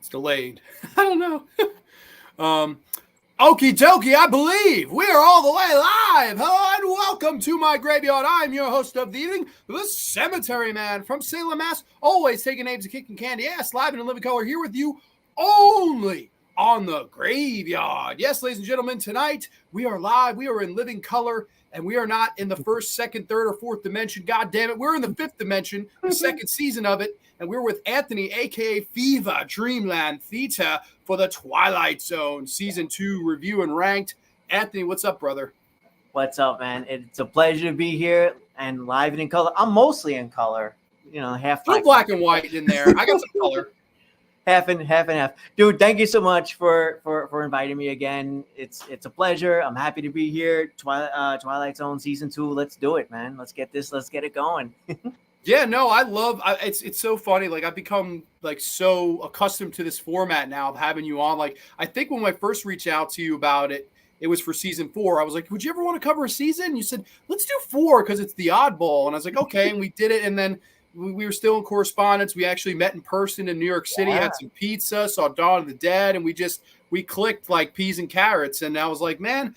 delayed. I don't know. Okie dokie, I believe we are all the way live. Hello and welcome to my graveyard. I'm your host of the evening, the Cemetery Man from Salem, Mass. Always taking names and kicking candy ass, live in living color here with you only on the graveyard. Yes, ladies and gentlemen, tonight we are live. We are in living color. And we are not in the first, second, third, or fourth dimension. God damn it. We're in the fifth dimension, the second season of it. And we're with Anthony, a.k.a. Fever Dreamland Theater for the Twilight Zone Season 2 review and ranked. Anthony, what's up, brother? What's up, man? It's a pleasure to be here and live and in color. I'm mostly in color. You know, half black and white in there. I got some color. Half and half. Dude, thank you so much for inviting me again. It's a pleasure. I'm happy to be here. Twilight Zone Season 2. Let's do it, man. Let's get it going. Yeah, no, it's so funny. Like, I've become like so accustomed to this format now of having you on. Like, I think when I first reached out to you about it, it was for season 4. I was like, would you ever want to cover a season? You said, let's do 4 because it's the oddball. And I was like, okay. And we did it. And then we were still in correspondence. We actually met in person in New York City, had some pizza, saw Dawn of the Dead, and we clicked like peas and carrots. And I was like, man,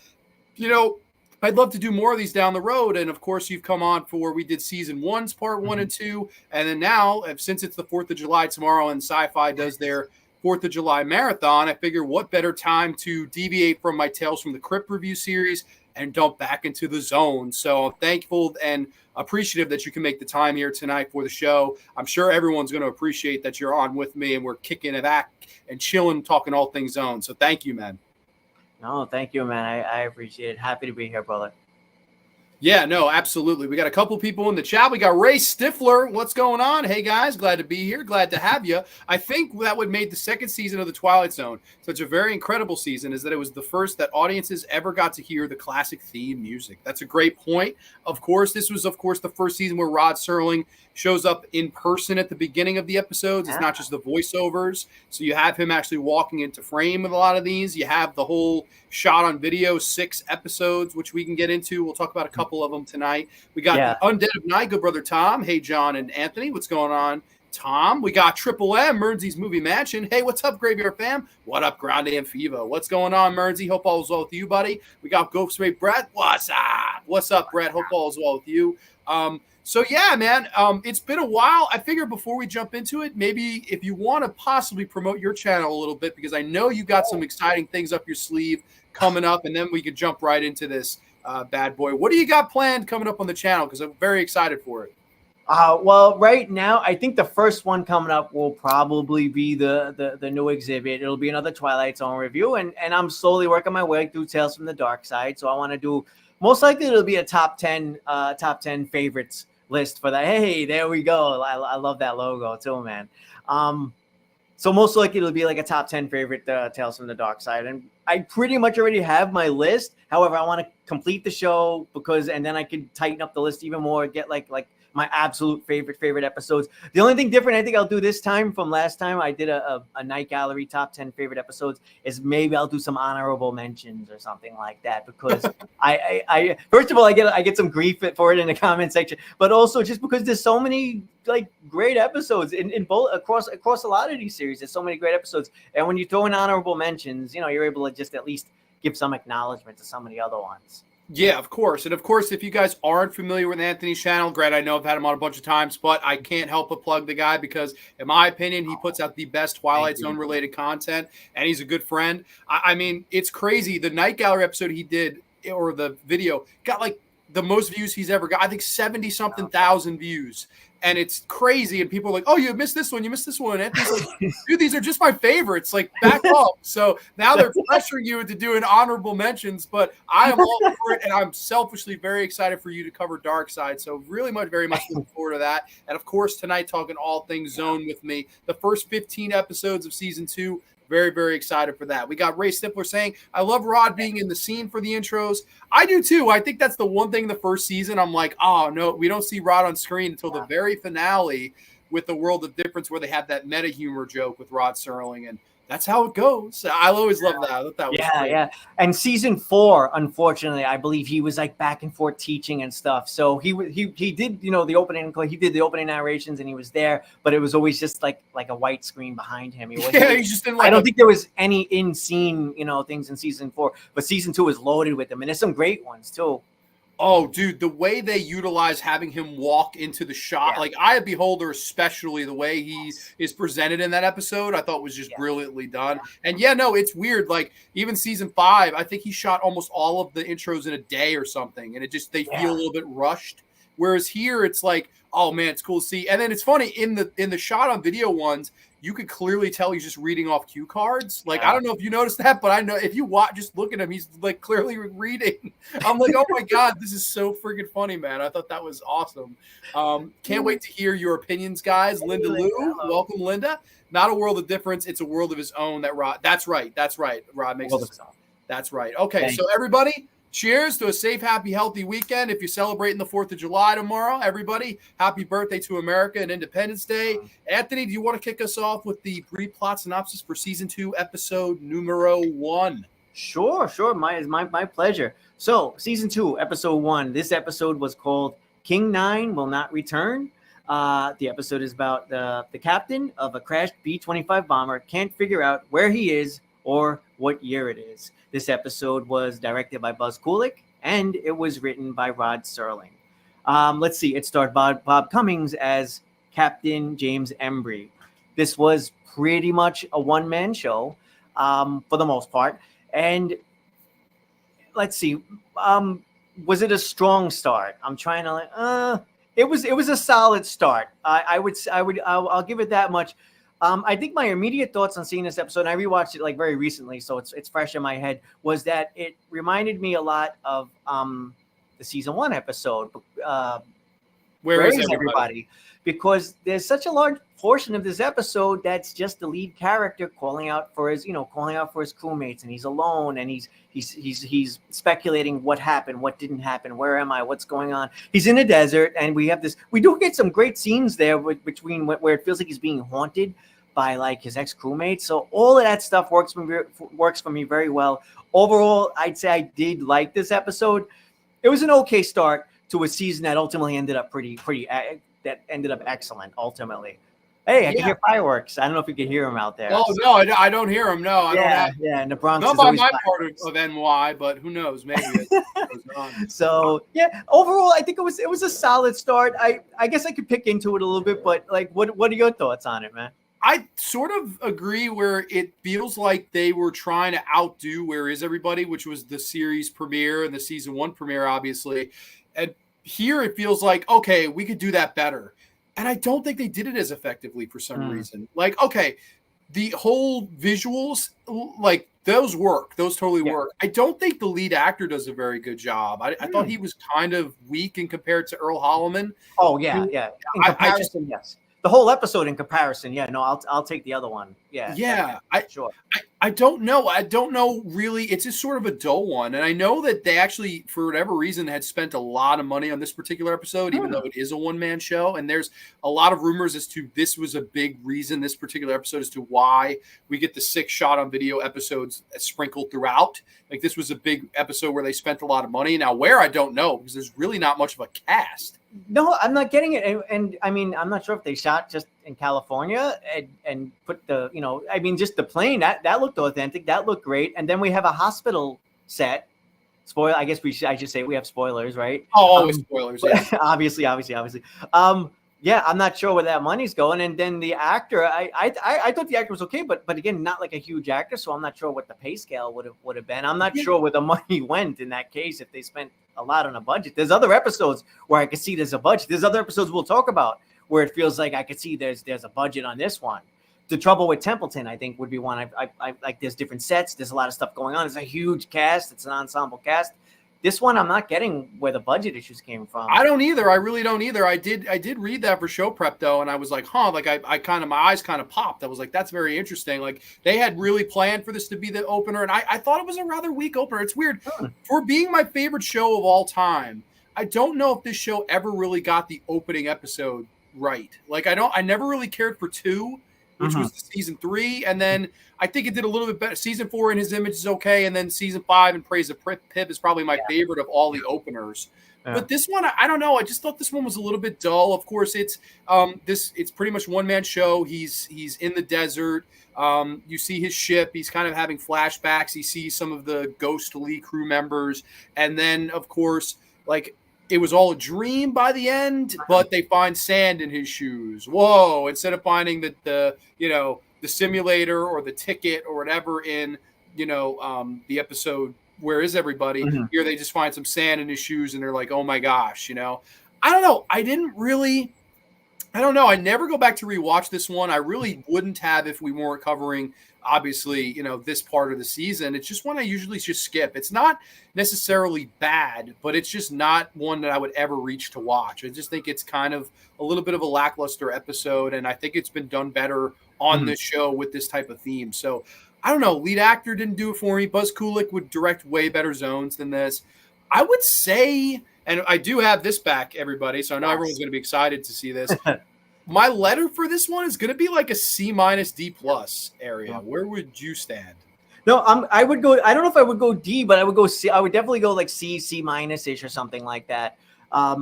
you know, I'd love to do more of these down the road. And of course, you've come on for, we did season 1's part 1 and 2. And then now, since it's the 4th of July tomorrow and Sci-Fi does their 4th of July marathon, I figure what better time to deviate from my Tales from the Crypt review series and dump back into the zone. So I'm thankful and appreciative that you can make the time here tonight for the show. I'm sure everyone's going to appreciate that you're on with me and we're kicking it back and chilling, talking all things zone. So thank you, man. No, thank you, man. I appreciate it. Happy to be here, brother. Yeah, no, absolutely. We got a couple people in the chat. We got Ray Stifler. What's going on? Hey, guys, glad to be here. Glad to have you. I think that what made the second season of The Twilight Zone such a very incredible season is that it was the first that audiences ever got to hear the classic theme music. That's a great point. Of course, this was, the first season where Rod Serling shows up in person at the beginning of the episodes. It's not just the voiceovers. So you have him actually walking into frame with a lot of these. You have the whole shot on video, 6 episodes, which we can get into. We'll talk about a couple of them tonight. We got the Undead of Night, good brother Tom. Hey, John and Anthony, what's going on? Tom, we got Triple M, Mernzy's Movie Mansion. Hey, what's up, Graveyard fam? What up, Grande and Fivo? What's going on, Mernsy? Hope all is well with you, buddy. We got Ghostmate Brett. What's up? What's up, Brett? Hope all is well with you. So yeah, man, it's been a while. I figured before we jump into it, maybe if you want to possibly promote your channel a little bit, because I know you got some exciting things up your sleeve coming up, and then we could jump right into this bad boy. What do you got planned coming up on the channel? Because I'm very excited for it. Well, right now, I think the first one coming up will probably be the new exhibit. It'll be another Twilight Zone review, and I'm slowly working my way through Tales from the Dark Side. So I want to do, most likely it'll be a top 10 favorites list for that. Hey, there we go. I love that logo too, man. So most likely it'll be like a top 10 favorite Tales from the Dark Side. And I pretty much already have my list. However, I want to complete the show and then I can tighten up the list even more, get like my absolute favorite episodes. The only thing different I think I'll do this time from last time I did a night gallery top 10 favorite episodes is maybe I'll do some honorable mentions or something like that, because I first of all I get some grief for it in the comment section, but also just because there's so many like great episodes in both across a lot of these series. There's so many great episodes, and when you throw in honorable mentions, you know, you're able to just at least give some acknowledgement to some of the other ones. Yeah, of course. And of course, if you guys aren't familiar with Anthony's channel, Grant, I know I've had him on a bunch of times, but I can't help but plug the guy because, in my opinion, he puts out the best Twilight Zone related content, and he's a good friend. I mean, it's crazy. The Night Gallery episode he did, or the video, got like the most views he's ever got. I think 70-something thousand views. And it's crazy. And people are like, oh, you missed this one. You missed this one. And Anthony's like, dude, these are just my favorites. Like, back up. So now they're pressuring you into doing honorable mentions. But I am all for it. And I'm selfishly very excited for you to cover Dark Side. So really very much looking forward to that. And of course, tonight, talking all things Zone with me. The first 15 episodes of season 2. Very, very excited for that. We got Ray Stifler saying, I love Rod being in the scene for the intros. I do too. I think that's the one thing in the first season I'm like, oh, no, we don't see Rod on screen until the very finale with The World of Difference, where they have that meta humor joke with Rod Serling. And That's how it goes. I always love that. I thought that was great. Yeah. And season 4, unfortunately, I believe he was like back and forth teaching and stuff. So he did, the opening. He did the opening narrations, and he was there, but it was always just like a white screen behind him. He just didn't. I don't think there was any in scene, things in season 4, but season 2 is loaded with them, and there's some great ones too. Oh, dude, the way they utilize having him walk into the shot, like Eye of Beholder, especially the way he is presented in that episode, I thought was just brilliantly done. And it's weird. Like even season 5, I think he shot almost all of the intros in a day or something, and they feel a little bit rushed. Whereas here, it's like, oh man, it's cool to see. And then it's funny in the shot on video ones, you could clearly tell he's just reading off cue cards. Like, I don't know if you noticed that, but I know if you just look at him, he's like clearly reading. I'm like, oh my God, this is so freaking funny, man. I thought that was awesome. Can't wait to hear your opinions, guys. Linda Lou, welcome, Linda. Not a world of difference. It's a world of his own. That's right. Rod makes it. That's right. Okay, so everybody, cheers to a safe, happy, healthy weekend. If you're celebrating the 4th of July tomorrow, everybody, happy birthday to America and Independence Day. Anthony, do you want to kick us off with the brief plot synopsis for season 2, episode numero 1? Sure. My pleasure. So season 2, episode 1. This episode was called King 9 Will Not Return. The episode is about the captain of a crashed B-25 bomber can't figure out where he is or what year it is. This episode was directed by Buzz Kulik, and it was written by Rod Serling. Let's see. It starred Bob Cummings as Captain James Embry. This was pretty much a one-man show for the most part. And let's see. Was it a strong start? I'm trying to. It was a solid start. I'll give it that much. I think my immediate thoughts on seeing this episode, and I rewatched it like very recently, so it's fresh in my head, was that it reminded me a lot of the season 1 episode. Where is everybody? Because there's such a large portion of this episode that's just the lead character calling out for his crewmates, and he's alone, and he's speculating what happened, what didn't happen, where am I, what's going on. He's in a desert, and we do get some great scenes there between where it feels like he's being haunted by like his ex crewmates. So all of that stuff works for me very well. Overall, I'd say I did like this episode. It was an okay start to a season that ultimately ended up that ended up excellent ultimately. Hey, I can hear fireworks. I don't know if you can hear them out there. Oh, no, I don't hear them. No, I don't have. Yeah, in the Bronx. Not by my part of NY, but who knows? Maybe it goes on. So, overall, I think it was a solid start. I guess I could pick into it a little bit, but like, what are your thoughts on it, man? I sort of agree where it feels like they were trying to outdo Where Is Everybody, which was the series premiere and the season 1 premiere, obviously. And here it feels like, okay, we could do that better. And I don't think they did it as effectively for some reason. Like, okay, the whole visuals, like those work. Those totally work. I don't think the lead actor does a very good job. I thought he was kind of weak in compared to Earl Holliman. Oh, yeah. In comparison, yes. The whole episode in comparison, I'll take the other one. Sure. I don't know. I don't know really. It's just sort of a dull one. And I know that they actually, for whatever reason, had spent a lot of money on this particular episode, even though it is a one-man show. And there's a lot of rumors as to this was a big reason, this particular episode, as to why we get the 6 shot on video episodes sprinkled throughout. Like this was a big episode where they spent a lot of money. Now where, I don't know, because there's really not much of a cast. No, I'm not getting it. And I mean, I'm not sure if they shot just in California and put just the plane that looked authentic. That looked great. And then we have a hospital set. Spoiler. I guess I should say we have spoilers, right? Oh, always spoilers. Yeah. obviously. I'm not sure where that money's going. And then the actor, I thought the actor was okay, but again, not like a huge actor. So I'm not sure what the pay scale would have been. I'm not sure where the money went in that case, if they spent a lot on a budget. There's other episodes where I could see there's a budget. There's other episodes we'll talk about where it feels like I could see there's a budget on this one. The Trouble with Templeton, I think, would be one. I like. There's different sets. There's a lot of stuff going on. It's a huge cast. It's an ensemble cast. This one, I'm not getting where the budget issues came from. I don't either. I really don't either. I did read that for show prep though, and I was like, like I kind of, my eyes kind of popped. I was like, that's very interesting. Like they had really planned for this to be the opener, and I thought it was a rather weak opener. It's weird. For being my favorite show of all time, I don't know if this show ever really got the opening episode right. Like I never really cared for 2. which was season 3, and then I think it did a little bit better. Season 4 in his image is okay, and then season 5 in Praise of Pip is probably my favorite of all the openers. Yeah. But this one, I don't know. I just thought this one was a little bit dull. Of course, it's pretty much one-man show. He's in the desert. You see his ship. He's kind of having flashbacks. He sees some of the ghostly crew members, and then of course, like, it was all a dream by the end, but they find sand in his shoes. Whoa! Instead of finding the simulator or the ticket or whatever in the episode Where Is Everybody? Here they just find some sand in his shoes and they're like, oh my gosh, I don't know. I don't know. I never go back to rewatch this one. I really wouldn't have if we weren't covering, obviously, this part of the season. It's just one I usually just skip. It's not necessarily bad, but it's just not one that I would ever reach to watch. I just think it's kind of a little bit of a lackluster episode, and I think it's been done better on this show with this type of theme. So I don't know. Lead actor didn't do it for me. Buzz Kulik would direct way better zones than this. I would say, and I do have this back, everybody, so I know everyone's going to be excited to see this. My letter for this one is going to be like a C- D+ area. Where would you stand? No, I would go. I don't know if I would go D, but I would go C. I would definitely go like C, C- ish or something like that. I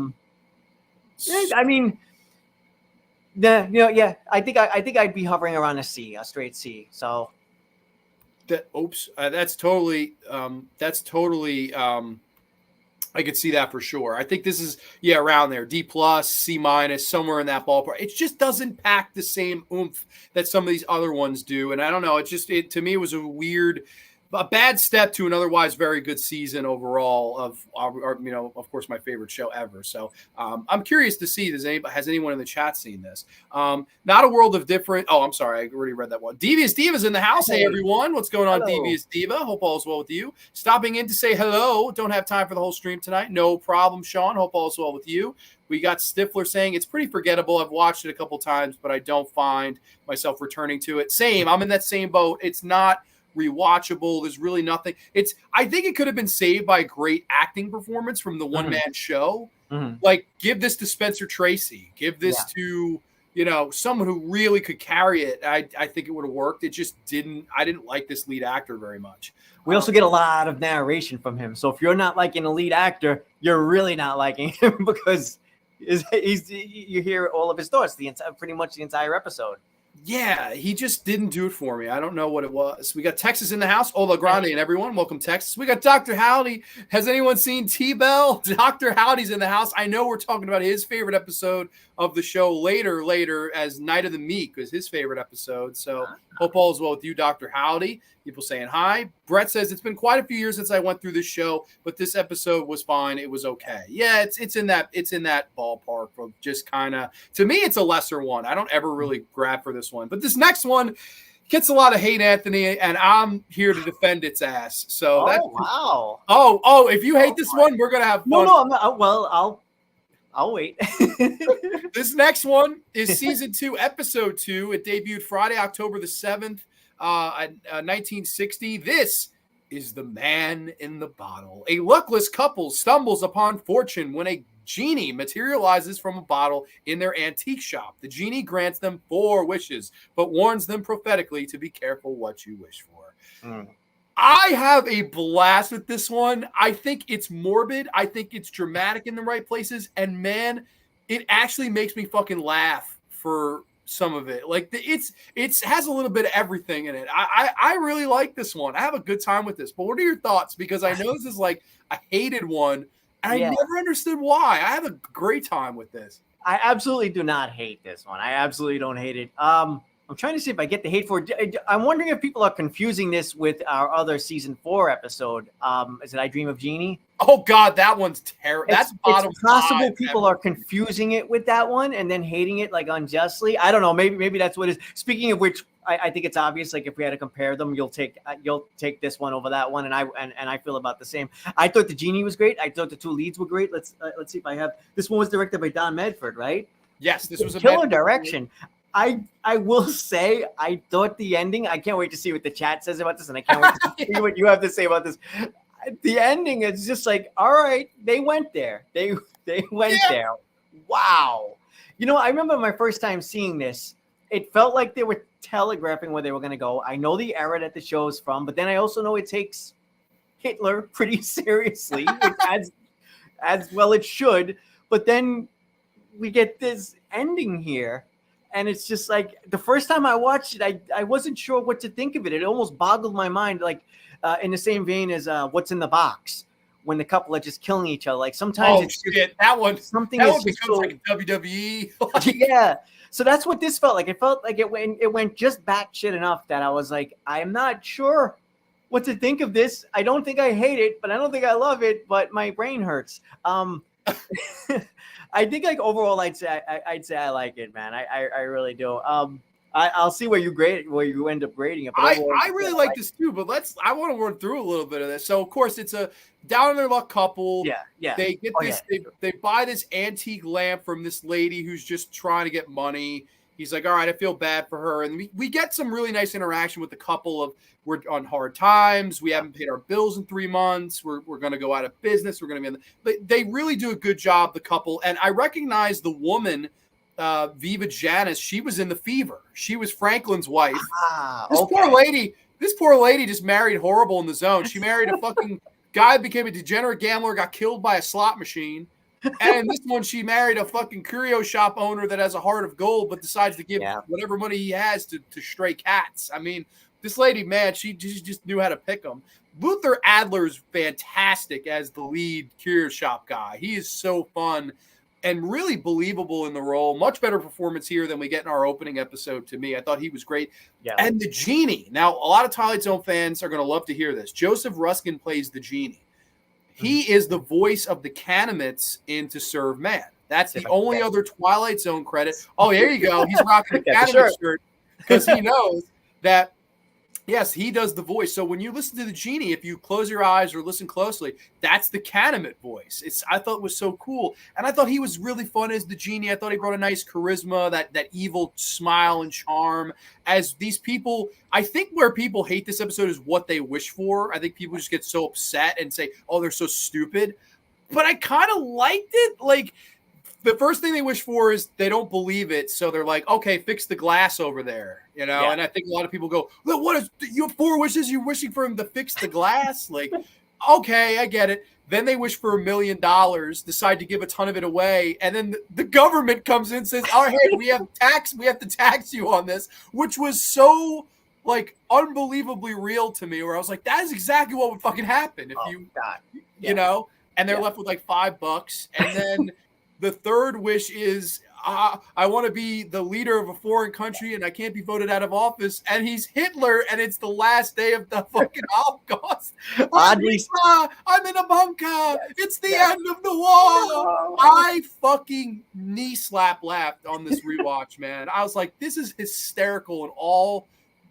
mean, yeah. I think I'd be hovering around a C, a straight C. So. That's totally. I could see that for sure. I think this is around there, D+, C-, somewhere in that ballpark. It just doesn't pack the same oomph that some of these other ones do, and I don't know. To me, it was a bad step to an otherwise very good season overall of of course, my favorite show ever. So I'm curious to see, has anyone in the chat seen this? Not a World of Different. Oh, I'm sorry. I already read that one. Devious Diva's in the house. Hey, everyone. What's going on, Devious Diva? Hope all is well with you. Stopping in to say hello. Don't have time for the whole stream tonight. No problem, Sean. Hope all is well with you. We got Stifler saying it's pretty forgettable. I've watched it a couple times, but I don't find myself returning to it. Same. I'm in that same boat. It's not rewatchable. There's really nothing. I think it could have been saved by a great acting performance from the one-man show. Like, give this to Spencer Tracy. Give this to someone who really could carry it. I think it would have worked. It just didn't. I didn't like this lead actor very much. We also get a lot of narration from him. So if you're not liking a lead actor, you're really not liking him because you hear all of his thoughts pretty much the entire episode. Yeah, he just didn't do it for me. I don't know what it was. We got Texas in the house. Ola Grande and everyone. Welcome, Texas. We got Dr. Howdy. Has anyone seen T-Bell? Dr. Howdy's in the house. I know we're talking about his favorite episode of the show later as Night of the Meek was his favorite episode. So hope all is well with you, Dr. Howdy. People saying hi. Brett says, it's been quite a few years since I went through this show, but this episode was fine. It was okay. Yeah, it's in that ballpark of just kind of, to me, it's a lesser one. I don't ever really grab for this one. But this next one gets a lot of hate, Anthony, and I'm here to defend its ass. So wow. Oh, if you hate this one, we're gonna have fun. No, I'm not. Well, I'll wait. This next one is season 2, episode 2. It debuted Friday, October the 7th, 1960. This is The Man in the Bottle. A luckless couple stumbles upon fortune when a genie materializes from a bottle in their antique shop. The genie grants them 4 wishes, but warns them prophetically to be careful what you wish for. I have a blast with this one. I think it's morbid. I think it's dramatic in the right places. And man, it actually makes me fucking laugh for some of it. Like it has a little bit of everything in it. I really like this one. I have a good time with this. But what are your thoughts? Because I know this is like a hated one. And I never understood why. I have a great time with this. I absolutely do not hate this one. I absolutely don't hate it. I'm trying to see if I get the hate for it. I'm wondering if people are confusing this with our other season 4 episode. Is it I Dream of Jeannie? Oh God, that one's terrible. That's bottom. It's possible people are confusing it with that one and then hating it like unjustly. I don't know. Maybe that's what it is. Speaking of which, I think it's obvious. Like if we had to compare them, you'll take this one over that one, and I feel about the same. I thought the genie was great. I thought the 2 leads were great. Let's see if I have this one was directed by Don Medford, right? Yes, this was a killer direction. I will say I thought the ending. I can't wait to see what the chat says about this, and I can't wait to see what you have to say about this. The ending is just like, all right, they went there. They went there. Wow. I remember my first time seeing this, it felt like they were telegraphing where they were going to go. I know the era that the show is from, but then I also know it takes Hitler pretty seriously, which as well it should. But then we get this ending here, and it's just like the first time I watched it, I wasn't sure what to think of it. It almost boggled my mind, like in the same vein as What's in the Box, when the couple are just killing each other. Like sometimes it's shit, just, that one becomes so, like WWE. yeah. So that's what this felt like. It felt like it went just batshit enough that I was like, I'm not sure what to think of this. I don't think I hate it, but I don't think I love it. But my brain hurts. I think like overall, I'd say I like it, man. I really do. I'll see where you end up grading it. But I really like this too, but I want to run through a little bit of this. So of course it's a down on their luck couple. Yeah. They get this. Yeah. They buy this antique lamp from this lady who's just trying to get money. He's like, all right, I feel bad for her. And we get some really nice interaction with the couple of, we're on hard times. We haven't paid our bills in 3 months. We're going to go out of business. We're going to be but they really do a good job, the couple. And I recognize the woman, Viva Janice. She was in the Fever. She was Franklin's wife. This poor lady just married horrible in the zone. She married a fucking guy, became a degenerate gambler, got killed by a slot machine. And this one, she married a fucking curio shop owner that has a heart of gold, but decides to give whatever money he has to stray cats. I mean, this lady, man, she just knew how to pick them. Luther Adler's fantastic as the lead curio shop guy. He is so fun and really believable in the role. Much better performance here than we get in our opening episode to me. I thought he was great. Yeah. And the genie. Now, a lot of Twilight Zone fans are going to love to hear this. Joseph Ruskin plays the genie. He is the voice of the Canimets in To Serve Man. That's the only other Twilight Zone credit. Oh, there you go. He's rocking the Canimet shirt because he knows that, yes, he does the voice. So when you listen to the genie, if you close your eyes or listen closely, that's the Canimet voice. I thought it was so cool. And I thought he was really fun as the genie. I thought he brought a nice charisma, that evil smile and charm. As these people, I think where people hate this episode is what they wish for. I think people just get so upset and say, oh, they're so stupid. But I kind of liked it. Like, the first thing they wish for is they don't believe it. So they're like, okay, fix the glass over there. You know? Yeah. And I think a lot of people go, well, what is, you have 4 wishes? You're wishing for him to fix the glass? Like, okay, I get it. Then they wish for $1 million, decide to give a ton of it away. And then the government comes in and says, oh, hey, we have to tax you on this, which was so like unbelievably real to me, where I was like, that is exactly what would fucking happen if you know, and they're left with like $5. And then the third wish is, I want to be the leader of a foreign country and I can't be voted out of office. And he's Hitler, and it's the last day of the fucking Holocaust. Oddly, I'm in a bunker. It's the end of the war. I fucking knee slap laughed on this rewatch, man. I was like, this is hysterical in all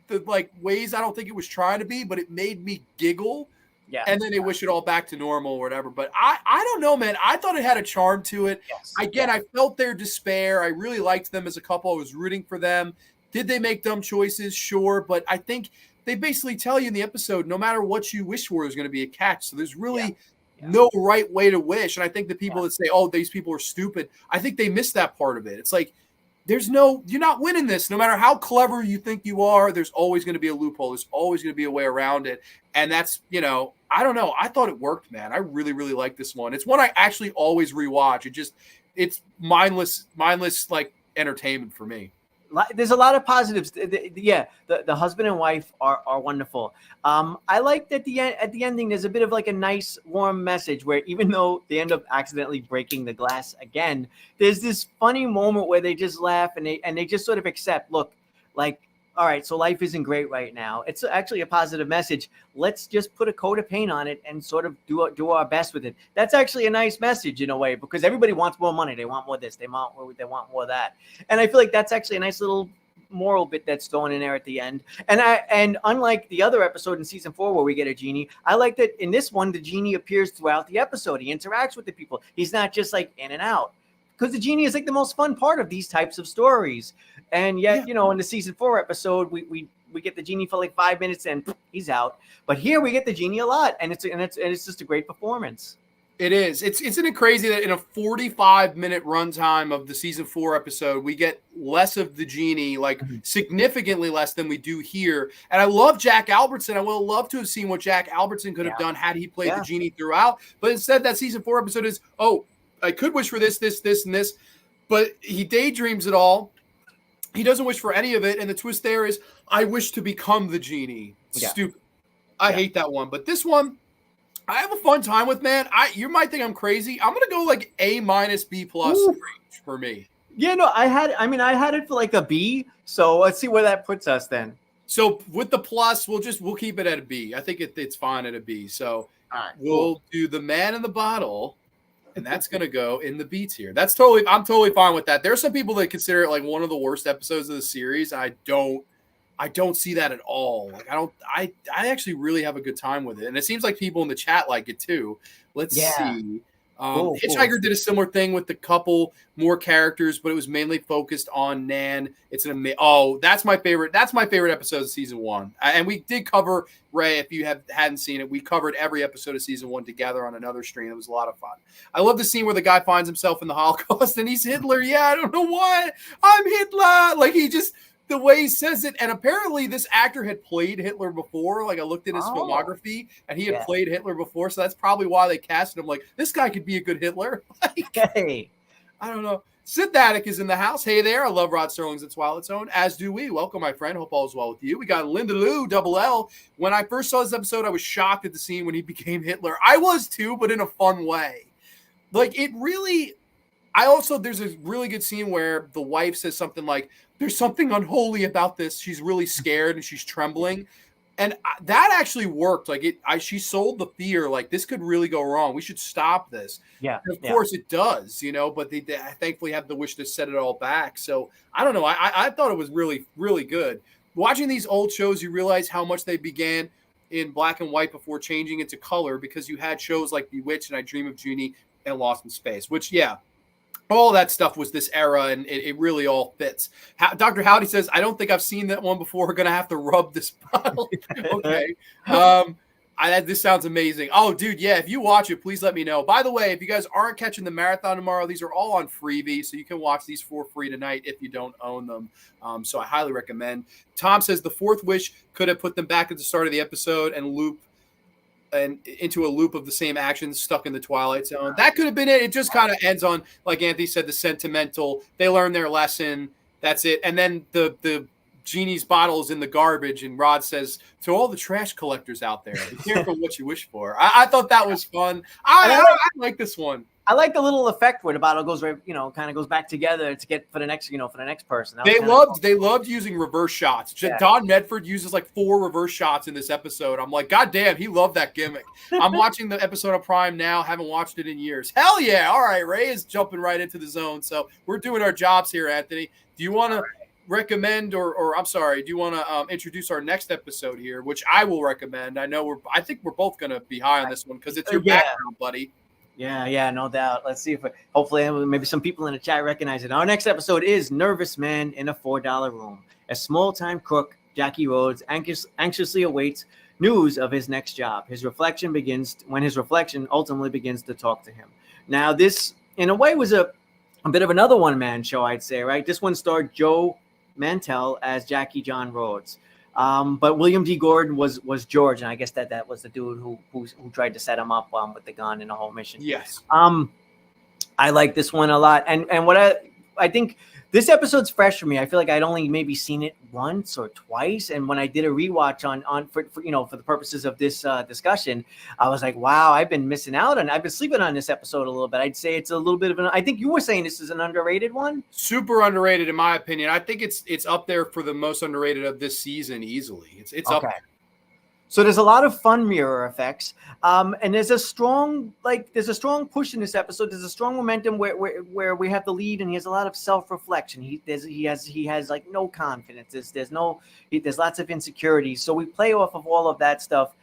the like ways I don't think it was trying to be, but it made me giggle. Yeah. And then they wish it all back to normal or whatever. But I don't know, man. I thought it had a charm to it. Yes. Again, I felt their despair. I really liked them as a couple. I was rooting for them. Did they make dumb choices? Sure. But I think they basically tell you in the episode, no matter what you wish for, there's going to be a catch. So there's really no right way to wish. And I think the people that say, oh, these people are stupid, I think they miss that part of it. It's like, you're not winning this. No matter how clever you think you are, there's always going to be a loophole. There's always going to be a way around it. And that's, I don't know. I thought it worked, man. I really, really like this one. It's one I actually always rewatch. It's mindless, like entertainment for me. There's a lot of positives. The husband and wife are wonderful. I like that at the ending, there's a bit of like a nice warm message where even though they end up accidentally breaking the glass again, there's this funny moment where they just laugh and they just sort of accept, look, like, all right, so life isn't great right now. It's actually a positive message. Let's just put a coat of paint on it and sort of do our best with it. That's actually a nice message in a way, because everybody wants more money. They want more this. They want more that. And I feel like that's actually a nice little moral bit that's thrown in there at the end. And unlike the other episode in season 4 where we get a genie, I like that in this one the genie appears throughout the episode. He interacts with the people. He's not just like in and out. Because the genie is like the most fun part of these types of stories. And yet, in the season 4 episode, we get the genie for like 5 minutes and he's out. But here we get the genie a lot, and it's just a great performance. It is. Isn't it crazy that in a 45-minute runtime of the season 4 episode, we get less of the genie, like significantly less than we do here. And I love Jack Albertson. I would have loved to have seen what Jack Albertson could have done had he played the genie throughout. But instead, that season 4 episode is, oh, I could wish for this, this, this, and this. But he daydreams it all. He doesn't wish for any of it. And the twist there is, I wish to become the genie. Stupid. I hate that one. But this one, I have a fun time with, man. You might think I'm crazy. I'm gonna go like A- B+ range for me. Yeah, no, I had it for like a B. So let's see where that puts us then. So with the plus, we'll keep it at a B. I think it's fine at a B. So we'll do The Man in the Bottle, and that's gonna go in the B tier. I'm totally fine with that. There's some people that consider it like one of the worst episodes of the series. I don't see that at all. Like I actually really have a good time with it. And it seems like people in the chat like it too. Let's see. Hitchhiker did a similar thing with the couple more characters, but it was mainly focused on Nan. It's that's my favorite. That's my favorite episode of season 1. And we did cover, Ray, if you hadn't seen it, we covered every episode of season 1 together on another stream. It was a lot of fun. I love the scene where the guy finds himself in the Holocaust and he's Hitler. Yeah, I don't know why. I'm Hitler. Like the way he says it, and apparently this actor had played Hitler before. Like I looked at his filmography, and he had played Hitler before, so that's probably why they casted him. Like, this guy could be a good Hitler. I don't know. Sid Attic is in the house. Hey there, I love Rod Serling's The Twilight Zone, as do we. Welcome, my friend. Hope all is well with you. We got Linda Lou, double L. When I first saw this episode, I was shocked at the scene when he became Hitler. I was too, but in a fun way. Like, it really... there's a really good scene where the wife says something like, there's something unholy about this. She's really scared and she's trembling. And that actually worked. Like she sold the fear, like this could really go wrong. We should stop this. Yeah. And of course it does, but they thankfully have the wish to set it all back. So I don't know. I thought it was really, really good. Watching these old shows, you realize how much they began in black and white before changing into color, because you had shows like Bewitched and I Dream of Jeannie and Lost in Space, which, all that stuff was this era, and it really all fits. Dr. Howdy says, I don't think I've seen that one before. We're going to have to rub this bottle. Okay. This sounds amazing. Oh, dude, yeah, if you watch it, please let me know. By the way, if you guys aren't catching the marathon tomorrow, these are all on Freevee, so you can watch these for free tonight if you don't own them. So I highly recommend. Tom says the fourth wish could have put them back at the start of the episode and into a loop of the same actions stuck in the Twilight Zone. That could have been it. It just kind of ends on, like Anthony said, the sentimental. They learn their lesson. That's it. And then the genie's bottle is in the garbage, and Rod says, to all the trash collectors out there, be careful what you wish for. I thought that was fun. I like this one. I like the little effect where the bottle goes right, kind of goes back together to get for the next person. They loved using reverse shots. Don Medford uses like 4 reverse shots in this episode. I'm like, God damn, he loved that gimmick. I'm watching the episode of Prime now. Haven't watched it in years. Hell yeah. All right. Ray is jumping right into the zone. So we're doing our jobs here, Anthony. Do you want to recommend or I'm sorry, do you want to introduce our next episode here, which I will recommend? I think we're both going to be high on this one because it's your background, buddy. Yeah, no doubt. Let's see if hopefully maybe some people in the chat recognize it. Our next episode is Nervous Man in a $4 Room. A small-time crook, Jackie Rhodes, anxiously awaits news of his next job. His reflection ultimately begins to talk to him. Now, this, in a way, was a bit of another one-man show, I'd say, right? This one starred Joe Mantel as Jackie John Rhodes. But William D. Gordon was George, and I guess that was the dude who tried to set him up with the gun and the whole mission. Yes. I like this one a lot, and what I think this episode's fresh for me. I feel like I'd only maybe seen it once or twice, and when I did a rewatch for the purposes of this discussion, I was like, wow, I've been missing out on. I've been sleeping on this episode a little bit. I'd say it's a little bit of I think you were saying this is an underrated one. Super underrated, in my opinion. I think it's up there for the most underrated of this season easily. It's up there. So there's a lot of fun mirror effects, and there's a strong push in this episode. There's a strong momentum where we have the lead, and he has a lot of self-reflection. He has like no confidence. There's lots of insecurities. So we play off of all of that stuff,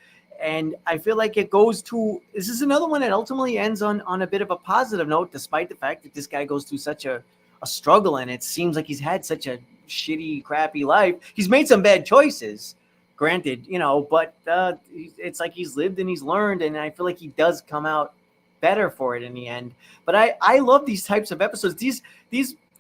and I feel like this is another one that ultimately ends on a bit of a positive note, despite the fact that this guy goes through such a struggle, and it seems like he's had such a shitty, crappy life. He's made some bad choices. Granted, but it's like he's lived and he's learned, and I feel like he does come out better for it in the end. But I love these types of episodes. These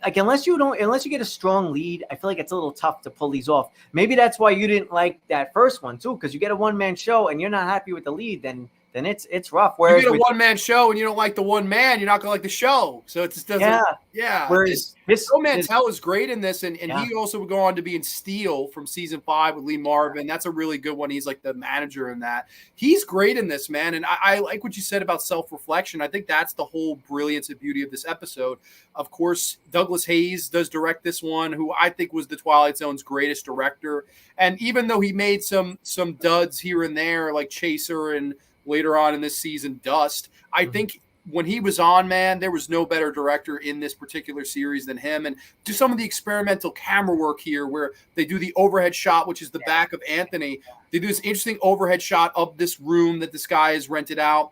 like unless you get a strong lead, I feel like it's a little tough to pull these off. Maybe that's why you didn't like that first one too, because you get a one-man show and you're not happy with the lead, then it's rough. Whereas you get a one-man show and you don't like the one man, you're not gonna like the show. So it just doesn't. Yeah. Whereas Joe Mantel is great in this, and he also would go on to be in Steel from season 5 with Lee Marvin. That's a really good one. He's like the manager in that. He's great in this, man. And I like what you said about self-reflection. I think that's the whole brilliance and beauty of this episode. Of course, Douglas Hayes does direct this one, who I think was the Twilight Zone's greatest director. And even though he made some duds here and there, like Chaser and later on in this season, Dust, I think when he was on, man, there was no better director in this particular series than him. And do some of the experimental camera work here where they do the overhead shot, which is the back of Anthony. They do this interesting overhead shot of this room that this guy has rented out.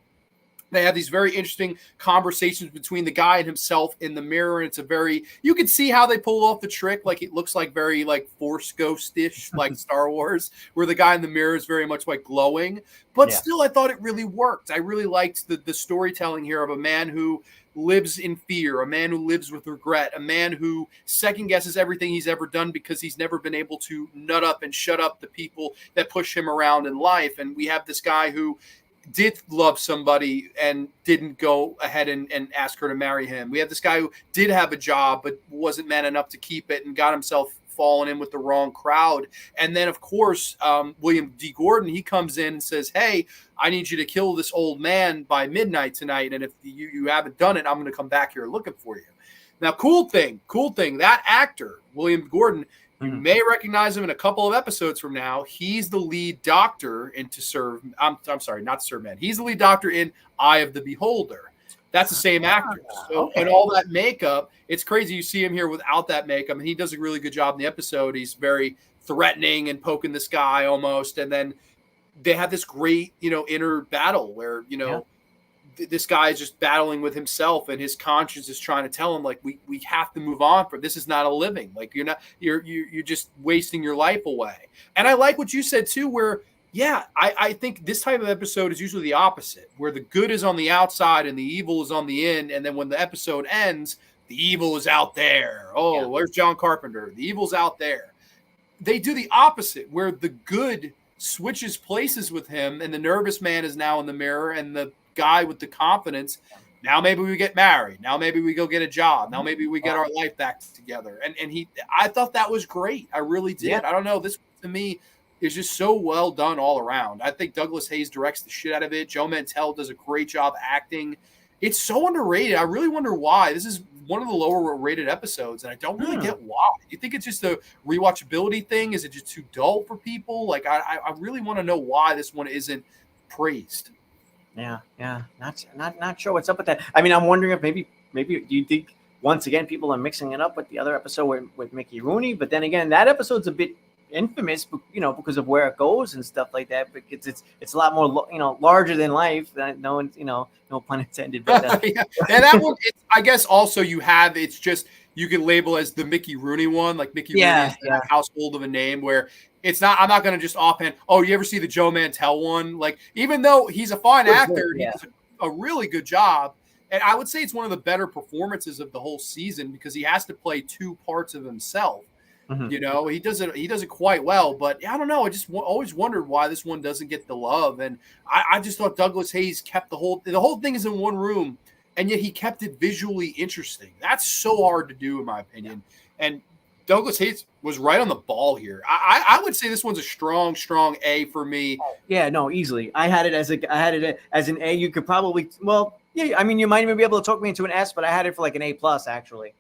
They have these very interesting conversations between the guy and himself in the mirror. And it's you can see how they pull off the trick. Like it looks like very like Force Ghost-ish, like Star Wars, where the guy in the mirror is very much like glowing. But still, I thought it really worked. I really liked the storytelling here of a man who lives in fear, a man who lives with regret, a man who second guesses everything he's ever done because he's never been able to nut up and shut up the people that push him around in life. And we have this guy who did love somebody and didn't go ahead and ask her to marry him. We have this guy who did have a job but wasn't man enough to keep it and got himself fallen in with the wrong crowd. And then, of course, William D. Gordon, he comes in and says, hey, I need you to kill this old man by midnight tonight. And if you haven't done it, I'm going to come back here looking for you. Now, cool thing, that actor, William Gordon, you may recognize him in a couple of episodes from now. He's the lead doctor in He's the lead doctor in Eye of the Beholder. That's the same actor. So, and all that makeup, it's crazy. You see him here without that makeup, and he does a really good job in the episode. He's very threatening and poking this guy almost. And then they have this great, inner battle where, this guy is just battling with himself, and his conscience is trying to tell him, like, we have to move on from this. Is not a living. Like, you're just wasting your life away. And I like what you said too, where, I think this type of episode is usually the opposite, where the good is on the outside and the evil is on the end. And then when the episode ends, the evil is out there. Oh, where's John Carpenter? The evil's out there. They do the opposite, where the good switches places with him, and the nervous man is now in the mirror, and the guy with the confidence, now maybe we get married, now maybe we go get a job, now maybe we get our life back together. And I thought that was great. I really did. I don't know, this to me is just so well done all around. I think Douglas Hayes directs the shit out of it. Joe Mantel does a great job acting. It's so underrated. I really wonder why. This is one of the lower rated episodes, and I don't really get why. Do you think it's just a rewatchability thing? Is it just too dull for people? Like, I really want to know why this one isn't praised. Yeah. Not sure what's up with that. I mean, I'm wondering if maybe do you think once again people are mixing it up with the other episode with Mickey Rooney? But then again, that episode's a bit infamous, because of where it goes and stuff like that. Because it's a lot more, larger than life. No one's, no pun intended. But and that one, I guess also it's just you can label as the Mickey Rooney one, like Mickey Rooney is a household of a name where. It's not. I'm not going to just offhand. Oh, you ever see the Joe Mantel one? Like, even though he's a fine actor, he does a really good job. And I would say it's one of the better performances of the whole season because he has to play two parts of himself. Mm-hmm. He does it quite well. But I don't know. I just always wondered why this one doesn't get the love. And I just thought Douglas Hayes kept the whole thing is in one room, and yet he kept it visually interesting. That's so hard to do, in my opinion. And Douglas Hayes was right on the ball here. I would say this one's a strong A for me. Yeah, no, easily. I had it as an A. You could probably, I mean, you might even be able to talk me into an S, but I had it for like an A+ actually.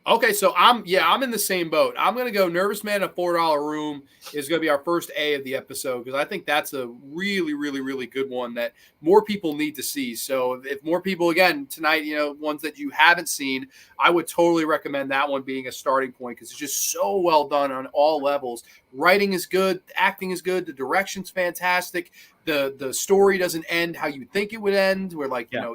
Okay, so I'm in the same boat. I'm going to go Nervous Man in a $4 Room is going to be our first A of the episode because I think that's a really, really, really good one that more people need to see. So if more people, again, tonight, ones that you haven't seen, I would totally recommend that one being a starting point because it's just so well done on all levels. Writing is good. Acting is good. The direction's fantastic. The story doesn't end how you think it would end. Where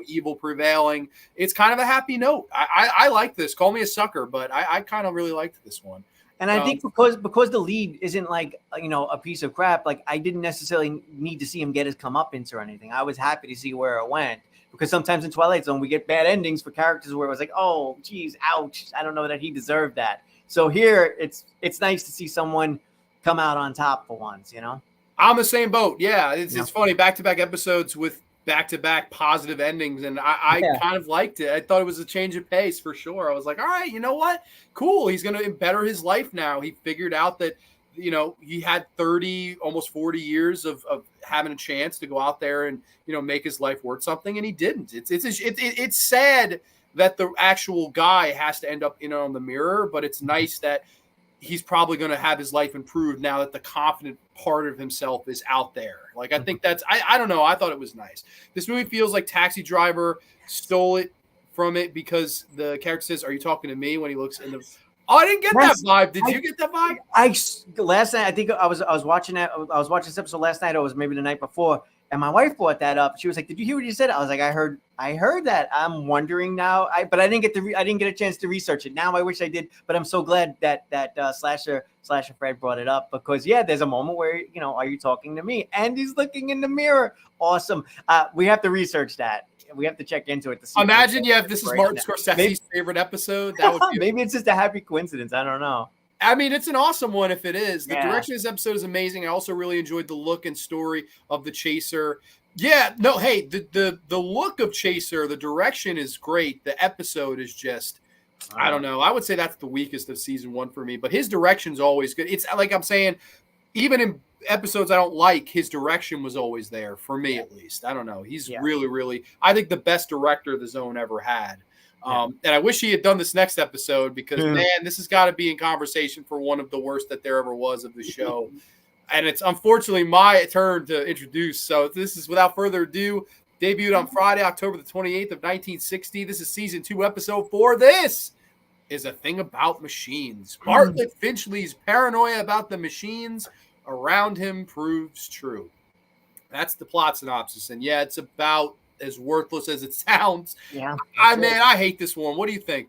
evil prevailing. It's kind of a happy note. I like this. Call me a sucker, but I kind of really liked this one. And I think because the lead isn't like, a piece of crap, like I didn't necessarily need to see him get his comeuppance or anything. I was happy to see where it went, because sometimes in Twilight Zone we get bad endings for characters where it was like, oh, geez, ouch, I don't know that he deserved that. So here it's nice to see someone come out on top for once, I'm the same boat. Yeah, it's funny, back-to-back episodes with back-to-back positive endings, and I kind of liked it. I thought it was a change of pace for sure. I was like, all right, you know what? Cool. He's going to better his life now. He figured out that, he had 30, almost 40 years of having a chance to go out there and, make his life worth something, and he didn't. It's sad that the actual guy has to end up, on the mirror, but it's nice that he's probably going to have his life improved now that the confident part of himself is out there. Like, I think I don't know. I thought it was nice. This movie feels like Taxi Driver stole it from it, because the character says, "Are you talking to me?" when he looks in the. Oh, I didn't get that vibe. Did you get that vibe? Last night, I think I was watching that. I was watching this episode last night, or it was maybe the night before, and my wife brought that up. She was like, "Did you hear what you said?" I was like, "I heard that." I'm wondering now. But I didn't get a chance to research it. Now I wish I did. But I'm so glad that Slasher Fred brought it up, because there's a moment where are you talking to me? And he's looking in the mirror. Awesome. We have to research that. We have to check into it to see. Imagine, if this is Martin Scorsese's favorite episode. That would be maybe it's just a happy coincidence. I don't know. I mean, it's an awesome one if it is. The direction of this episode is amazing. I also really enjoyed the look and story of the Chaser. Yeah, no, hey, the look of Chaser, the direction is great. The episode is just, I don't know. I would say that's the weakest of season 1 for me, but his direction's always good. It's like I'm saying, even in episodes I don't like, his direction was always there for me, at least. I don't know. He's really, really, I think the best director the Zone ever had. And I wish he had done this next episode, because man, this has got to be in conversation for one of the worst that there ever was of the show. And it's unfortunately my turn to introduce. So this is, without further ado, debuted on Friday, October the 28th of 1960. This is season 2, episode 4. This is A Thing About Machines. Bartlett Finchley's paranoia about the machines around him proves true. That's the plot synopsis. And it's about as worthless as it sounds. Yeah. I hate this one. What do you think?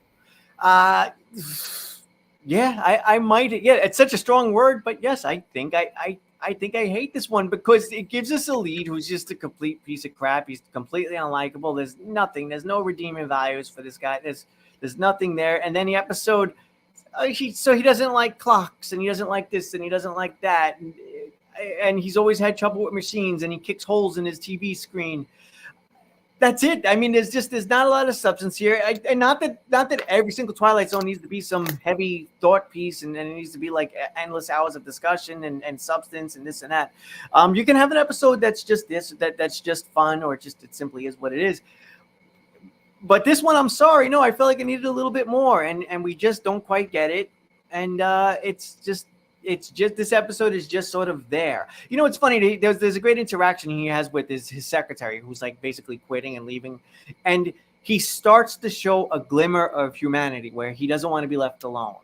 I might. It's such a strong word, but yes, I think I think I hate this one, because it gives us a lead who's just a complete piece of crap. He's completely unlikable. There's nothing. There's no redeeming values for this guy. There's nothing there. And then the episode, he doesn't like clocks, and he doesn't like this, and he doesn't like that, and he's always had trouble with machines, and he kicks holes in his TV screen. That's it. I mean, there's not a lot of substance here, and not that every single Twilight Zone needs to be some heavy thought piece, and then it needs to be like endless hours of discussion and substance and this and that. You can have an episode that's just that's just fun, or it simply is what it is. But this one, I'm sorry, no, I felt like it needed a little bit more, and we just don't quite get it, and it's just this episode is just sort of there. It's funny. There's a great interaction he has with his secretary, who's like basically quitting and leaving, and he starts to show a glimmer of humanity where he doesn't want to be left alone.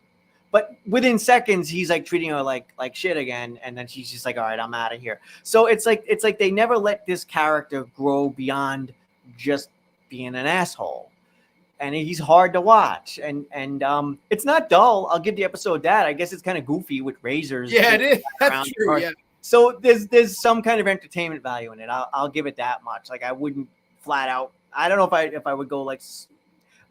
But within seconds, he's like treating her like shit again, and then she's just like, all right, I'm out of here. So it's like they never let this character grow beyond just being an asshole. And he's hard to watch, and it's not dull. I'll give the episode that. I guess it's kind of goofy with razors. Yeah, it is. That's true. Yeah. So there's some kind of entertainment value in it. I'll give it that much. Like, I wouldn't flat out. I don't know if I would go like.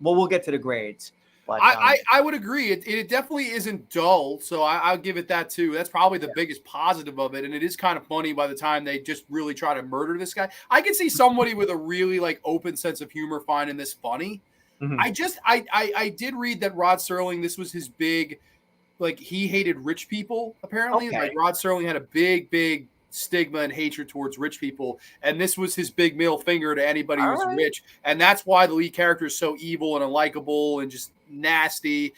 Well, we'll get to the grades. But I would agree. It definitely isn't dull. So I'll give it that too. That's probably the biggest positive of it. And it is kind of funny by the time they just really try to murder this guy. I can see somebody with a really like open sense of humor finding this funny. Mm-hmm. I did read that Rod Serling, this was his big, like, he hated rich people, apparently. Okay. Like, Rod Serling had a big stigma and hatred towards rich people, and this was his big middle finger to anybody who's rich, and that's why the lead character is so evil and unlikable and just nasty.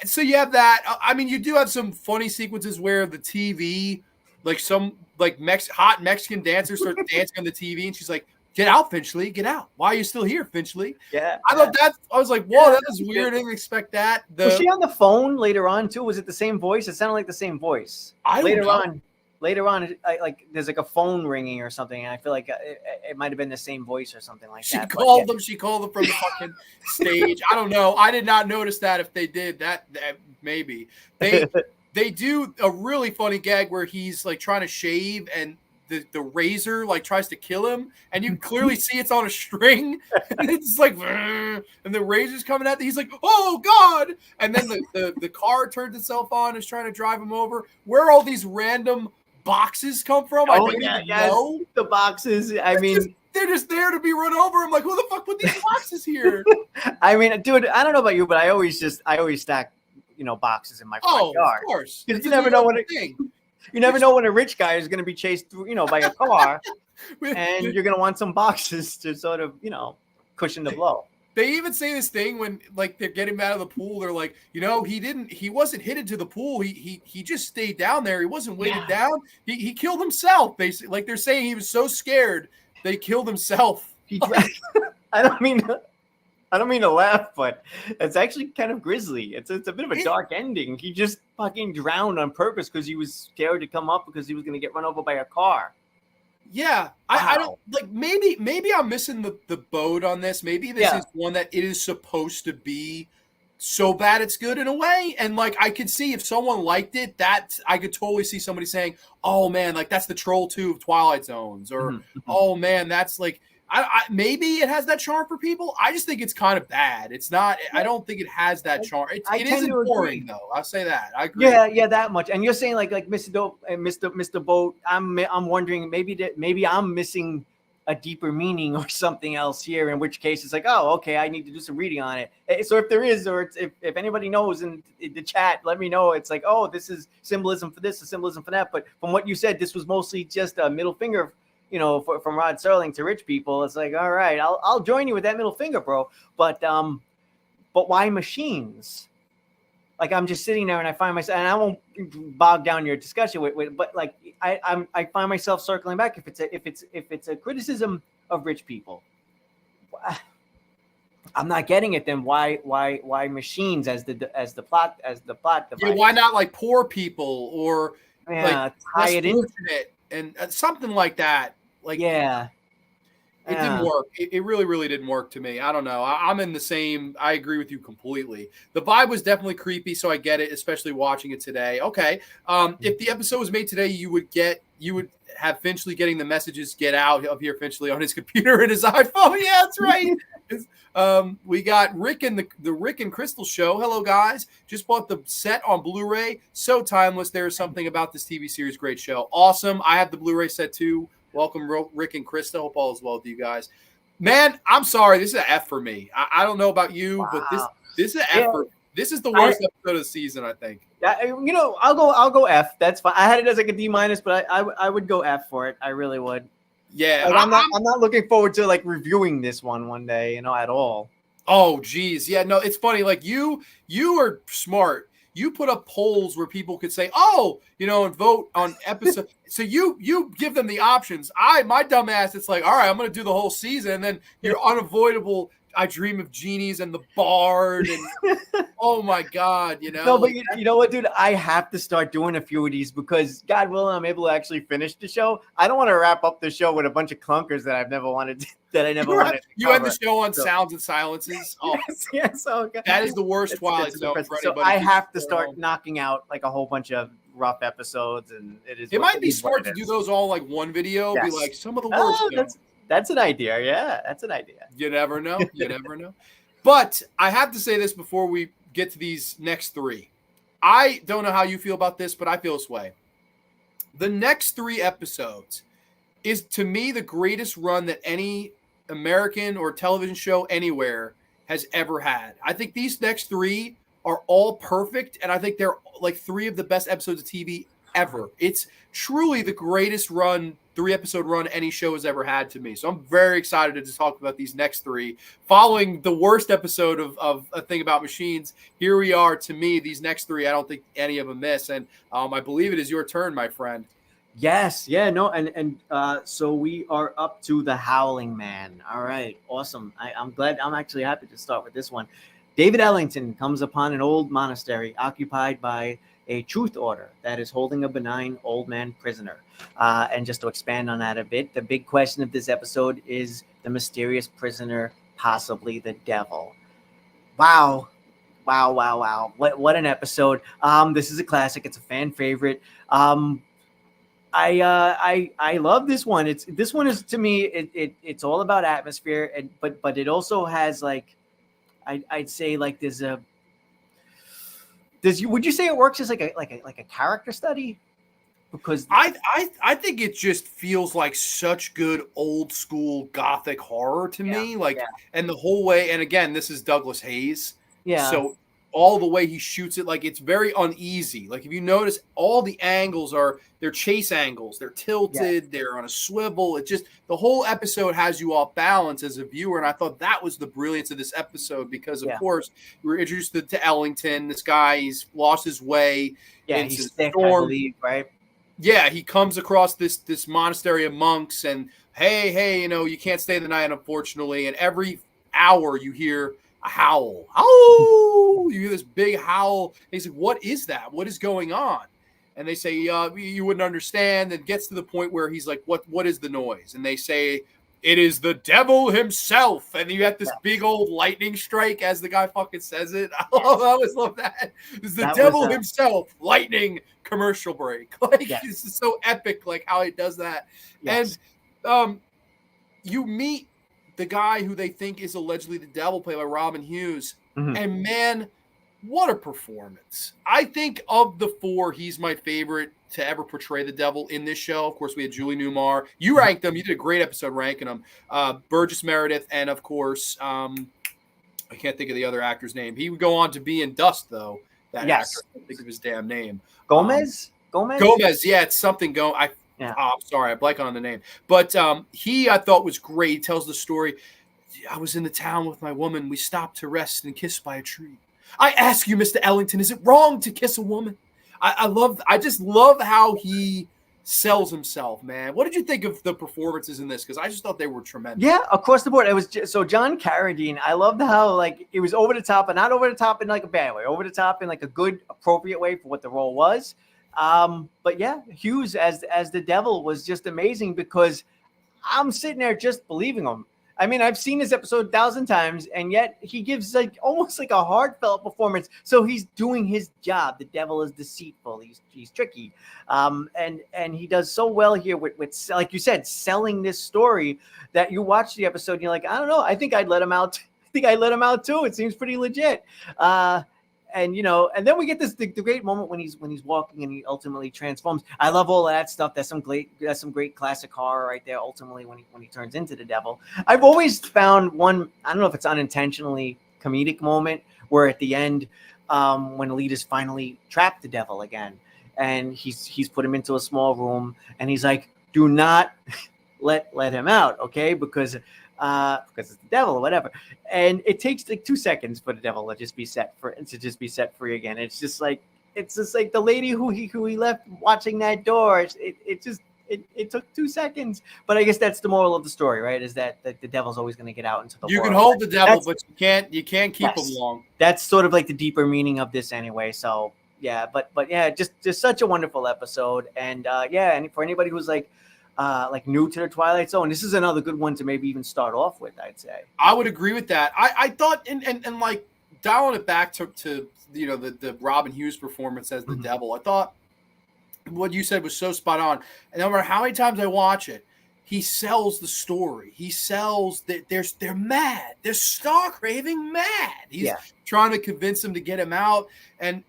So you have that. I mean, you do have some funny sequences where the TV, like some like hot Mexican dancer starts dancing on the TV, and she's like, "Get out, Finchley! Get out! Why are you still here, Finchley?" Yeah, I thought that. I was like, "Whoa, that was weird. I didn't expect that." Was she on the phone later on too? Was it the same voice? It sounded like the same voice. Later on, later on, like there's like a phone ringing or something, and I feel like it might have been the same voice or something like She that. called them. She called them from the fucking stage. I don't know. I did not notice that. If they did that maybe they do a really funny gag where he's like trying to shave and the razor like tries to kill him, and you clearly see it's on a string, and it's like, and the razor's coming at. He's like, oh god! And then the car turns itself on, and is trying to drive him over. Where all these random boxes come from? I don't even know. The boxes. They're just there to be run over. I'm like, who the fuck put these boxes here? I mean, dude, I don't know about you, but I always stack, boxes in my front yard. Of course. Because you never know when a rich guy is going to be chased through, by a car, and you're going to want some boxes to sort of, cushion the blow. They even say this thing when like they're getting him out of the pool. They're like, he wasn't hit into the pool. He just stayed down there. He wasn't weighted down. He killed himself, basically. Like they're saying he was so scared they killed himself. I don't mean to laugh, but it's actually kind of grisly. It's a bit of a dark ending. He just fucking drowned on purpose because he was scared to come up because he was going to get run over by a car. Yeah, wow. I don't like. Maybe I'm missing the boat on this. Maybe this is one that it is supposed to be so bad it's good in a way. And like I could see if someone liked it, that I could totally see somebody saying, "Oh man, like that's the Troll 2 of Twilight Zones," or "Oh man, that's like." Maybe it has that charm for people. I just think it's kind of bad. It's not. I don't think it has that charm. It isn't boring though. I'll say that. I agree. Yeah, that much. And you're saying like Mr. Dope and Mr. Boat. I'm wondering maybe I'm missing a deeper meaning or something else here. In which case it's like, oh, okay, I need to do some reading on it. So if there is, or if anybody knows in the chat, let me know. It's like, oh, this is symbolism for this, or symbolism for that. But from what you said, this was mostly just a middle finger. From Rod Serling to rich people, it's like, all right, I'll join you with that middle finger, bro. But why machines? Like I'm just sitting there and I find myself, and I won't bog down your discussion with but like I find myself circling back if it's a criticism of rich people. I'm not getting it. Then why machines as the plot device? Yeah, why not like poor people or like tie it into it and something like that? Like it didn't work. It really, really didn't work to me. I don't know. I'm in the same. I agree with you completely. The vibe was definitely creepy, so I get it, especially watching it today. Okay, if the episode was made today, you would have Finchley getting the messages "Get out" of here, Finchley, on his computer and his iPhone. Yeah, that's right. We got Rick and the Rick and Crystal show. Hello, guys. Just bought the set on Blu-ray. So timeless. There is something about this TV series. Great show. Awesome. I have the Blu-ray set too. Welcome, Rick and Krista. Hope all is well with you guys. Man, I'm sorry. This is an F for me. I don't know about you, but this is an F for me. This is the worst episode of the season, I think. I'll go F. That's fine. I had it as like a D-, but I would go F for it. I really would. Yeah. Like, I'm not looking forward to like reviewing this one day, at all. Oh, geez. Yeah, no, it's funny. Like you are smart. You put up polls where people could say, oh, and vote on episode. So you give them the options. My dumb ass, it's like, all right, I'm going to do the whole season. And then you're unavoidable. I Dream of Genies and The Bard. And oh, my God, No, but you know what, dude? I have to start doing a few of these because, God willing, I'm able to actually finish the show. I don't want to wrap up the show with a bunch of clunkers that I never wanted to You end the show on sounds and silences. Oh, yes. Okay. That is the worst Twilight Zone for anybody. So I have to start knocking out like a whole bunch of rough episodes, and it might be smart to do those all like one video. Yes. Be like some of the worst. That's an idea. Yeah, that's an idea. You never know. You never know. But I have to say this before we get to these next three. I don't know how you feel about this, but I feel this way. The next 3 episodes is, to me, the greatest run that any American or television show anywhere has ever had. I think these next 3 are all perfect, and I think they're like 3 of the best episodes of TV ever. It's truly the greatest run, 3-episode run any show has ever had to me. So I'm very excited to just talk about these next 3. Following the worst episode of A Thing About Machines, here we are. To me, these next 3, I don't think any of them miss. And I believe it is your turn, my friend. Yes. Yeah, no. And so we are up to the Howling Man. All right. Awesome. I'm glad. I'm actually happy to start with this one. David Ellington comes upon an old monastery occupied by a truth order that is holding a benign old man prisoner. And just to expand on that a bit, the big question of this episode is the mysterious prisoner, possibly the devil. Wow. Wow. What an episode. This is a classic. It's a fan favorite. I love this one. This one is, to me, it's all about atmosphere, and but it also has like, I'd say like would you say it works as like a character study? Because I think it just feels like such good old school gothic horror to me. Like, and the whole way, and again, this is Douglas Hayes. Yeah. So all the way he shoots it, like it's very uneasy. Like if you notice, all the angles they're chase angles, they're tilted, they're on a swivel. It just, the whole episode has you off balance as a viewer. And I thought that was the brilliance of this episode, because of course we were introduced to Ellington. This guy, he's lost his way. Yeah, he's sick, I believe, right? Yeah, he comes across this monastery of monks, and hey, you can't stay the night, unfortunately. And every hour you hear a howl. Oh, you hear this big howl. He's like, what is that? What is going on? And they say, you wouldn't understand. And it gets to the point where he's like, what is the noise? And they say, it is the devil himself. And you have this big old lightning strike as the guy fucking says it. I always love that. It's the devil himself. Lightning commercial break. Like, this is so epic, like how he does that. Yes. And you meet the guy who they think is allegedly the devil, played by Robin Hughes. Mm-hmm. And man, what a performance. I think of the four, he's my favorite to ever portray the devil in this show. Of course, we had Julie Newmar. You ranked them. You did a great episode ranking them. Burgess Meredith, and of course, I can't think of the other actor's name. He would go on to be in Dust, though. That actor, I can't think of his damn name. Gomez? Yeah, it's something. I'm sorry, I blank on the name. But he, I thought, was great. He tells the story. I was in the town with my woman. We stopped to rest and kiss by a tree. I ask you, Mr. Ellington, is it wrong to kiss a woman? I just love how he sells himself, man. What did you think of the performances in this? Because I just thought they were tremendous. Yeah, across the board. It was so John Carradine. I loved how like it was over the top, but not over the top in like a bad way. Over the top in like a good, appropriate way for what the role was. But yeah, Hughes as the devil was just amazing, because I'm sitting there just believing him. I mean, I've seen this episode 1,000 times, and yet he gives like almost like a heartfelt performance. So he's doing his job. The devil is deceitful. He's tricky. And he does so well here with like you said, selling this story, that you watch the episode and you're like, I don't know. I think I'd let him out. I think I'd let him out too. It seems pretty legit. And then we get the great moment when he's walking and he ultimately transforms. I love all of that stuff. That's some great classic horror right there. Ultimately, when he turns into the devil, I've always found one. I don't know if it's unintentionally comedic moment where at the end, when Alita's finally trapped the devil again, and he's put him into a small room, and he's like, "Do not let him out, okay? Because it's the devil or whatever." And it takes like 2 seconds for the devil to just be set free again. It's just like the lady who he left watching that door. It took 2 seconds, but I guess that's the moral of the story, right? Is that the devil's always going to get out into the world. You can hold the devil, but you can't keep him long. That's sort of like the deeper meaning of this anyway. So yeah, but yeah, just such a wonderful episode. And and for anybody who's like new to the Twilight Zone, this is another good one to maybe even start off with, I'd say. I would agree with that. I thought, and like dialing it back to the Robin Hughes performance as the devil, I thought what you said was so spot on. And no matter how many times I watch it, he sells the story. He sells that they're mad. They're stark raving mad. He's trying to convince them to get him out. And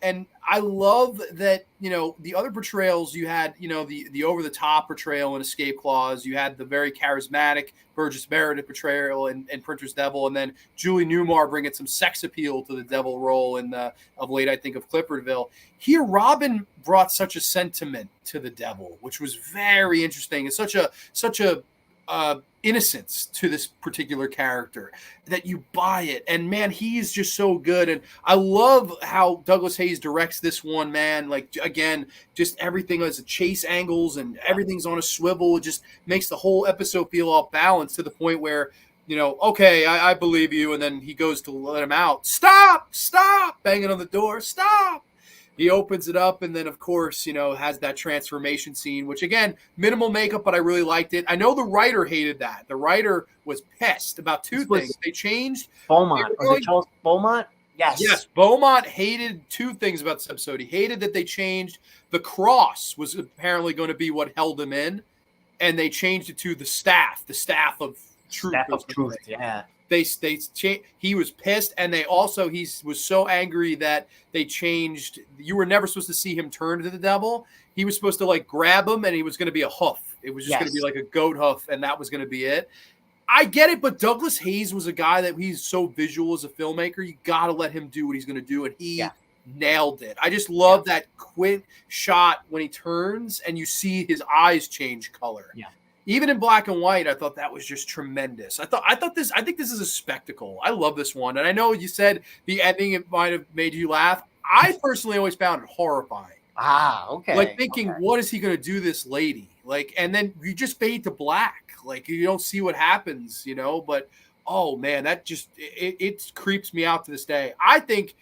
I love that, the other portrayals you had, the over the top portrayal in Escape Clause. You had the very charismatic Burgess Meredith portrayal in Printer's Devil. And then Julie Newmar bringing some sex appeal to the devil role of late, I think, of Cliffordville. Here, Robin brought such a sentiment to the devil, which was very interesting. And such a innocence to this particular character that you buy it. And man, he's just so good. And I love how Douglas Hayes directs this one, man. Like, again, just everything has a chase angles and everything's on a swivel. It just makes the whole episode feel off balance to the point where, okay, I believe you. And then he goes to let him out. Stop, banging on the door. Stop. He opens it up, and then, of course, has that transformation scene, which, again, minimal makeup, but I really liked it. I know the writer hated that. The writer was pissed about two things. They changed Beaumont. Was it Charles Beaumont? Yes, Beaumont hated two things about this episode. He hated that they changed the cross was apparently going to be what held him in, and they changed it to the staff of truth. Staff of truth, yeah. He was pissed, and he was so angry that they changed. You were never supposed to see him turn to the devil. He was supposed to like grab him, and he was going to be a hoof. It was just going to be like a goat hoof, and that was going to be it. I get it, but Douglas Hayes was a guy that he's so visual as a filmmaker. You got to let him do what he's going to do, and he nailed it. I just love that quick shot when he turns, and you see his eyes change color. Yeah. Even in black and white, I thought that was just tremendous. I think this is a spectacle. I love this one. And I know you said the ending, it might have made you laugh. I personally always found it horrifying. Okay. Like thinking, what is he going to do this lady? Like, and then you just fade to black. Like you don't see what happens, but oh man, that just, it creeps me out to this day. I think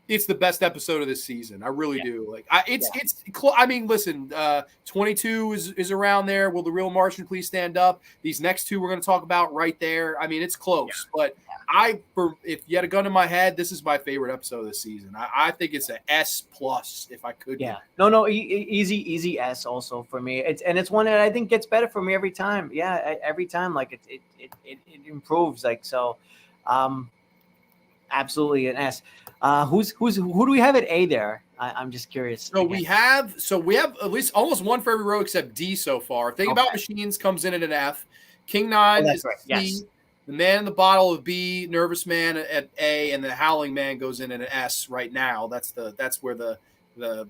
it's the best episode of this season. I really do. Like, I mean, listen, 22 is around there. Will the real Martian please stand up? These next two we're going to talk about right there. I mean, it's close, but if you had a gun in my head, this is my favorite episode of the season. I think it's an S+ if I could. Yeah. No, easy S also for me. It's one that I think gets better for me every time. Yeah. Every time, like it improves. Like, so, absolutely an S. Who do we have at A there? I'm just curious. So we have at least almost one for every row except D so far. Think About Machines comes in at an F. King 9 is right. C. Yes. The Man in the Bottle of B. Nervous Man at A, and the Howling Man goes in at an S right now. That's where the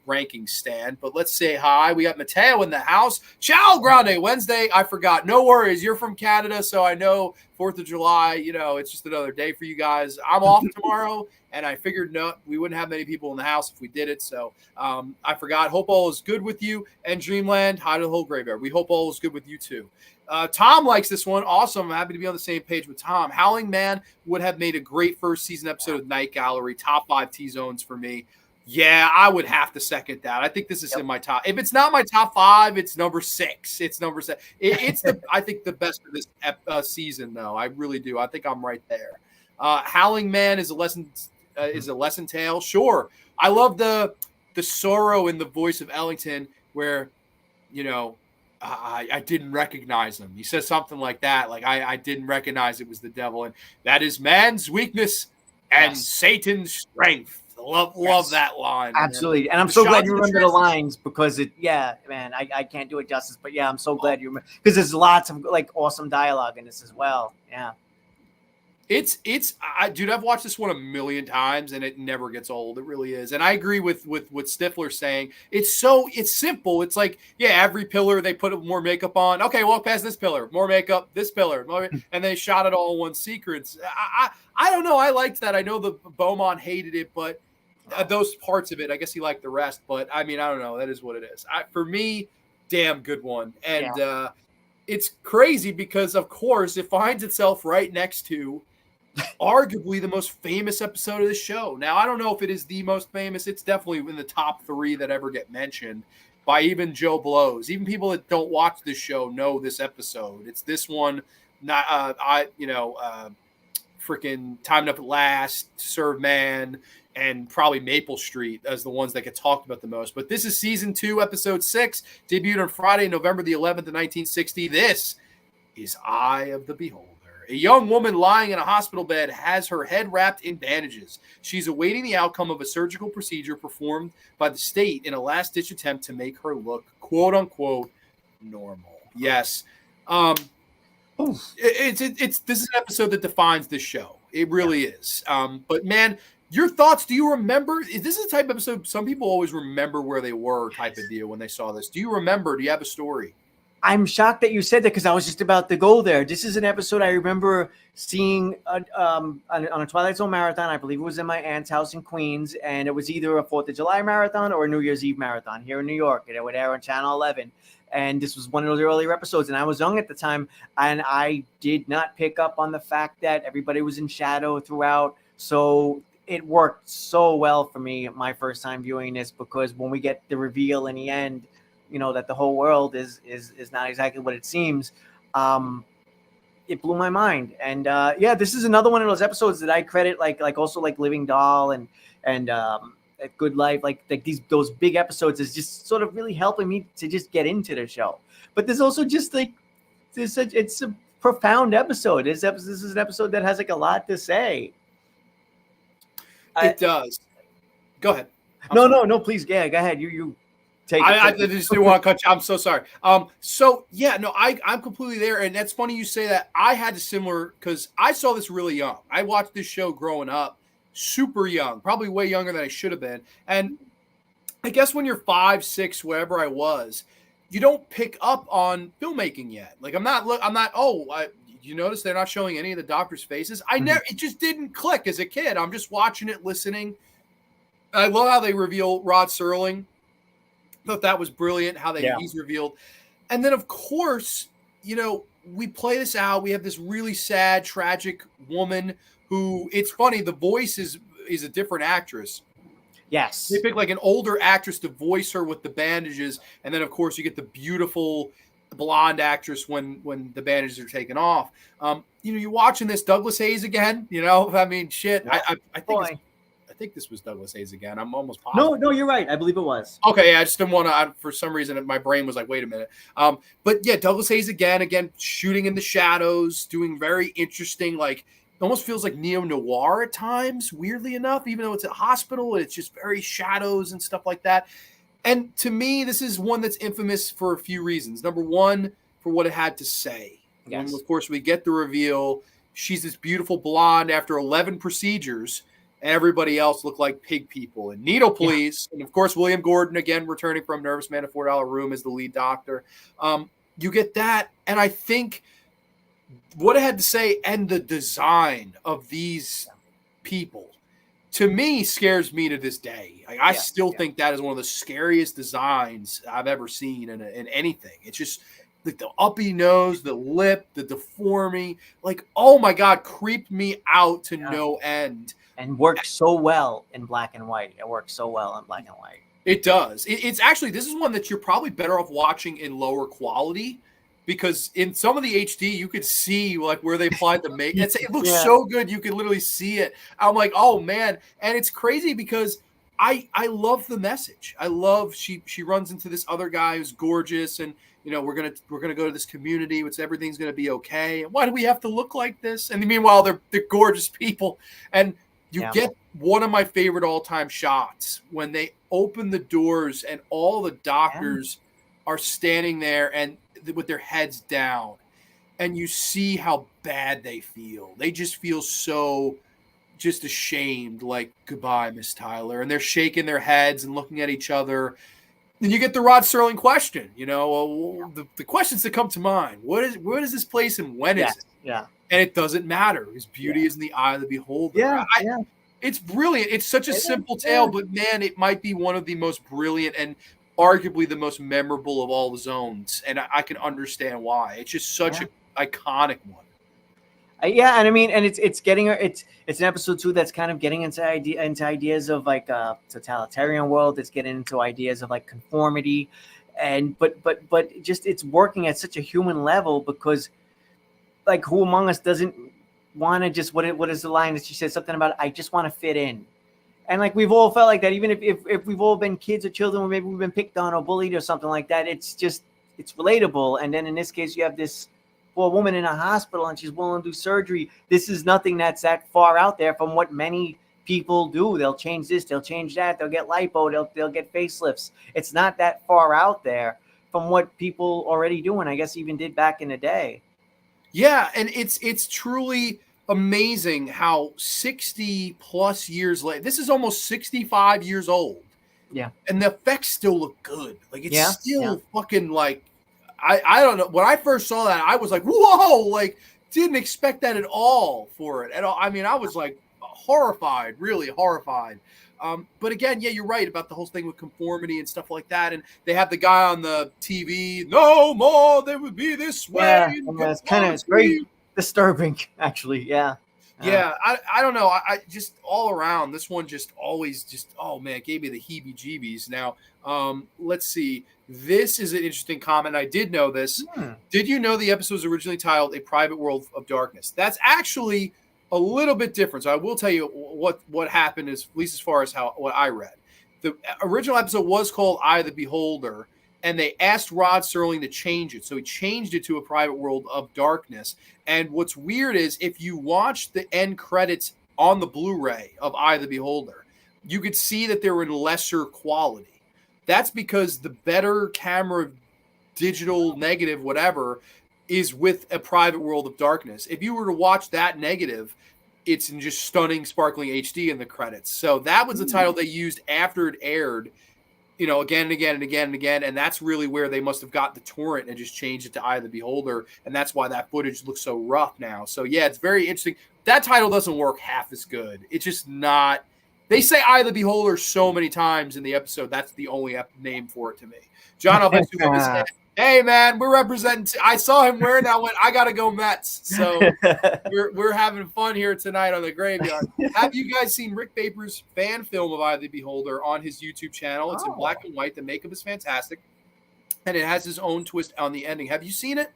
rankings stand. But let's say hi. We got Mateo in the house. Ciao Grande Wednesday. I forgot. No worries. You're from Canada, so I know 4th of July. It's just another day for you guys. I'm off tomorrow. And I figured we wouldn't have many people in the house if we did it. So I forgot. Hope all is good with you. And Dreamland, hi to the whole graveyard. We hope all is good with you too. Tom likes this one. Awesome. I'm happy to be on the same page with Tom. Howling Man would have made a great first season episode of Night Gallery. Top 5 T-zones for me. Yeah, I would have to second that. I think this is in my top. If it's not my top 5, it's number 6. It's number 7. It's I think the best of this season, though. I really do. I think I'm right there. Howling Man is a lesson tale. Sure. I love the sorrow in the voice of Ellington where, I didn't recognize him. He says something like that. Like, I didn't recognize it was the devil. And that is man's weakness and Satan's strength. Love that line. Absolutely. Man. And I'm so glad you remember the lines because I can't do it justice, but I'm so glad you remember because there's lots of like awesome dialogue in this as well. Yeah. Dude, I've watched this one a million times and it never gets old. It really is. And I agree with what Stifler's saying. It's simple. It's like, every pillar they put more makeup on. Okay, walk past this pillar, more makeup, this pillar, and they shot it all in one sequence. I don't know. I liked that. I know the Beaumont hated it, but those parts of it, I guess he liked the rest. But I mean, I don't know. That is what it is. For me, damn good one. And it's crazy because, of course, it finds itself right next to arguably the most famous episode of the show. Now, I don't know if it is the most famous. It's definitely in the top 3 that ever get mentioned by even Joe Blows. Even people that don't watch this show know this episode. It's this one, not freaking Time Enough at Last, Serve Man, and probably Maple Street as the ones that get talked about the most. But this is season 2, episode 6, debuted on Friday, November the 11th of 1960. This is Eye of the Beholder. A young woman lying in a hospital bed has her head wrapped in bandages. She's awaiting the outcome of a surgical procedure performed by the state in a last-ditch attempt to make her look, quote-unquote, normal. Yes. This is an episode that defines this show. It really is. But, man, your thoughts, do you remember? This is a type of episode some people always remember where they were type of deal when they saw this. Do you remember? Do you have a story? I'm shocked that you said that because I was just about to go there. This is an episode I remember seeing on a Twilight Zone marathon. I believe it was in my aunt's house in Queens, and it was either a 4th of July marathon or a New Year's Eve marathon here in New York. And it would air on Channel 11. And this was one of those earlier episodes, and I was young at the time, and I did not pick up on the fact that everybody was in shadow throughout. So it worked so well for me my first time viewing this, because when we get the reveal in the end, that the whole world is not exactly what it seems, it blew my mind. And this is another one of those episodes that I credit like also like Living Doll and at Good Life, like those big episodes is just sort of really helping me to just get into the show. But there's also just like it's a profound episode. This is an episode that has like a lot to say. It does. Go ahead. No, please, go ahead. You take it. I just didn't want to cut you. I'm so sorry. I'm completely there. And that's funny you say that. I had a similar, because I saw this really young. I watched this show growing up, super young, probably way younger than I should have been. And I guess when you're 5, 6, wherever I was, you don't pick up on filmmaking yet. Like you notice they're not showing any of the doctors' faces. It just didn't click as a kid. I'm just watching it, listening. I love how they reveal Rod Serling. Thought that was brilliant, how he's revealed. And then, of course, we play this out. We have this really sad, tragic woman who, it's funny, the voice is a different actress. Yes. They pick like an older actress to voice her with the bandages. And then, of course, you get the beautiful blonde actress when the bandages are taken off. You're watching this Douglas Hayes again, I mean, shit. Yeah. I think this was Douglas Hayes again. I'm almost positive. No, you're right. I believe it was. Okay, I just didn't want to. For some reason, my brain was like, "Wait a minute." But yeah, Douglas Hayes again, shooting in the shadows, doing very interesting, like almost feels like neo-noir at times. Weirdly enough, even though it's a hospital, it's just very shadows and stuff like that. And to me, this is one that's infamous for a few reasons. Number one, for what it had to say. Yes. And of course, we get the reveal. She's this beautiful blonde after 11 procedures. Everybody else looked like pig people. And Needle Police, and of course, William Gordon, again, returning from Nervous Man at $4 Room as the lead doctor. You get that. And I think what it had to say and the design of these people, to me, scares me to this day. Like, I still think that is one of the scariest designs I've ever seen in anything. It's just like the uppy nose, the lip, the deformity. Like, oh my God, creeped me out to no end. And works so well in black and white. It works so well in black and white. It does. It's actually, this is one that you're probably better off watching in lower quality, because in some of the HD, you could see like where they applied the make. It looks so good. You can literally see it. I'm like, oh man. And it's crazy because I love the message. I love, she runs into this other guy who's gorgeous, and we're gonna go to this community, which everything's gonna be okay. And why do we have to look like this? And meanwhile, they're gorgeous people. And you get one of my favorite all-time shots when they open the doors and all the doctors are standing there and with their heads down, and you see how bad they feel. They just feel so just ashamed, like, goodbye, Miss Tyler. And they're shaking their heads and looking at each other. And you get the Rod Serling question, the questions that come to mind. What is this place and when is it? Yeah. And it doesn't matter. His beauty is in the eye of the beholder. It's brilliant. It's such a simple tale, but man, it might be one of the most brilliant and arguably the most memorable of all the zones. And I can understand why. It's just such an iconic one. And I mean, and it's an episode 2 that's kind of getting into ideas of like a totalitarian world. It's getting into ideas of like conformity, and but just it's working at such a human level, because like, who among us doesn't want to just, what is the line that she said, something about, I just want to fit in. And like, we've all felt like that, even if we've all been kids or children, or maybe we've been picked on or bullied or something like that. It's relatable. And then in this case, you have this poor woman in a hospital and she's willing to do surgery. This is nothing that's that far out there from what many people do. They'll change this, they'll change that, they'll get lipo, they'll get facelifts. It's not that far out there from what people already do, and I guess even did back in the day. Yeah, and it's truly amazing how 60 plus years later, this is almost 65 years old. Yeah. And the effects still look good. Like, it's still fucking like, I don't know. When I first saw that, I was like, whoa, like, didn't expect that at all for it. I mean, I was like horrified, really horrified. But again, you're right about the whole thing with conformity and stuff like that. And they have the guy on the TV, no more, they would be this way. Yeah, it's very disturbing, actually. Yeah. Yeah, I don't know. I just all around this one just always just oh man, it gave me the heebie-jeebies. Now, let's see. This is an interesting comment. I did know this. Did you know the episode was originally titled "A Private World of Darkness"? That's actually a little bit different. So I will tell you what happened is at least as far as what I read. The original episode was called "Eye of the Beholder." And they asked Rod Serling to change it. So he changed it to A Private World of Darkness. And what's weird is if you watch the end credits on the Blu-ray of Eye of the Beholder, you could see that they were in lesser quality. That's because the better camera, digital, negative, whatever, is with A Private World of Darkness. If you were to watch that negative, it's in just stunning, sparkling HD in the credits. So that was the title they used after it aired. Again and again and again and again. And that's really where they must have got the torrent and just changed it to Eye of the Beholder. And that's why that footage looks so rough now. So, yeah, it's very interesting. That title doesn't work half as good. It's just not. They say Eye of the Beholder so many times in the episode. That's the only name for it to me. John Alves said, hey, man, we're representing. I saw him wearing that one. I got to go Mets. So we're having fun here tonight on the Graveyard. Have you guys seen Rick Baker's fan film of Eye of the Beholder on his YouTube channel? It's in black and white. The makeup is fantastic. And it has his own twist on the ending. Have you seen it?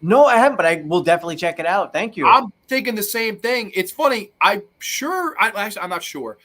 No, I haven't, but I will definitely check it out. Thank you. I'm thinking the same thing. It's funny. I'm not sure.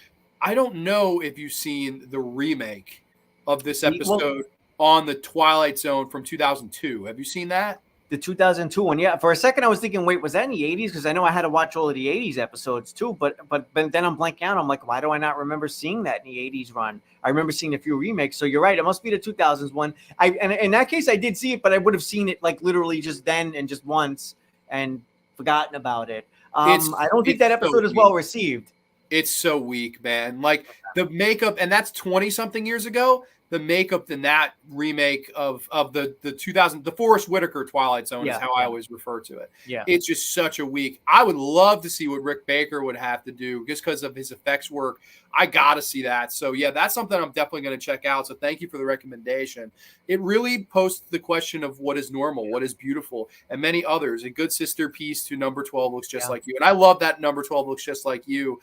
I don't know if you've seen the remake of this episode on the Twilight Zone from 2002. Have you seen that? The 2002 one, yeah. For a second, I was thinking, wait, was that in the 80s? Because I know I had to watch all of the 80s episodes too. But then I'm blanking out. I'm like, why do I not remember seeing that in the 80s run? I remember seeing a few remakes. So you're right. It must be the 2000s one. And in that case, I did see it, but I would have seen it like literally just then and just once and forgotten about it. I don't think that episode is well received. It's so weak, man. Like the makeup, and that's 20-something years ago. The makeup in that remake of the 2000, the Forrest Whitaker Twilight Zone is how I always refer to it. Yeah. It's just such a weak. I would love to see what Rick Baker would have to do just because of his effects work. I got to see that. So, yeah, that's something I'm definitely going to check out. So thank you for the recommendation. It really posed the question of what is normal, what is beautiful, and many others. A good sister piece to Number 12 Looks Just Like You. And I love that Number 12 Looks Just Like You.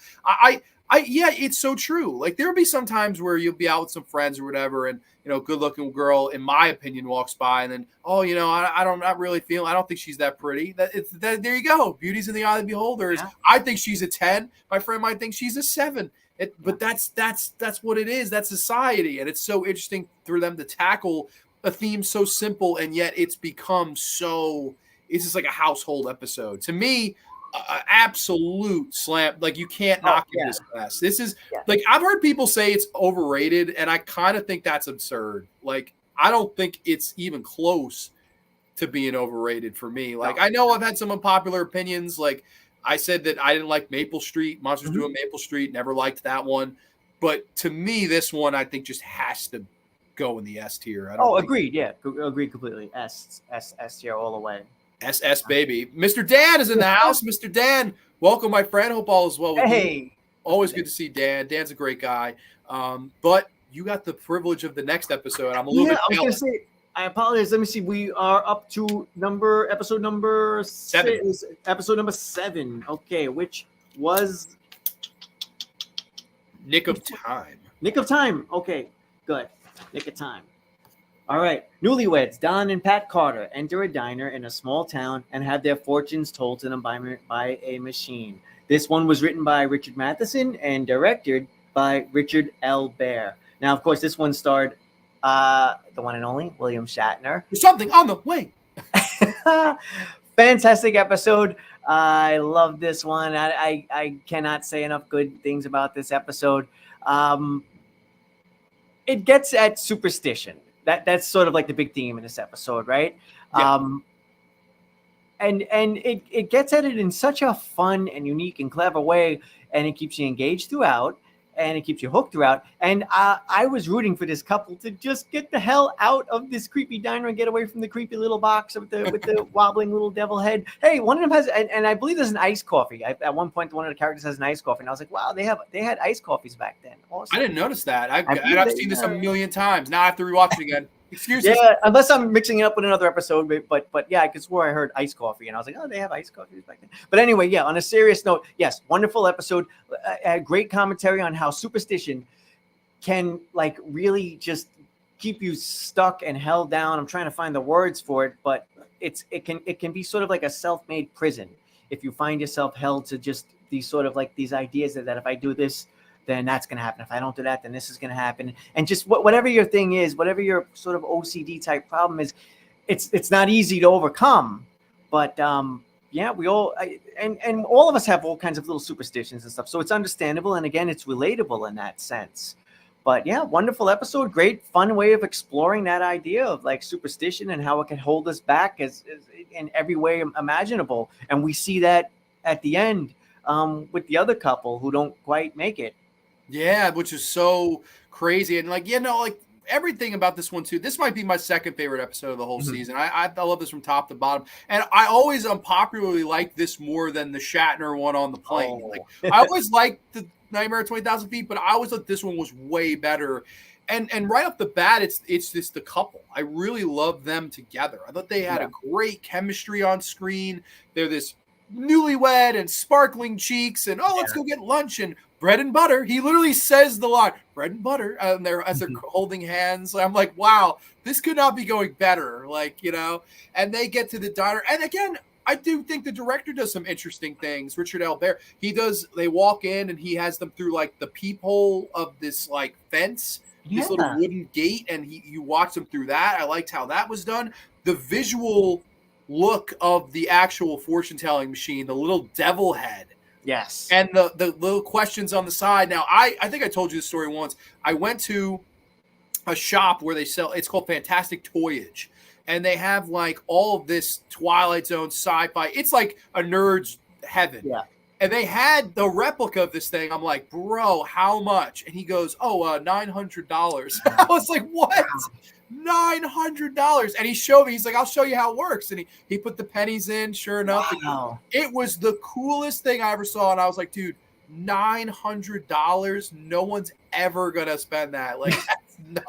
Yeah, it's so true. Like there'll be some times where you'll be out with some friends or whatever, and good looking girl, in my opinion, walks by, and then I don't think she's that pretty. There you go. Beauty's in the eye of the beholder. Yeah. I think she's a 10. My friend might think she's a 7. But that's what it is. That's society, and it's so interesting for them to tackle a theme so simple, and yet it's become so. It's just like a household episode to me. Absolute slam. Like you can't knock this class. This is like I've heard people say it's overrated, and I kind of think that's absurd. Like I don't think it's even close to being overrated for me. Like I know I've had some unpopular opinions. Like I said that I didn't like Maple Street. Monsters Doing Maple Street. Never liked that one. But to me, this one I think just has to go in the S tier. Agreed. Yeah, agreed completely. S tier all the way. SS baby. Mr. Dan is in the house. Mr. Dan, welcome, my friend. Hope all is well with you. Always good to see Dan. Dan's a great guy. But you got the privilege of the next episode. I'm a little bit I was going to say, I apologize. Let me see. We are up to episode number 7. Episode number 7. Okay, which was Nick of Time. Nick of Time. Okay, good. Nick of Time. All right. Newlyweds, Don and Pat Carter, enter a diner in a small town and have their fortunes told to them by a machine. This one was written by Richard Matheson and directed by Richard L. Baer. Now, of course, this one starred the one and only William Shatner. There's something on the way. Fantastic episode. I love this one. I cannot say enough good things about this episode. It gets at superstition. That's sort of like the big theme in this episode, right? Yeah. And it gets at it in such a fun and unique and clever way, and it keeps you engaged throughout, and it keeps you hooked throughout. And I was rooting for this couple to just get the hell out of this creepy diner and get away from the creepy little box with the wobbling little devil head. Hey, one of them has, and I believe there's an iced coffee. At one point, one of the characters has an iced coffee, and I was like, wow, they had iced coffees back then. Awesome. I didn't notice that. I've seen this a million times. Now I have to rewatch it again. Excuses. Yeah, unless I'm mixing it up with another episode, but yeah, I could swear I heard iced coffee, and I was like, oh, they have iced coffee back then. But anyway, yeah. On a serious note, yes, wonderful episode. Great commentary on how superstition can like really just keep you stuck and held down. I'm trying to find the words for it, but it can be sort of like a self-made prison if you find yourself held to just these sort of like these ideas that if I do this, then that's going to happen. If I don't do that, then this is going to happen. And just whatever your thing is, whatever your sort of OCD type problem is, it's not easy to overcome. But yeah, we all and all of us have all kinds of little superstitions and stuff. So it's understandable, and again, it's relatable in that sense. But yeah, wonderful episode. Great, fun way of exploring that idea of like superstition and how it can hold us back as in every way imaginable. And we see that at the end with the other couple who don't quite make it. Yeah, which is so crazy. And like, like everything about this one too. This might be my second favorite episode of the whole season. I love this from top to bottom. And I always unpopularly like this more than the Shatner one on the plane. Like I always liked the Nightmare at 20,000 Feet, but I always thought this one was way better. And right off the bat, it's just the couple. I really love them together. I thought they had a great chemistry on screen. They're this newlywed and sparkling cheeks and let's go get lunch and bread and butter. He literally says the line, bread and butter, and as they're holding hands. I'm like, wow, this could not be going better. Like, and they get to the diner. And again, I do think the director does some interesting things. Richard Albert, they walk in and he has them through like the peephole of this like fence, this little wooden gate. And you watch them through that. I liked how that was done. The visual look of the actual fortune telling machine, the little devil head. Yes. And the little questions on the side. Now, I think I told you this story once. I went to a shop where they sell, it's called Fantastic Toyage. And they have like all of this Twilight Zone sci-fi. It's like a nerd's heaven. Yeah. And they had the replica of this thing. I'm like, bro, how much? And he goes, $900. I was like, what? $900. And he showed me, he's like, I'll show you how it works. And he put the pennies in. Sure enough, it was the coolest thing I ever saw. And I was like, dude, $900. No one's ever gonna spend that. Like,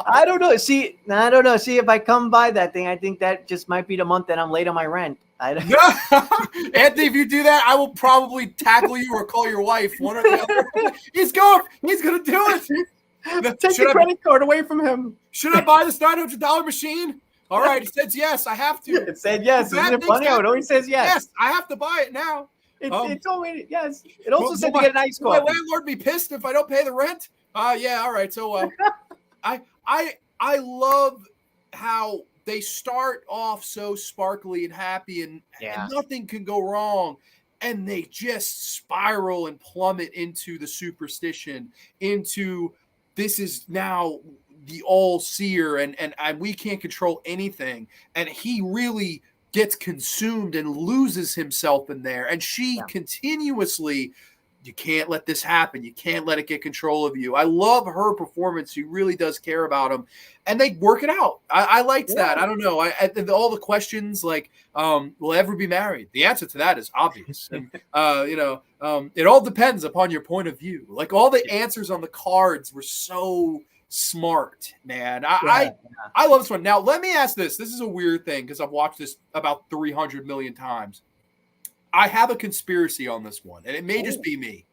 I don't know. See, if I come by that thing, I think that just might be the month that I'm late on my rent. Anthony, if you do that, I will probably tackle you or call your wife. One or the other. He's gonna do it. Take the credit card away from him. Should I buy this $900 machine? All right, it says yes. I have to. It said yes. Isn't it funny how it always says yes? Yes, I have to buy it now. It told me yes. It also said to get an ice coffee. Will my landlord be pissed if I don't pay the rent? Yeah. All right. So I love how they start off so sparkly and happy and nothing can go wrong. And they just spiral and plummet into the superstition, into this is now the all-seer and we can't control anything. And he really gets consumed and loses himself in there. And she continuously, you can't let this happen. You can't let it get control of you. I love her performance. She really does care about him. And they work it out. I liked that. I don't know. All the questions like, will ever be married? The answer to that is obvious. And, it all depends upon your point of view. Like all the answers on the cards were so smart, man. I love this one. Now, let me ask this. This is a weird thing because I've watched this about 300 million times. I have a conspiracy on this one, and it may just be me.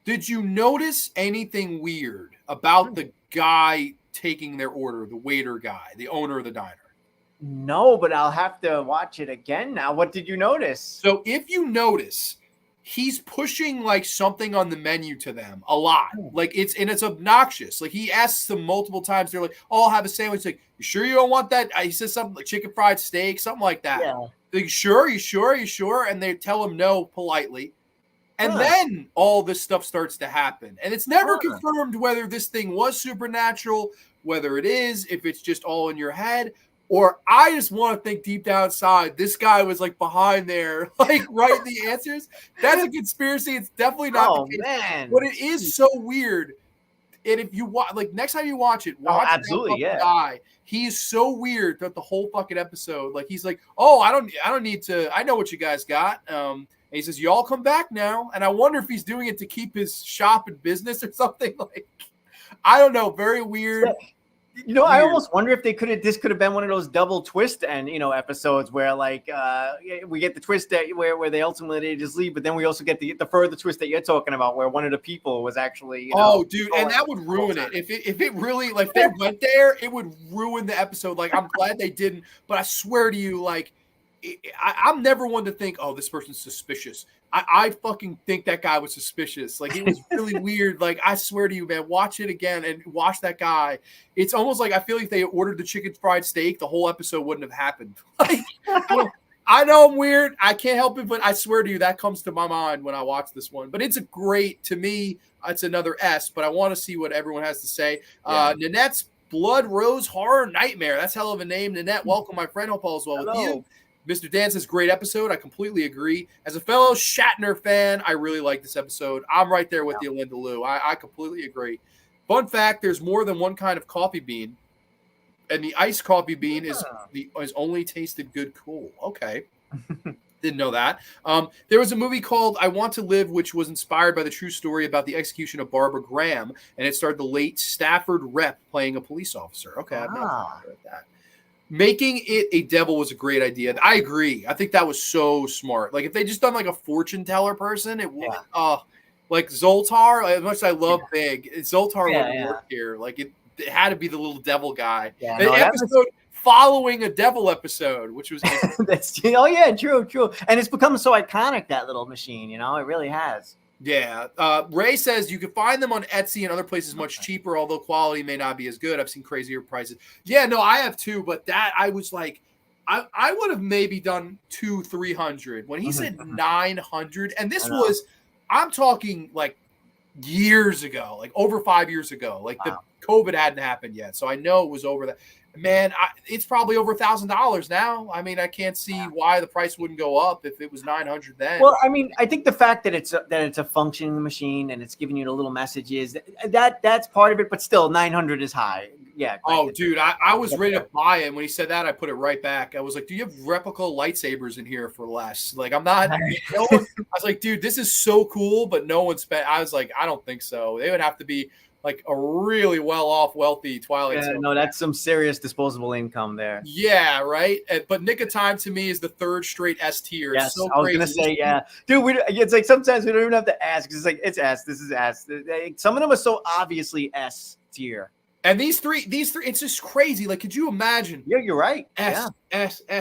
Did you notice anything weird about the guy taking their order, the waiter guy, the owner of the diner? No, but I'll have to watch it again now. What did you notice? So if you notice, he's pushing like something on the menu to them a lot. Like it's obnoxious. Like he asks them multiple times. They're like, "Oh, I'll have a sandwich." Like, "You sure you don't want that?" He says something like chicken fried steak, something like that. Yeah. Like, you sure? And they tell him no politely. And then all this stuff starts to happen. And it's never confirmed whether this thing was supernatural, whether it is, if it's just all in your head. Or I just want to think deep down inside, this guy was like behind there, like writing the answers. That's a conspiracy. It's definitely not the case. Man. But it is so weird. And if you watch, like next time you watch it, watch absolutely, guy. He's so weird throughout the whole fucking episode. Like he's like, "Oh, I don't need to. I know what you guys got." And he says, "You all come back now." And I wonder if he's doing it to keep his shop in business or something. Like, I don't know. Very weird. I almost wonder if this could have been one of those double twist and episodes where like we get the twist that where they ultimately just leave, but then we also get the further twist that you're talking about where one of the people was actually dude, and that would ruin it if it really like if they went there, it would ruin the episode. Like I'm glad they didn't, but I swear to you, like I'm never one to think, oh, this person's suspicious. I fucking think that guy was suspicious. Like, it was really weird. Like, I swear to you, man, watch it again and watch that guy. It's almost like I feel like if they ordered the chicken fried steak, the whole episode wouldn't have happened. Like, I know I'm weird. I can't help it, but I swear to you, that comes to my mind when I watch this one. But it's to me, it's another S, but I want to see what everyone has to say. Yeah. Nanette's Blood Rose Horror Nightmare. That's hell of a name. Nanette, welcome, my friend. Hope all is well with you. Mr. Dan says, great episode. I completely agree. As a fellow Shatner fan, I really like this episode. I'm right there with you, Linda Lou. I completely agree. Fun fact, there's more than one kind of coffee bean. And the iced coffee bean is only tasted good cool. Okay. Didn't know that. There was a movie called I Want to Live, which was inspired by the true story about the execution of Barbara Graham. And it starred the late Stafford Rep playing a police officer. Okay, I've never heard that. Making it a devil was a great idea. I agree. I think that was so smart. Like if they just done like a fortune teller person, it would like Zoltar. As much as I love Big, Zoltar wouldn't work here. Like it had to be the little devil guy. Yeah, the episode following a devil episode, which was true. And it's become so iconic, that little machine. It really has. Yeah. Ray says you can find them on Etsy and other places much cheaper, although quality may not be as good. I've seen crazier prices. Yeah, no, I have too, but that I was like, I would have maybe done 200-300 when he said 900. And this was, I'm talking like years ago, like over 5 years ago. Like the COVID hadn't happened yet. So I know it was over that. Man, it's probably over $1,000 now. I mean, I can't see why the price wouldn't go up if it was 900 then. Well, I mean, I think the fact that it's a functioning machine and it's giving you the little messages that's part of it, but still 900 is high. Yeah. Oh, dude, I was ready to buy it. When he said that, I put it right back. I was like, do you have replica lightsabers in here for less? Like, I'm not. I was like, dude, this is so cool, but no one spent. I was like, I don't think so. They would have to be like a really well-off, wealthy Twilight. Yeah, no, that's some serious disposable income there. Yeah, right. But Nick of Time to me is the third straight S tier. Yes, so I was gonna say, dude. It's like sometimes we don't even have to ask. It's like it's S. This is S. Some of them are so obviously S tier. And these three, it's just crazy. Like, could you imagine? Yeah, you're right. S.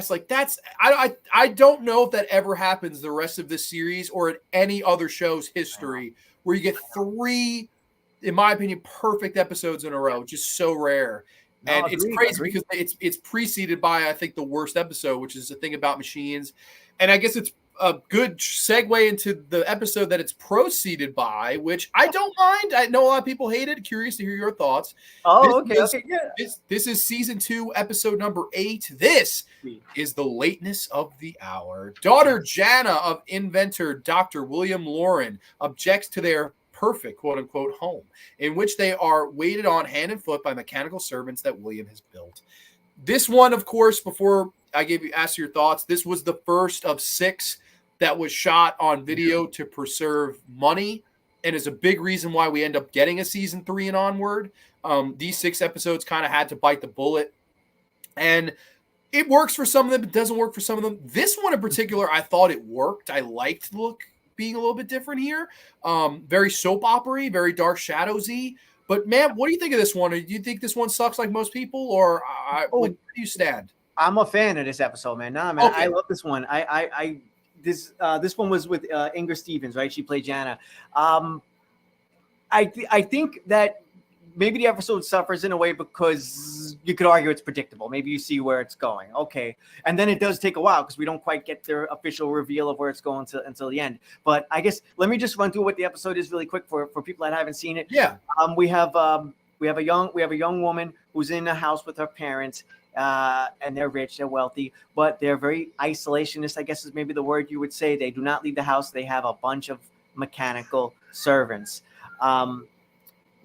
Like that's. I don't know if that ever happens the rest of this series or in any other show's history where you get three, in my opinion, perfect episodes in a row. Just so rare. And it's crazy because it's preceded by, I think, the worst episode, which is the thing about machines. And I guess it's a good segue into the episode that it's proceeded by, which I don't mind. I know a lot of people hate it. Curious to hear your thoughts. Oh, okay. This is season 2, episode number 8. This is the lateness of the hour. Daughter Jana of inventor Dr. William Lauren objects to their perfect, quote unquote, home, in which they are waited on hand and foot by mechanical servants that William has built. This one, of course, before I asked your thoughts, this was the first of 6 that was shot on video to preserve money, and is a big reason why we end up getting a season 3 and onward. These 6 episodes kind of had to bite the bullet, and it works for some of them. It doesn't work for some of them. This one in particular, I thought it worked. I liked the look being a little bit different here. Very soap opera-y, very Dark Shadows-y. But man, what do you think of this one? Do you think this one sucks like most people, or where do you stand? I'm a fan of this episode, man. Nah, man, okay. I love this one. This one was with Inger Stevens, right? She played Jana. I think that maybe the episode suffers in a way because you could argue it's predictable. Maybe you see where it's going. Okay. And then it does take a while because we don't quite get their official reveal of where it's going until the end. But I guess let me just run through what the episode is really quick for people that haven't seen it. Yeah. We have a young woman who's in a house with her parents, and they're rich, they're wealthy, but they're very isolationist, I guess is maybe the word you would say. They do not leave the house. They have a bunch of mechanical servants.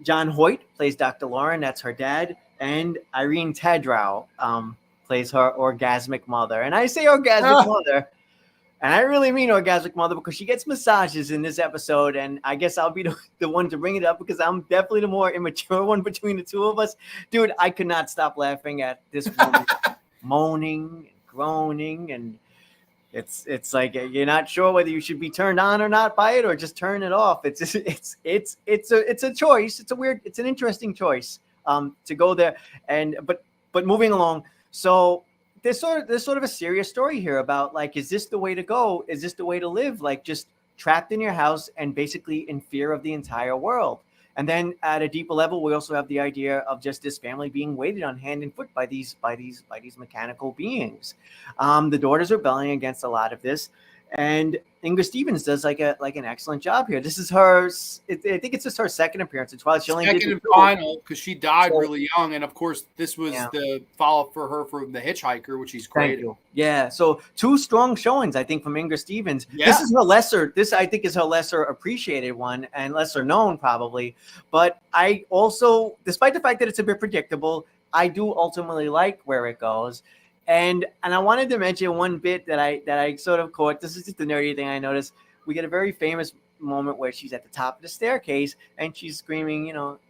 John Hoyt plays Dr. Lauren, that's her dad, and Irene Tedrow plays her orgasmic mother. And I say orgasmic mother, And I really mean orgasmic mother because she gets massages in this episode. And I guess I'll be the one to bring it up because I'm definitely the more immature one between the two of us. Dude, I could not stop laughing at this woman moaning, groaning, and it's like you're not sure whether you should be turned on or not by it or just turn it off. It's a choice. It's an interesting choice to go there. And but moving along, so there's sort of a serious story here about like, is this the way to go? Is this the way to live? Like just trapped in your house and basically in fear of the entire world. And then at a deeper level, we also have the idea of just this family being waited on hand and foot by these mechanical beings. The daughter's rebelling against a lot of this, and Ingrid Stevens does like an excellent job here. This is her. I think it's just her second appearance in Twilight. She only second did and final because she died really young, and of course this was the follow-up for her from The Hitchhiker, which she's great. Yeah, so two strong showings I think from Ingrid Stevens. Yeah. This is her lesser. This I think is her lesser appreciated one and lesser known probably. But I also, despite the fact that it's a bit predictable, I do ultimately like where it goes. And I wanted to mention one bit that I sort of caught. This is just a nerdy thing I noticed. We get a very famous moment where she's at the top of the staircase and she's screaming, you know,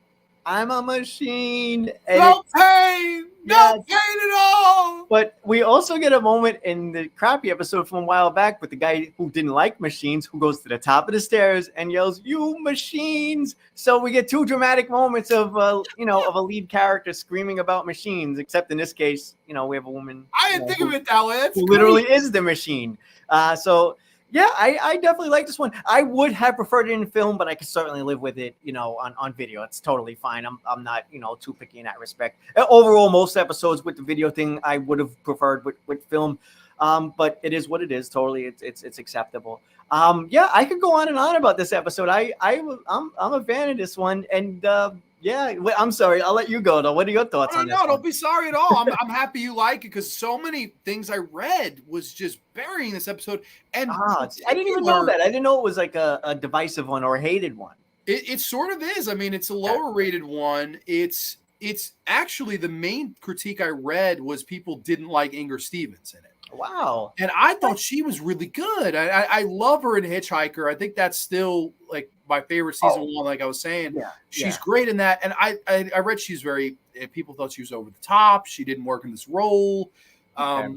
"I'm a machine." And no pain at all. But we also get a moment in the crappy episode from a while back with the guy who didn't like machines, who goes to the top of the stairs and yells, "You machines!" So we get two dramatic moments of of a lead character screaming about machines. Except in this case, we have a woman. I didn't think of it that way. That's who literally is the machine. So. Yeah, I definitely like this one. I would have preferred it in film, but I could certainly live with it, on video. It's totally fine. I'm not, too picky in that respect. Overall, most episodes with the video thing, I would have preferred with film. But it is what it is. Totally, it's acceptable. Yeah, I could go on and on about this episode. I'm a fan of this one, and yeah, I'm sorry. I'll let you go though. What are your thoughts on this? No, don't be sorry at all. I'm happy you like it because so many things I read was just burying this episode. And I didn't even know that. I didn't know it was like a divisive one or a hated one. It sort of is. I mean, it's a lower rated one. It's actually the main critique I read was people didn't like Ingrid Stevens in it. Wow. And I thought she was really good. I love her in Hitchhiker. I think that's still like my favorite season one, like I was saying. Yeah. She's great in that. And I read she's very, people thought she was over the top. She didn't work in this role. They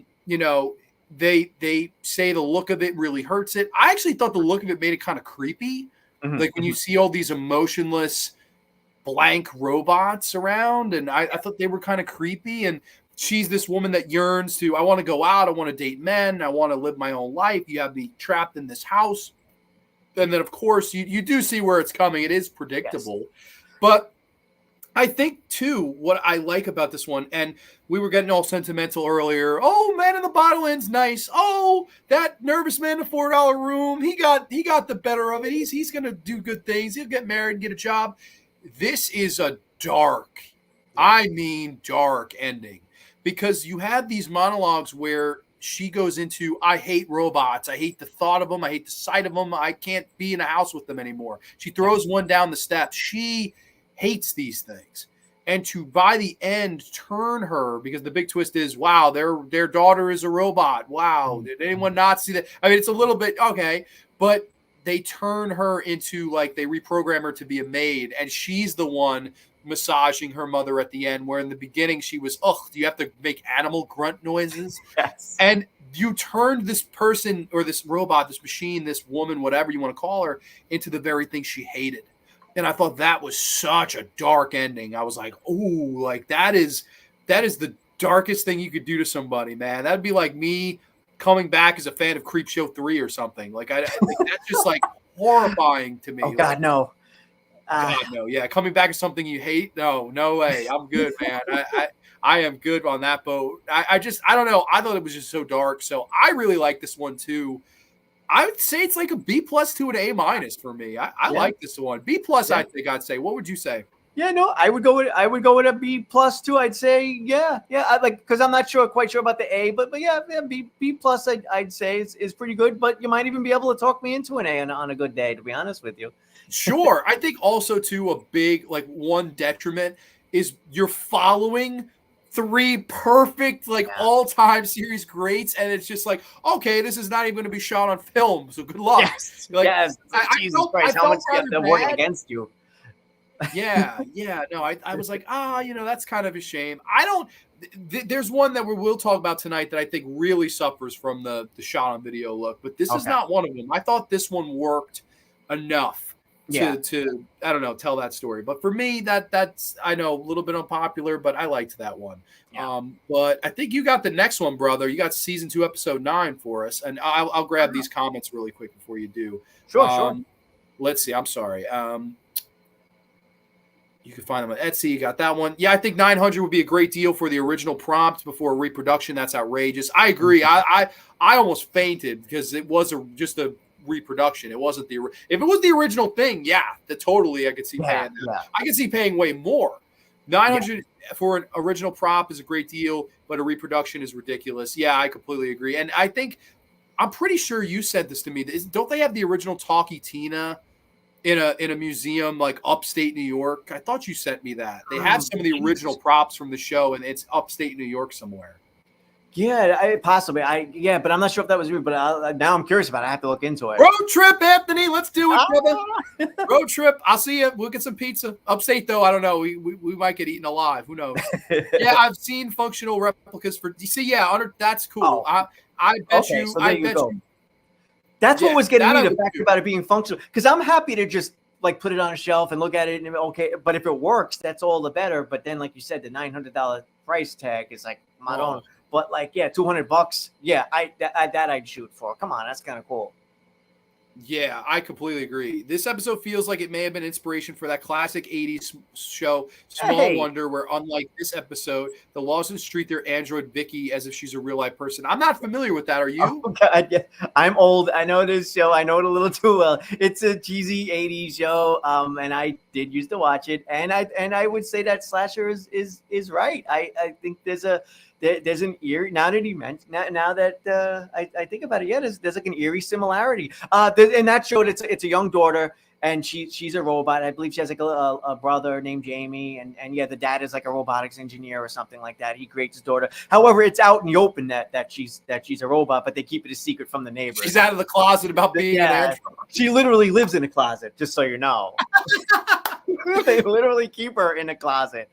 say the look of it really hurts it. I actually thought the look of it made it kind of creepy. Mm-hmm. Like when you see all these emotionless blank robots around, and I thought they were kind of creepy. And she's this woman that yearns to, I want to go out, I want to date men, I want to live my own life. You have me trapped in this house. And then, of course, you do see where it's coming. It is predictable. Yes. But I think, too, what I like about this one, and we were getting all sentimental earlier. Oh, Man in the Bottle Inn's nice. Oh, that nervous man in the $4 room, he got the better of it. He's going to do good things. He'll get married and get a job. This is a dark ending. Because you have these monologues where she goes into, I hate robots. I hate the thought of them. I hate the sight of them. I can't be in a house with them anymore. She throws one down the steps. She hates these things. And to, by the end, turn her, because the big twist is, wow, their daughter is a robot. Wow, did anyone not see that? I mean, it's a little bit, okay, but they turn her into, like, they reprogram her to be a maid, and she's the one massaging her mother at the end, where in the beginning she was, do you have to make animal grunt noises? Yes. And you turned this person or this robot, this machine, this woman, whatever you want to call her, into the very thing she hated. And I thought that was such a dark ending. I was like, ooh, like that is the darkest thing you could do to somebody, man. That'd be like me coming back as a fan of Creepshow 3 or something. Like I think that's just like horrifying to me. Oh God, no. God, no, yeah, coming back to something you hate, no way. I'm good, man. I am good on that boat. I don't know. I thought it was just so dark. So I really like this one too. I would say it's like a B+ to an A- for me. I like this one. B+, I think I'd say. What would you say? Yeah, no, I would go with a B+ too. I'd say, yeah. I like, because I'm not quite sure about the A, but yeah, B+. I'd say is pretty good. But you might even be able to talk me into an A on a good day, to be honest with you. Sure. I think also too a big, like, one detriment is you're following three perfect, like all-time series greats, and it's just like, okay, this is not even going to be shot on film, so good luck. Yes, Like, yes. Jesus Christ, how much they're working against you? Yeah. No, I was like, that's kind of a shame. I don't. There's one that we will talk about tonight that I think really suffers from the shot on video look, but this is not one of them. I thought this one worked enough to I don't know, tell that story. But for me, that's I know a little bit unpopular, but I liked that one. Yeah. But I think you got the next one, brother. You got season 2, episode 9 for us, and I'll grab these comments really quick before you do. Sure. Let's see. I'm sorry. You can find them on Etsy. You got that one. Yeah, I think 900 would be a great deal for the original prompt before reproduction. That's outrageous. I agree. I almost fainted because it was just a reproduction. It wasn't if it was the original thing, totally I could see paying that. Yeah. I could see paying way more. 900 for an original prop is a great deal, but a reproduction is ridiculous. Yeah, I completely agree. And I think I'm pretty sure you said this to me. Don't they have the original Talkie Tina in a museum like upstate New York? I thought you sent me that. They have some of the original props from the show, and it's upstate New York somewhere. Yeah, possibly. But I'm not sure if that was you. But now I'm curious about it. I have to look into it. Road trip, Anthony. Let's do it, brother. Road trip. I'll see you. We'll get some pizza. Upstate, though, I don't know. We might get eaten alive. Who knows? Yeah, I've seen functional replicas for DC. Yeah, that's cool. I bet you. So I bet you. That's what was getting me the fact about it being functional. Because I'm happy to just like put it on a shelf and look at it and but if it works, that's all the better. But then, like you said, the $900 price tag is like my own. But like, $200. Yeah, that I'd shoot for. Come on, that's kind of cool. Yeah, I completely agree. This episode feels like it may have been inspiration for that classic 80s show, Small Wonder, where unlike this episode, the Lawson treat their android Vicky as if she's a real-life person. I'm not familiar with that. Are you? Oh, God, yeah. I'm old. I know this show. I know it a little too well. It's a cheesy 80s show, and I did used to watch it. And I would say that slasher is right. I think there's an eerie, now that he mentioned, now that I think about it, there's like an eerie similarity. In that show, it's a young daughter, and she's a robot. I believe she has like a brother named Jamie, and the dad is like a robotics engineer or something like that. He creates his daughter. However, it's out in the open that she's a robot, but they keep it a secret from the neighbors. She's out of the closet about being an android. She literally lives in a closet, just so you know. They literally keep her in a closet.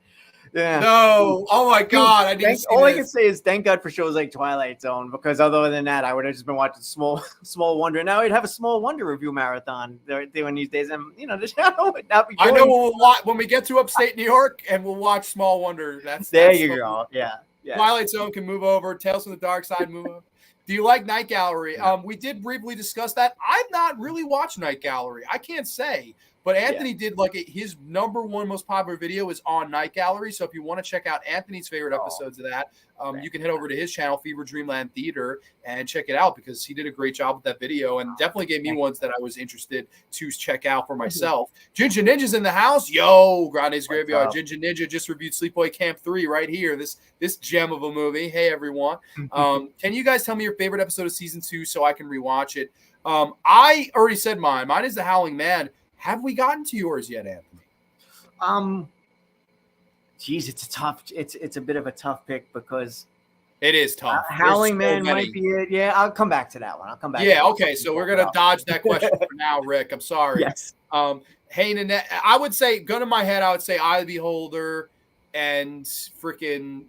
Yeah. No. Oh my God. I didn't. All I can say is thank God for shows like Twilight Zone, because other than that, I would have just been watching Small Wonder. Now I'd have a Small Wonder review marathon they're doing these days, and the channel would not be. I know we'll watch when we get to upstate New York, and we'll watch Small Wonder. That's you go. Yeah. Twilight Zone can move over. Tales from the Dark Side move over. Do you like Night Gallery? We did briefly discuss that. I've not really watched Night Gallery. I can't say. But Anthony did his number one most popular video is on Night Gallery. So if you want to check out Anthony's favorite episodes of that, you can head over to his channel, Fever Dreamland Theater, and check it out, because he did a great job with that video and definitely gave me ones that I was interested to check out for myself. Ginger Ninja's in the house. Yo, Grande's Graveyard. Ginger Ninja just reviewed Sleepaway Camp 3 right here. This gem of a movie. Hey, everyone. Can you guys tell me your favorite episode of season 2 so I can rewatch it? I already said mine. Mine is The Howling Man. Have we gotten to yours yet, Anthony? It's a bit of a tough pick, because it is tough. Howling Man might be it. Yeah, I'll come back to that one. Yeah, okay. So we're gonna dodge that question for now, Rick. I'm sorry. Yes. Hey, Nanette, I would say, gun in my head, I would say Eye of the Beholder and freaking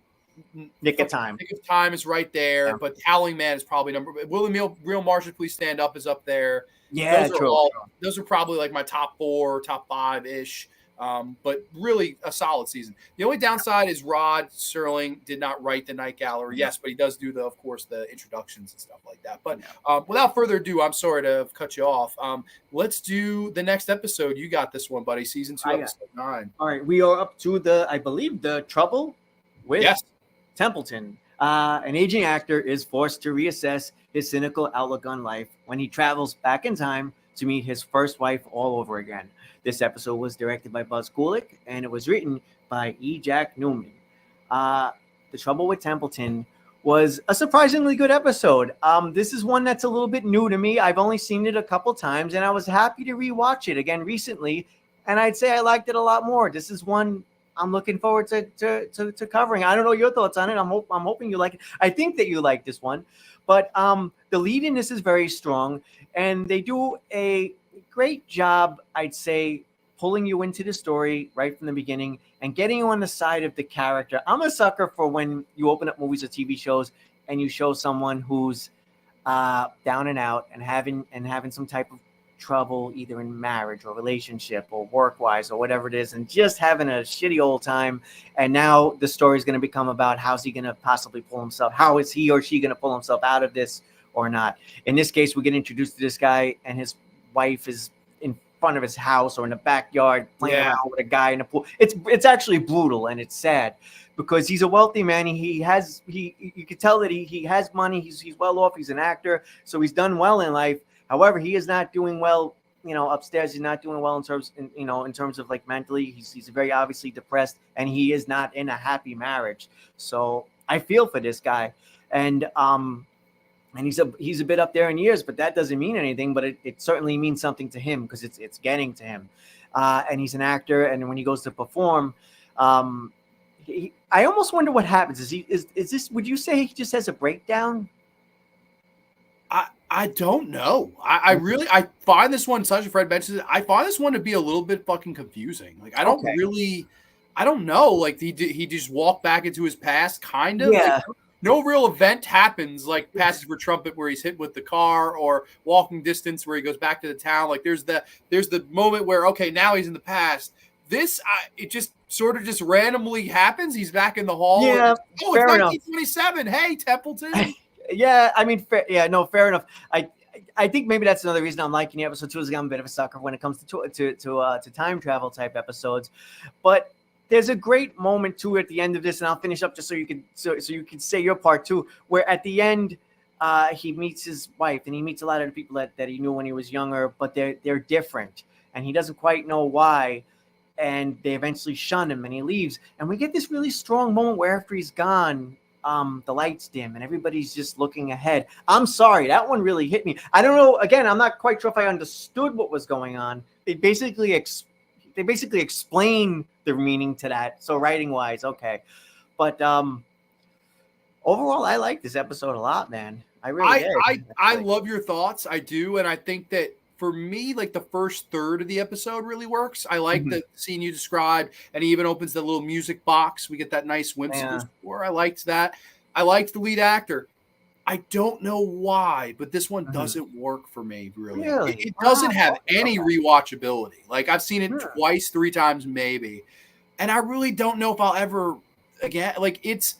Nick of Time. Nick of Time is right there, but Howling Man is probably Willie Real Martians Please Stand Up is up there. Yeah, those are probably like my top 4, top 5-ish. But really a solid season. The only downside is Rod Serling did not write the Night Gallery. Yes, but he does do of course, the introductions and stuff like that. But without further ado, I'm sorry to have cut you off. Let's do the next episode. You got this one, buddy. Season 2, episode 9. All right, we are up to the Trouble with Templeton. An aging actor is forced to reassess his cynical outlook on life when he travels back in time to meet his first wife all over again. This episode was directed by Buzz Kulik, and it was written by E. Jack Newman. The Trouble with Templeton was a surprisingly good episode. This is one that's a little bit new to me. I've only seen it a couple times, and I was happy to rewatch it again recently, and I'd say I liked it a lot more. This is one I'm looking forward to covering. I don't know your thoughts on it. I'm hoping you like it. I think that you like this one, but the lead in this is very strong, and they do a great job, I'd say, pulling you into the story right from the beginning and getting you on the side of the character. I'm a sucker for when you open up movies or TV shows and you show someone who's down and out and having some type of trouble either in marriage or relationship or work-wise or whatever it is, and just having a shitty old time. And now the story is going to become about how's he going to possibly pull himself, how is he or she going to pull himself out of this or not. In this case, we get introduced to this guy and his wife is in front of his house or in the backyard playing around with a guy in a pool. It's actually brutal and it's sad because he's a wealthy man. You could tell that he has money. He's well off. He's an actor, so he's done well in life. However, he is not doing well, upstairs. He's not doing well in terms of like mentally. He's very obviously depressed, and he is not in a happy marriage. So I feel for this guy, and he's a bit up there in years, but that doesn't mean anything. But it certainly means something to him because it's getting to him, and he's an actor. And when he goes to perform, I almost wonder what happens. Is this? Would you say he just has a breakdown? I don't know. I really find this one, such a Fred mentions it, I find this one to be a little bit fucking confusing. Like I don't know. Like he just walked back into his past, kind of. Yeah. Like, no real event happens like Passage for Trumpet where he's hit with the car or Walking Distance where he goes back to the town. Like there's the moment where okay, now he's in the past. This it just sort of just randomly happens. He's back in the hall. Yeah. It's 1927. Hey, Templeton. Yeah, I mean, fair enough. I think maybe that's another reason I'm liking the episode too. Is I'm a bit of a sucker when it comes to time travel type episodes, but there's a great moment too at the end of this, and I'll finish up just so you can say your part too. Where at the end, he meets his wife, and he meets a lot of the people that he knew when he was younger, but they're different, and he doesn't quite know why. And they eventually shun him, and he leaves, and we get this really strong moment where after he's gone. The lights dim and everybody's just looking ahead. I'm sorry, that one really hit me. I don't know. Again, I'm not quite sure if I understood what was going on. They basically explain the meaning to that. So writing wise, okay. But overall, I like this episode a lot, man. I really did. I love your thoughts. I do, and I think that. For me, like the first third of the episode really works. I like the scene you described, and he even opens the little music box. We get that nice whimsical score. I liked that. I liked the lead actor. I don't know why, but this one doesn't work for me, really. It doesn't have any rewatchability. Like I've seen it twice, 3 times maybe, and I really don't know if I'll ever again. Like it's.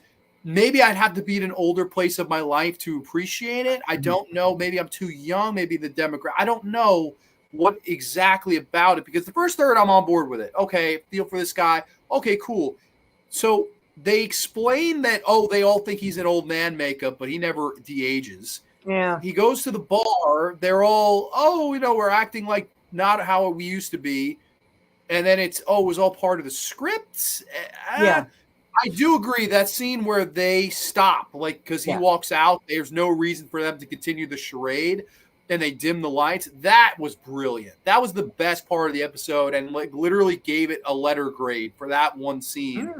Maybe I'd have to be in an older place of my life to appreciate it. I don't know. Maybe I'm too young. Maybe the demographic. I don't know what exactly about it because the first third, I'm on board with it. Okay, feel for this guy. Okay, cool. So they explain that, they all think he's in old man makeup, but he never de-ages. Yeah. He goes to the bar. They're all, we're acting like not how we used to be. And then it was all part of the script. Yeah. I do agree that scene where they stop, like, because he walks out, there's no reason for them to continue the charade, and they dim the lights. That was brilliant. That was the best part of the episode, and like literally gave it a letter grade for that one scene.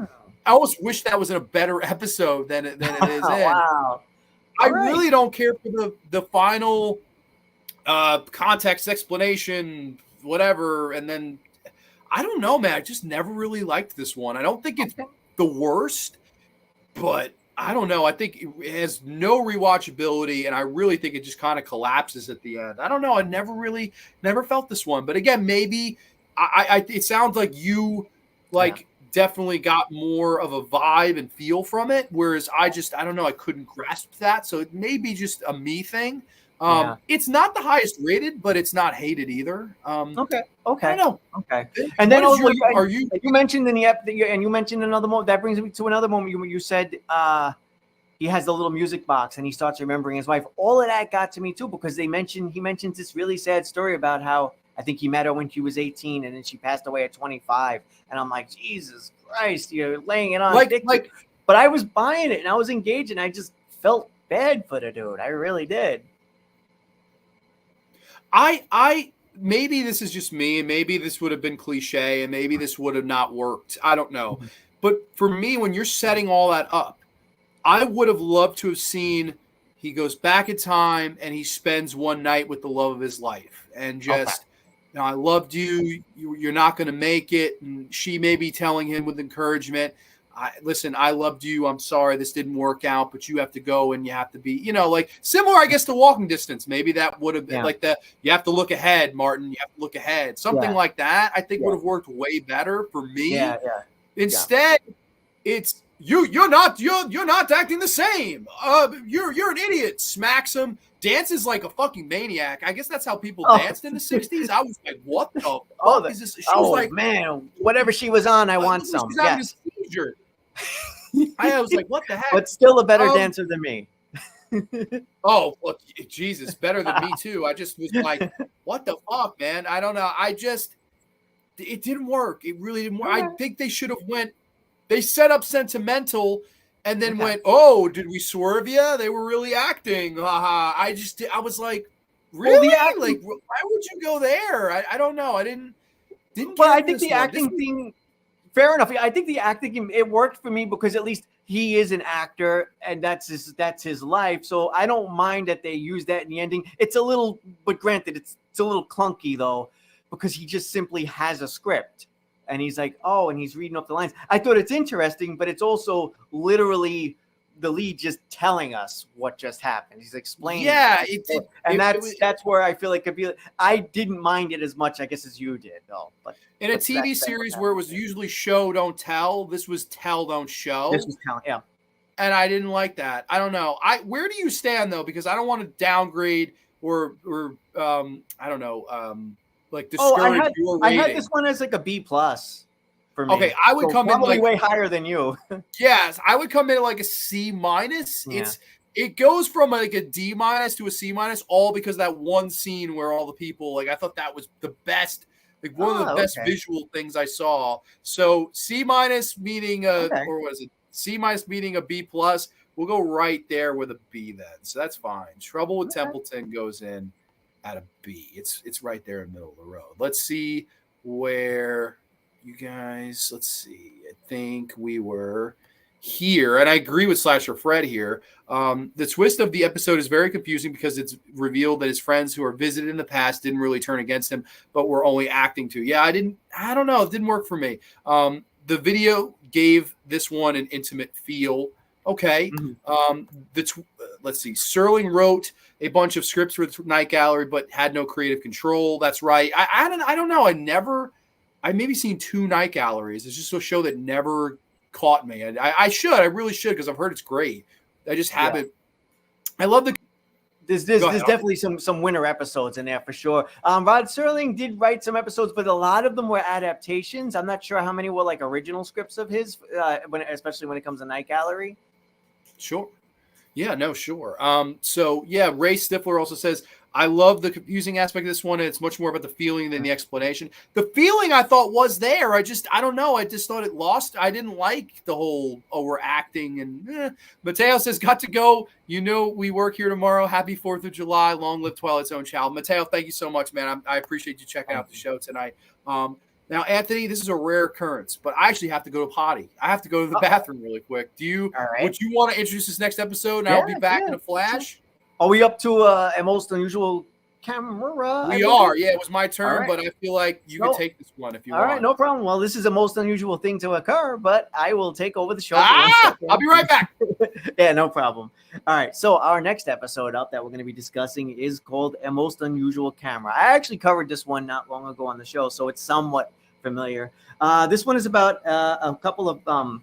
I almost wish that was in a better episode than it is. Wow. I really don't care for the final context explanation, whatever, and then I don't know, man. I just never really liked this one. I don't think it's the worst, but I don't know. I think it has no rewatchability, and I really think it just kind of collapses at the end. I don't know. I never felt this one, but again, maybe it sounds like you definitely got more of a vibe and feel from it, whereas I don't know. I couldn't grasp that, so it may be just a me thing. It's not the highest rated, but it's not hated either. Okay. I know. Okay. And then you mentioned in the and you mentioned another moment that brings me to another moment. You said he has the little music box and he starts remembering his wife. All of that got to me too because he mentions this really sad story about how I think he met her when she was 18 and then she passed away at 25. And I'm like, Jesus Christ, you're laying it on thick. But I was buying it and I was engaged and I just felt bad for the dude. I really did. maybe this is just me, and maybe this would have been cliche, and maybe this would have not worked. I don't know. But for me, when you're setting all that up, I would have loved to have seen he goes back in time and he spends one night with the love of his life and just, I loved you. You're not going to make it. And she may be telling him with encouragement, listen, I loved you. I'm sorry this didn't work out, but you have to go and you have to be, like similar, I guess, to Walking Distance. Maybe that would have been like that. You have to look ahead, Martin. You have to look ahead. Something like that, I think would have worked way better for me. Instead, it's you're not acting the same. You're an idiot. Smacks him. Dances like a fucking maniac. I guess that's how people danced in the 60s. I was like, what the fuck is this? She was like, man, whatever she was on, I want some. She's having a seizure. I was like, what the heck? But still a better dancer than me. Oh, well, Jesus, better than me too. I just was like, what the fuck, man? I don't know. It didn't work. It really didn't work. I think they should have they set up sentimental and then went, oh, did we swerve you? They were really acting. I was like, really? Like, why would you go there? I don't know. I didn't. Well, I think the acting thing, fair enough. I think the acting, it worked for me because at least he is an actor and that's his life. So I don't mind that they use that in the ending. It's a little, but granted, it's a little clunky though, because he just simply has a script and he's like, oh, and he's reading off the lines. I thought it's interesting, but it's also literally the lead just telling us what just happened. He's explaining. Yeah, that's where I feel like could be. I didn't mind it as much, I guess, as you did, though. But in a TV series where it was usually show don't tell, this was tell don't show. This was tell, yeah. And I didn't like that. I don't know. Where do you stand though? Because I don't want to downgrade or I don't know, like discourage your rating. I had this one as like a B+ for me. Okay, I would come in like way higher than you. Yes, I would come in like a C-. Yeah. It goes from like a D- to a C-, all because that one scene where all the people, like, I thought that was the best, like one of the best visual things I saw. So C- meaning or was it C- meaning a B+? We'll go right there with a B then. So that's fine. Trouble with Templeton goes in at a B. It's right there in the middle of the road. Let's see where you guys, let's see. I think we were here, and I agree with Slasher Fred here. The twist of the episode is very confusing because it's revealed that his friends who are visited in the past didn't really turn against him, but were only acting to. Yeah, I don't know. It didn't work for me. The video gave this one an intimate feel. Okay. Let's see. Serling wrote a bunch of scripts for the Night Gallery, but had no creative control. That's right. I don't know. I maybe seen 2 Night Galleries. It's just a show that never caught me. I really should, because I've heard it's great. I just haven't. I love the. There's definitely some winner episodes in there for sure. Rod Serling did write some episodes, but a lot of them were adaptations. I'm not sure how many were like original scripts of his, especially when it comes to Night Gallery. Sure. Yeah, no, sure. So yeah, Ray Stifler also says, I love the confusing aspect of this one, and it's much more about the feeling than the explanation. The feeling I thought was there. I don't know. I just thought it lost. I didn't like the whole, we're acting. And Mateo says, got to go. We work here tomorrow. Happy 4th of July. Long live Twilight's own child. Mateo, thank you so much, man. I appreciate you checking out the show tonight. Now, Anthony, this is a rare occurrence, but I actually have to go to potty. I have to go to the bathroom really quick. Would you want to introduce this next episode? And I'll be back in a flash. Are we up to a most unusual camera? We are. Yeah, it was my turn, but I feel like you can take this one if you want. All right, no problem. Well, this is a most unusual thing to occur, but I will take over the show. I'll be right back. Yeah, no problem. All right, so our next episode up that we're going to be discussing is called A Most Unusual Camera. I actually covered this one not long ago on the show, so it's somewhat familiar. This one is about a couple of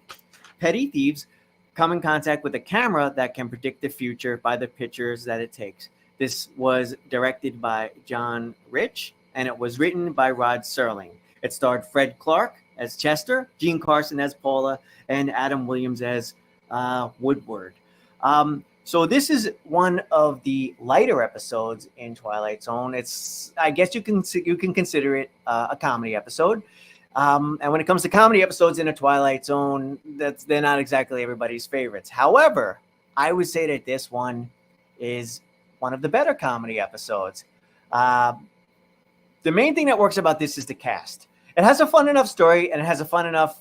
petty thieves come in contact with a camera that can predict the future by the pictures that it takes. This was directed by John Rich, and it was written by Rod Serling. It starred Fred Clark as Chester, Gene Carson as Paula, and Adam Williams as Woodward. So this is one of the lighter episodes in Twilight Zone. I guess you can consider it a comedy episode. And when it comes to comedy episodes in a Twilight Zone, they're not exactly everybody's favorites. However, I would say that this one is one of the better comedy episodes. the main thing that works about this is the cast. It has a fun enough story, and it has a fun enough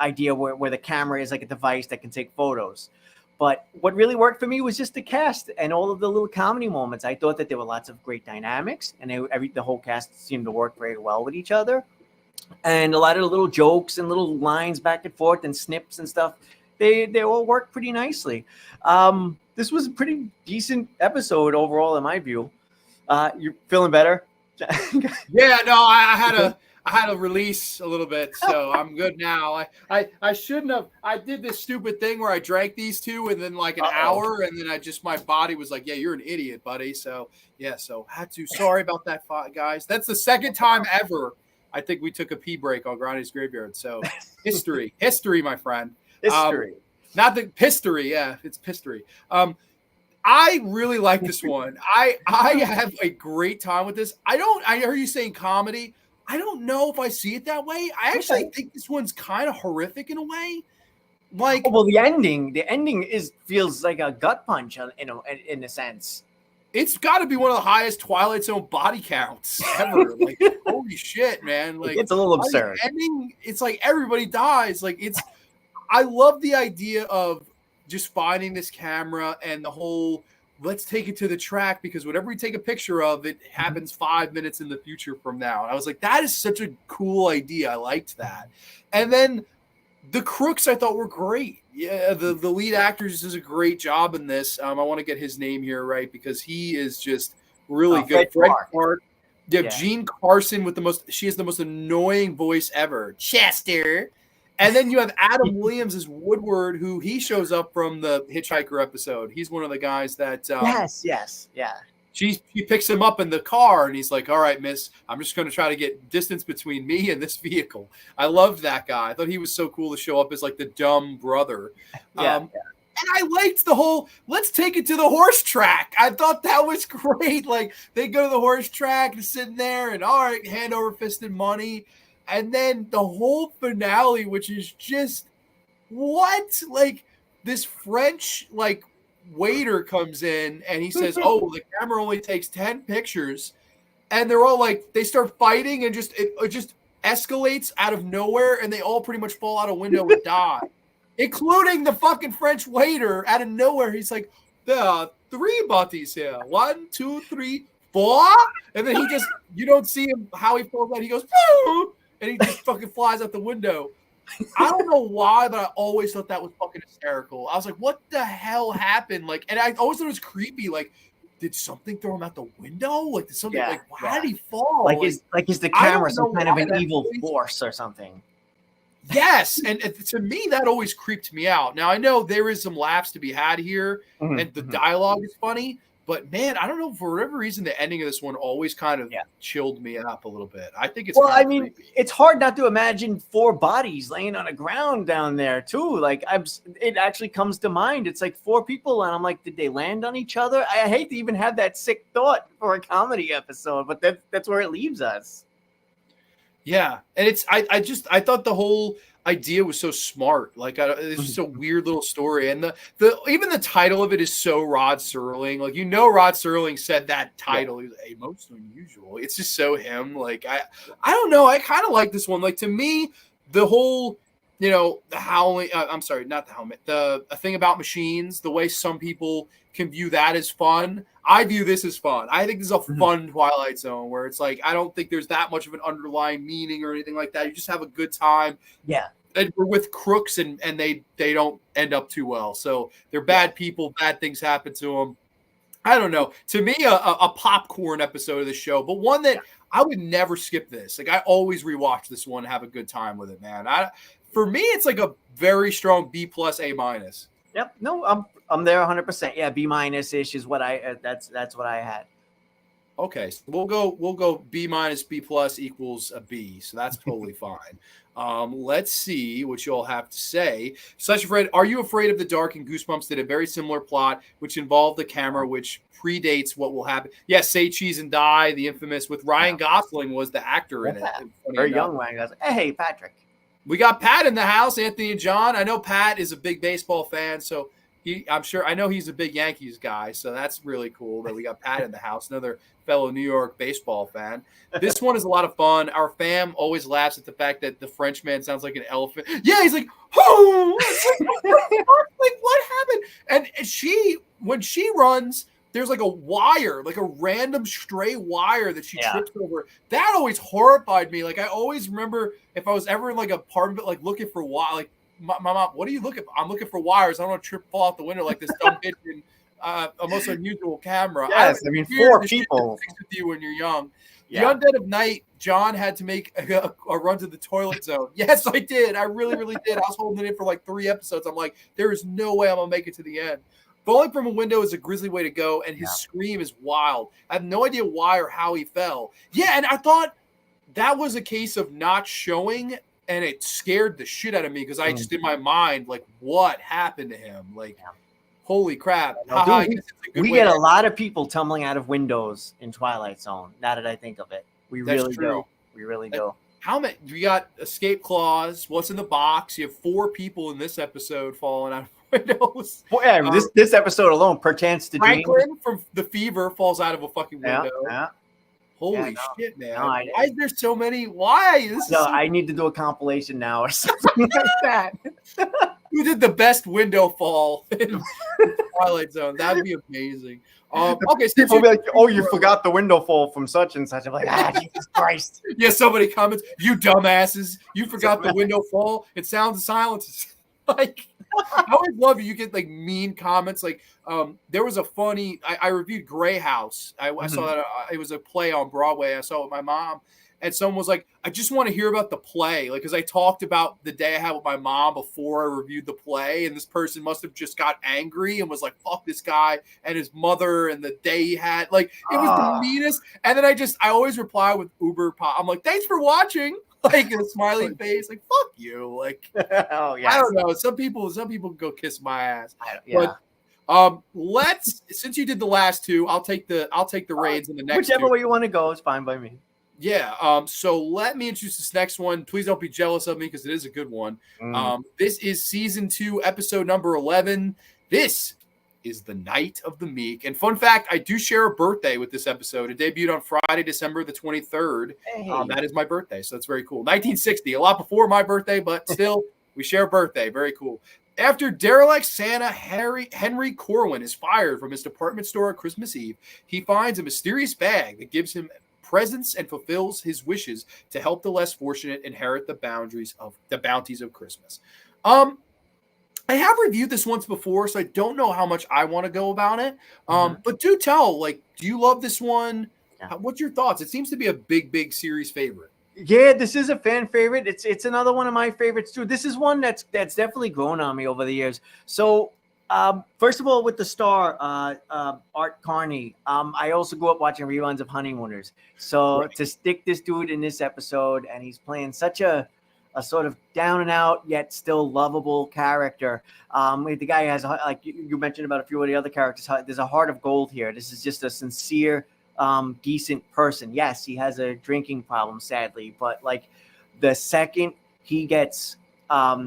idea where the camera is like a device that can take photos. But what really worked for me was just the cast and all of the little comedy moments. I thought that there were lots of great dynamics, and the whole cast seemed to work very well with each other. And a lot of the little jokes and little lines back and forth and snips and stuff, they all worked pretty nicely. This was a pretty decent episode overall, in my view. You're feeling better? Yeah, no, I had to release a little bit, so I'm good now. I shouldn't have. I did this stupid thing where I drank these two within like an hour, and then my body was like, "Yeah, you're an idiot, buddy." So yeah, had to. Sorry about that, guys. That's the second time ever I think we took a pee break on Granny's Graveyard. So history, my friend. History. Not the history. Yeah, it's history. I really like this one. I have a great time with this. I heard you saying comedy. I don't know if I see it that way. I actually think this one's kind of horrific in a way. Like, well, the ending feels like a gut punch in a sense. It's got to be one of the highest Twilight Zone body counts ever. Like, holy shit, man! Like, it's a little absurd. Ending, it's like everybody dies. Like, I love the idea of just finding this camera and the whole let's take it to the track because whatever we take a picture of, it happens 5 minutes in the future from now. And I was like, that is such a cool idea. I liked that. And then the crooks I thought were great. Yeah, the lead actor just does a great job in this. I want to get his name here right because he is just really good. Fred Clark. Yeah, Jean Carson she has the most annoying voice ever. Chester. And then you have Adam Williams as Woodward, who he shows up from the Hitchhiker episode. He's one of the guys that yeah. She picks him up in the car, and he's like, "All right, miss, I'm just going to try to get distance between me and this vehicle." I loved that guy. I thought he was so cool to show up as like the dumb brother. And I liked the whole let's take it to the horse track. I thought that was great. Like they go to the horse track and sitting there, and all right, hand over fisted money. And then the whole finale, which is just what? Like this French waiter comes in and he says, "Oh, the camera only takes 10 pictures." And they're all like, they start fighting and it just escalates out of nowhere and they all pretty much fall out a window and die. Including the fucking French waiter out of nowhere. He's like, "There are 3 bodies here. 1, 2, 3, 4." And then you don't see him how he falls out. He goes, "Pooh!" And he just fucking flies out the window. I don't know why, but I always thought that was fucking hysterical. I was like, what the hell happened? Like, and I always thought it was creepy. Like, did something throw him out the window? Like, did something how did he fall? Is the camera some kind of an evil force or something? Yes. And to me, that always creeped me out. Now, I know there is some laughs to be had here, and the dialogue is funny. But man, I don't know, for whatever reason, the ending of this one always kind of chilled me up a little bit. I think it's creepy. It's hard not to imagine 4 bodies laying on the ground down there too. Like it actually comes to mind. It's like 4 people, and I'm like, did they land on each other? I hate to even have that sick thought for a comedy episode, but that's where it leaves us. Yeah, and I thought the whole idea was so smart. Like it's just a weird little story, and even the title of it is so Rod Serling. Like Rod Serling said that title. He was a most unusual. It's just so him. Like I don't know. I kind of like this one. Like to me, the whole the Howling. I'm sorry, not the helmet. The thing about machines. The way some people can view that as fun. I view this as fun. I think this is a fun Twilight Zone where it's like I don't think there's that much of an underlying meaning or anything like that. You just have a good time. Yeah. And we're with crooks and they don't end up too well. So they're bad people. Bad things happen to them. I don't know. To me, a popcorn episode of the show, but one that I would never skip this. Like I always rewatch this one and have a good time with it, man. For me, it's like a very strong B+, A-. Yep. No, I'm there 100%. Yeah, B- ish is what that's what I had. Okay, so we'll go B- B+ equals a B. So that's totally fine. Let's see what you all have to say. Such Fred, are you afraid of the dark? And Goosebumps did a very similar plot, which involved the camera, which predates what will happen. Yes, Say Cheese and Die, the infamous with Ryan Gosling was the actor in it. Very young Ryan Gosling. Hey, Patrick. We got Pat in the house, Anthony and John. I know Pat is a big baseball fan, so I know he's a big Yankees guy, so that's really cool that we got Pat in the house, another fellow New York baseball fan. This one is a lot of fun. Our fam always laughs at the fact that the Frenchman sounds like an elephant. Yeah, he's like, oh, like what happened? And when she runs, there's like a wire, like a random stray wire that she trips over. That always horrified me. Like I always remember if I was ever in like an apartment, like looking for wire, like my mom, what are you looking for? I'm looking for wires. I don't want to fall out the window like this dumb bitch in a most unusual camera. Yes, I mean 4 people. With you when you're young. The Undead of Night, John had to make a run to the toilet zone. Yes, I did. I really, really did. I was holding it in for like 3 episodes. I'm like, there is no way I'm going to make it to the end. Falling from a window is a grisly way to go, and his scream is wild. I have no idea why or how he fell. Yeah, and I thought that was a case of not showing, and it scared the shit out of me because I just, in my mind, like, what happened to him? Like, holy crap. Dude, we get a lot of people tumbling out of windows in Twilight Zone, now that I think of it. We really do. We really do. How many? You got escape clause. What's in the box? You have 4 people in this episode falling out of windows. Well, yeah, this episode alone pertains to Franklin from the Fever falls out of a fucking window. Holy shit, man. Why is there so many? Why? I need to do a compilation now or something like that. Who did the best window fall in Twilight Zone? That would be amazing. Okay, so people will be like, "Oh, you forgot the window fall from such and such." I'm like, Jesus Christ. Yeah, somebody comments, "You dumbasses, you forgot the window fall. It sounds of silence." Like, I always love you get like mean comments. Like, there was a funny. I reviewed Grey House. I saw that it was a play on Broadway. I saw it with my mom, and someone was like, "I just want to hear about the play," like because I talked about the day I had with my mom before I reviewed the play, and this person must have just got angry and was like, "Fuck this guy and his mother," and the day he had. Like, it was the meanest. And then I always reply with Uber pop. I'm like, "Thanks for watching." Like a smiley face, like fuck you. Like, I don't know. Some people go kiss my ass. But since you did the last 2, I'll take the reins in the next. Whichever way you want to go is fine by me. Yeah. So let me introduce this next one. Please don't be jealous of me because it is a good one. This is season 2, episode number 11. This is The Night of the Meek. And fun fact, I do share a birthday with this episode. It debuted on Friday, December the 23rd. Hey. That is my birthday, so that's very cool. 1960, a lot before my birthday, but still, we share a birthday. Very cool. After derelict Santa Henry Corwin is fired from his department store on Christmas Eve, he finds a mysterious bag that gives him presents and fulfills his wishes to help the less fortunate inherit the bounties of Christmas. I have reviewed this once before, so I don't know how much I want to go about it. But do tell, like, do you love this one? Yeah. What's your thoughts? It seems to be a big series favorite. Yeah, this is a fan favorite. It's another one of my favorites too. This is one that's definitely grown on me over the years. So, first of all, with the star Art Carney, I also grew up watching reruns of Honeymooners. So to stick this dude in this episode, and he's playing such a sort of down and out yet still lovable character. The guy has, like you mentioned about a few of the other characters, there's a heart of gold here. This is just a sincere, decent person. Yes, he has a drinking problem, sadly, but like the second he gets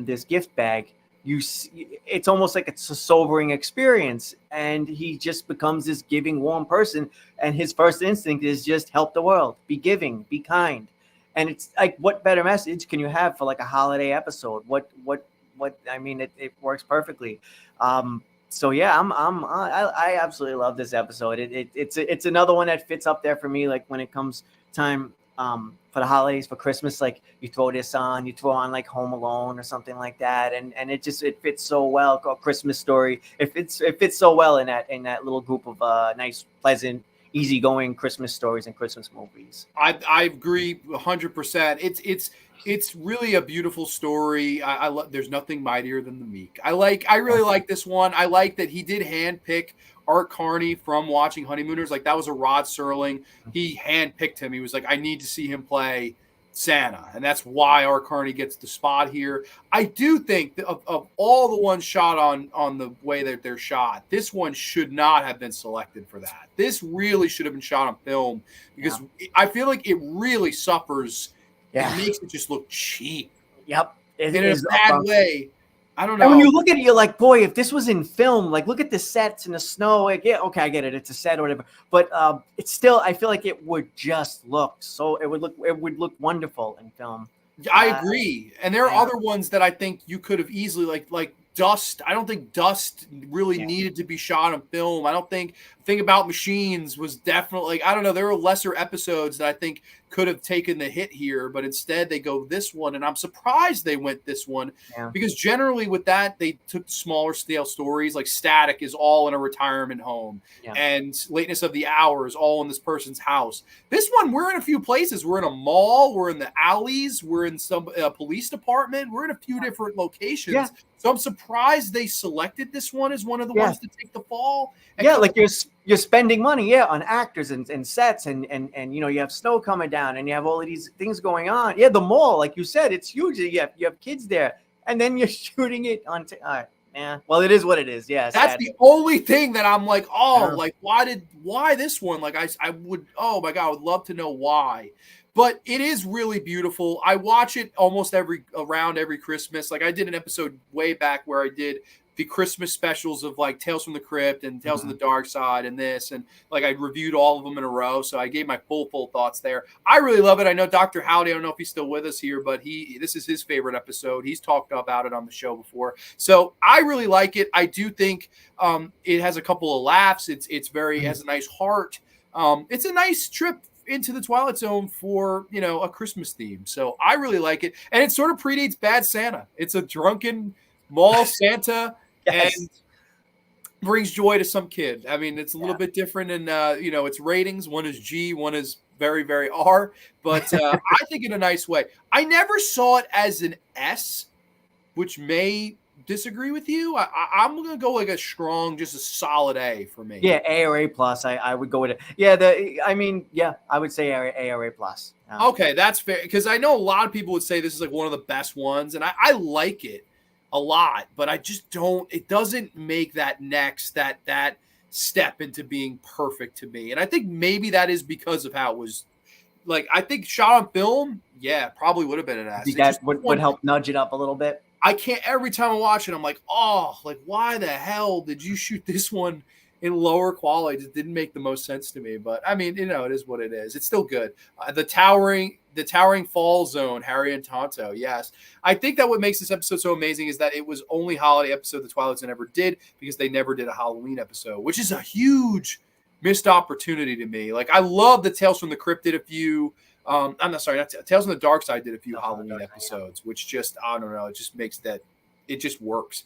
this gift bag, it's almost like it's a sobering experience, and he just becomes this giving, warm person. And his first instinct is just help the world, be giving, be kind. And it's like, what better message can you have for like a holiday episode? What? I mean, it works perfectly. So yeah, I absolutely love this episode. It's another one that fits up there for me. Like when it comes time for the holidays, for Christmas, like you throw this on, you throw on like Home Alone or something like that, and it fits so well. Christmas Story. It fits so well in that little group of nice, pleasant, easygoing Christmas stories and Christmas movies. I agree 100%. It's really a beautiful story. I love. There's nothing mightier than the Meek. I really like this one. I like that he did handpick Art Carney from watching Honeymooners. Like that was a Rod Serling. He handpicked him. He was like, I need to see him play Santa, and that's why Art Carney gets the spot here. I do think that of all the ones shot on the way that they're shot, this one should not have been selected for that. This really should have been shot on film because I feel like it really suffers. Yeah. It makes it just look cheap. Yep. In a bad way. I don't And when know. you look at it, you're like, boy, if this was in film, like look at the sets and the snow. Like, yeah, okay, I get it, it's a set or whatever. But it's still, I feel like it would just look so. It would look wonderful in film. I agree. And there are Yeah. other ones that I think you could have easily like Dust. I don't think Dust really needed to be shot on film. I don't think Thing About Machines was definitely, I don't know, there were lesser episodes that I think could have taken the hit here, but instead they go this one, and I'm surprised they went this one because generally with that they took smaller scale stories. Like Static is all in a retirement home, and Lateness of the Hour is all in this person's house. This one, we're in a few places. We're in a mall, we're in the alleys, we're in some police department, we're in a few different locations. Yeah. So I'm surprised they selected this one as one of the ones to take the fall. And like you're spending money, on actors and sets and you know, you have snow coming down and you have all of these things going on. Yeah, the mall, like you said, it's huge. You have kids there, and then you're shooting it on. Well, it is what it is. Yeah, that's the only thing that I'm like, like why this one? Like I would, oh my God, I would love to know why. But it is really beautiful. I watch it almost around every Christmas. Like I did an episode way back where I did the Christmas specials of like Tales from the Crypt and Tales from the Dark Side and this, and like I reviewed all of them in a row. So I gave my full thoughts there. I really love it. I know Dr. Howdy, I don't know if he's still with us here, but this is his favorite episode. He's talked about it on the show before. So I really like it. I do think it has a couple of laughs. It's very has a nice heart. It's a nice trip into the Twilight Zone for, you know, a Christmas theme. So I really like it. And it sort of predates Bad Santa. It's a drunken mall Santa and brings joy to some kid. I mean, it's a little bit different in, you know, its ratings. One is G, one is very, very R, but I think in a nice way. I never saw it as an S, which may disagree with you. I'm going to go like a strong, just a solid A for me. Yeah, A or A plus. I would go with it. Yeah, I would say A or A plus. Okay, that's fair, because I know a lot of people would say this is like one of the best ones, and I like it a lot, but I just don't. It doesn't make that that step into being perfect to me, and I think maybe that is because of how it was. Like I think shot on film, probably would have been an S. You guys would help nudge it up a little bit. I can't, every time I watch it, I'm like, oh, like why the hell did you shoot this one in lower quality? It didn't make the most sense to me, but I mean, you know, it is what it is. It's still good. The towering fall zone, Harry and Tonto. Yes. I think that what makes this episode so amazing is that it was only holiday episode the Twilight Zone ever did, because they never did a Halloween episode, which is a huge missed opportunity to me. Like I love the Tales from the Crypt did a few, I'm not sorry, Tales from the Dark Side did a few Halloween episodes, which just, I don't know, it just makes that, it just works.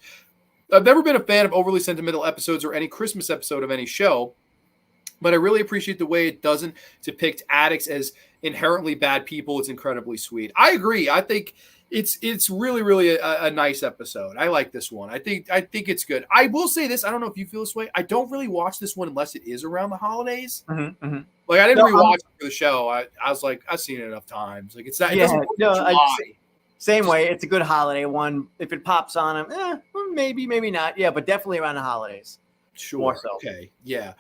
I've never been a fan of overly sentimental episodes or any Christmas episode of any show, but I really appreciate the way it doesn't depict addicts as inherently bad people. It's incredibly sweet. I agree. I think it's really, really a nice episode. I like this one. I think it's good. I will say this. I don't know if you feel this way. I don't really watch this one unless it is around the holidays. Like I didn't rewatch it for the show. I was like, I've seen it enough times. Like it's not. It doesn't work in July. Same way. It's a good holiday one. If it pops on them, maybe not. Yeah, but definitely around the holidays. Sure. So. Okay. Yeah.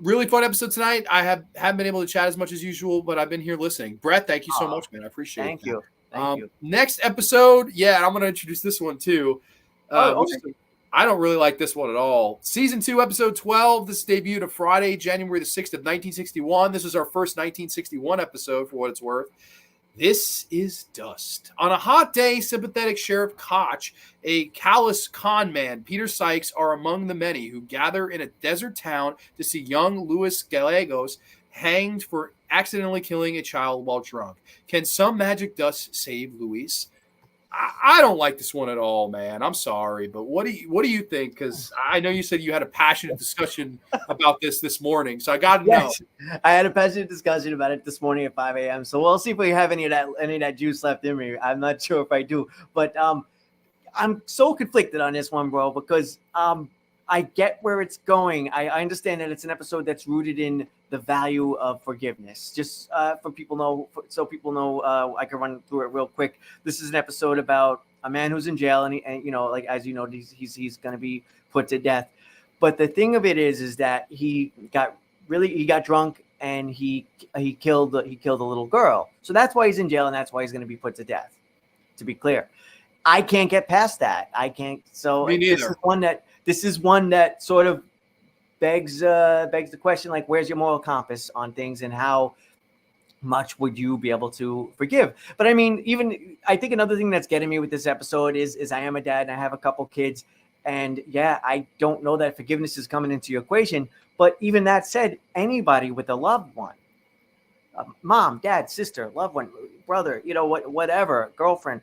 Really fun episode tonight. I haven't been able to chat as much as usual, but I've been here listening. Brett, thank you so much, man. I appreciate it. Thank you. Thank you. Next episode, and I'm going to introduce this one too. Okay. I don't really like this one at all. Season 2, episode 12. This debuted on Friday, January the 6th of 1961. This is our first 1961 episode, for what it's worth. This is Dust. On a hot day, sympathetic Sheriff Koch, a callous con man, Peter Sykes, are among the many who gather in a desert town to see young Luis Gallegos hanged for accidentally killing a child while drunk. Can some magic dust save Luis? I don't like this one at all, man. I'm sorry, but what do you think? Because I know you said you had a passionate discussion about this morning, so I got to know. I had a passionate discussion about it this morning at 5 a.m. So we'll see if we have any of that juice left in me. I'm not sure if I do, but I'm so conflicted on this one, bro, because I get where it's going. I understand that it's an episode that's rooted in the value of forgiveness. Just so people know, I can run through it real quick. This is an episode about a man who's in jail, and you know, like as you know, he's going to be put to death. But the thing of it is that he got drunk and he killed a little girl. So that's why he's in jail, and that's why he's going to be put to death. To be clear. I can't get past that. I can't. So Me this neither. is one that sort of begs the question, like, where's your moral compass on things, and how much would you be able to forgive? But I mean, even I think another thing that's getting me with this episode is I am a dad and I have a couple kids, and yeah, I don't know that forgiveness is coming into your equation. But even that said, anybody with a loved one, mom, dad, sister, loved one, brother, whatever, girlfriend,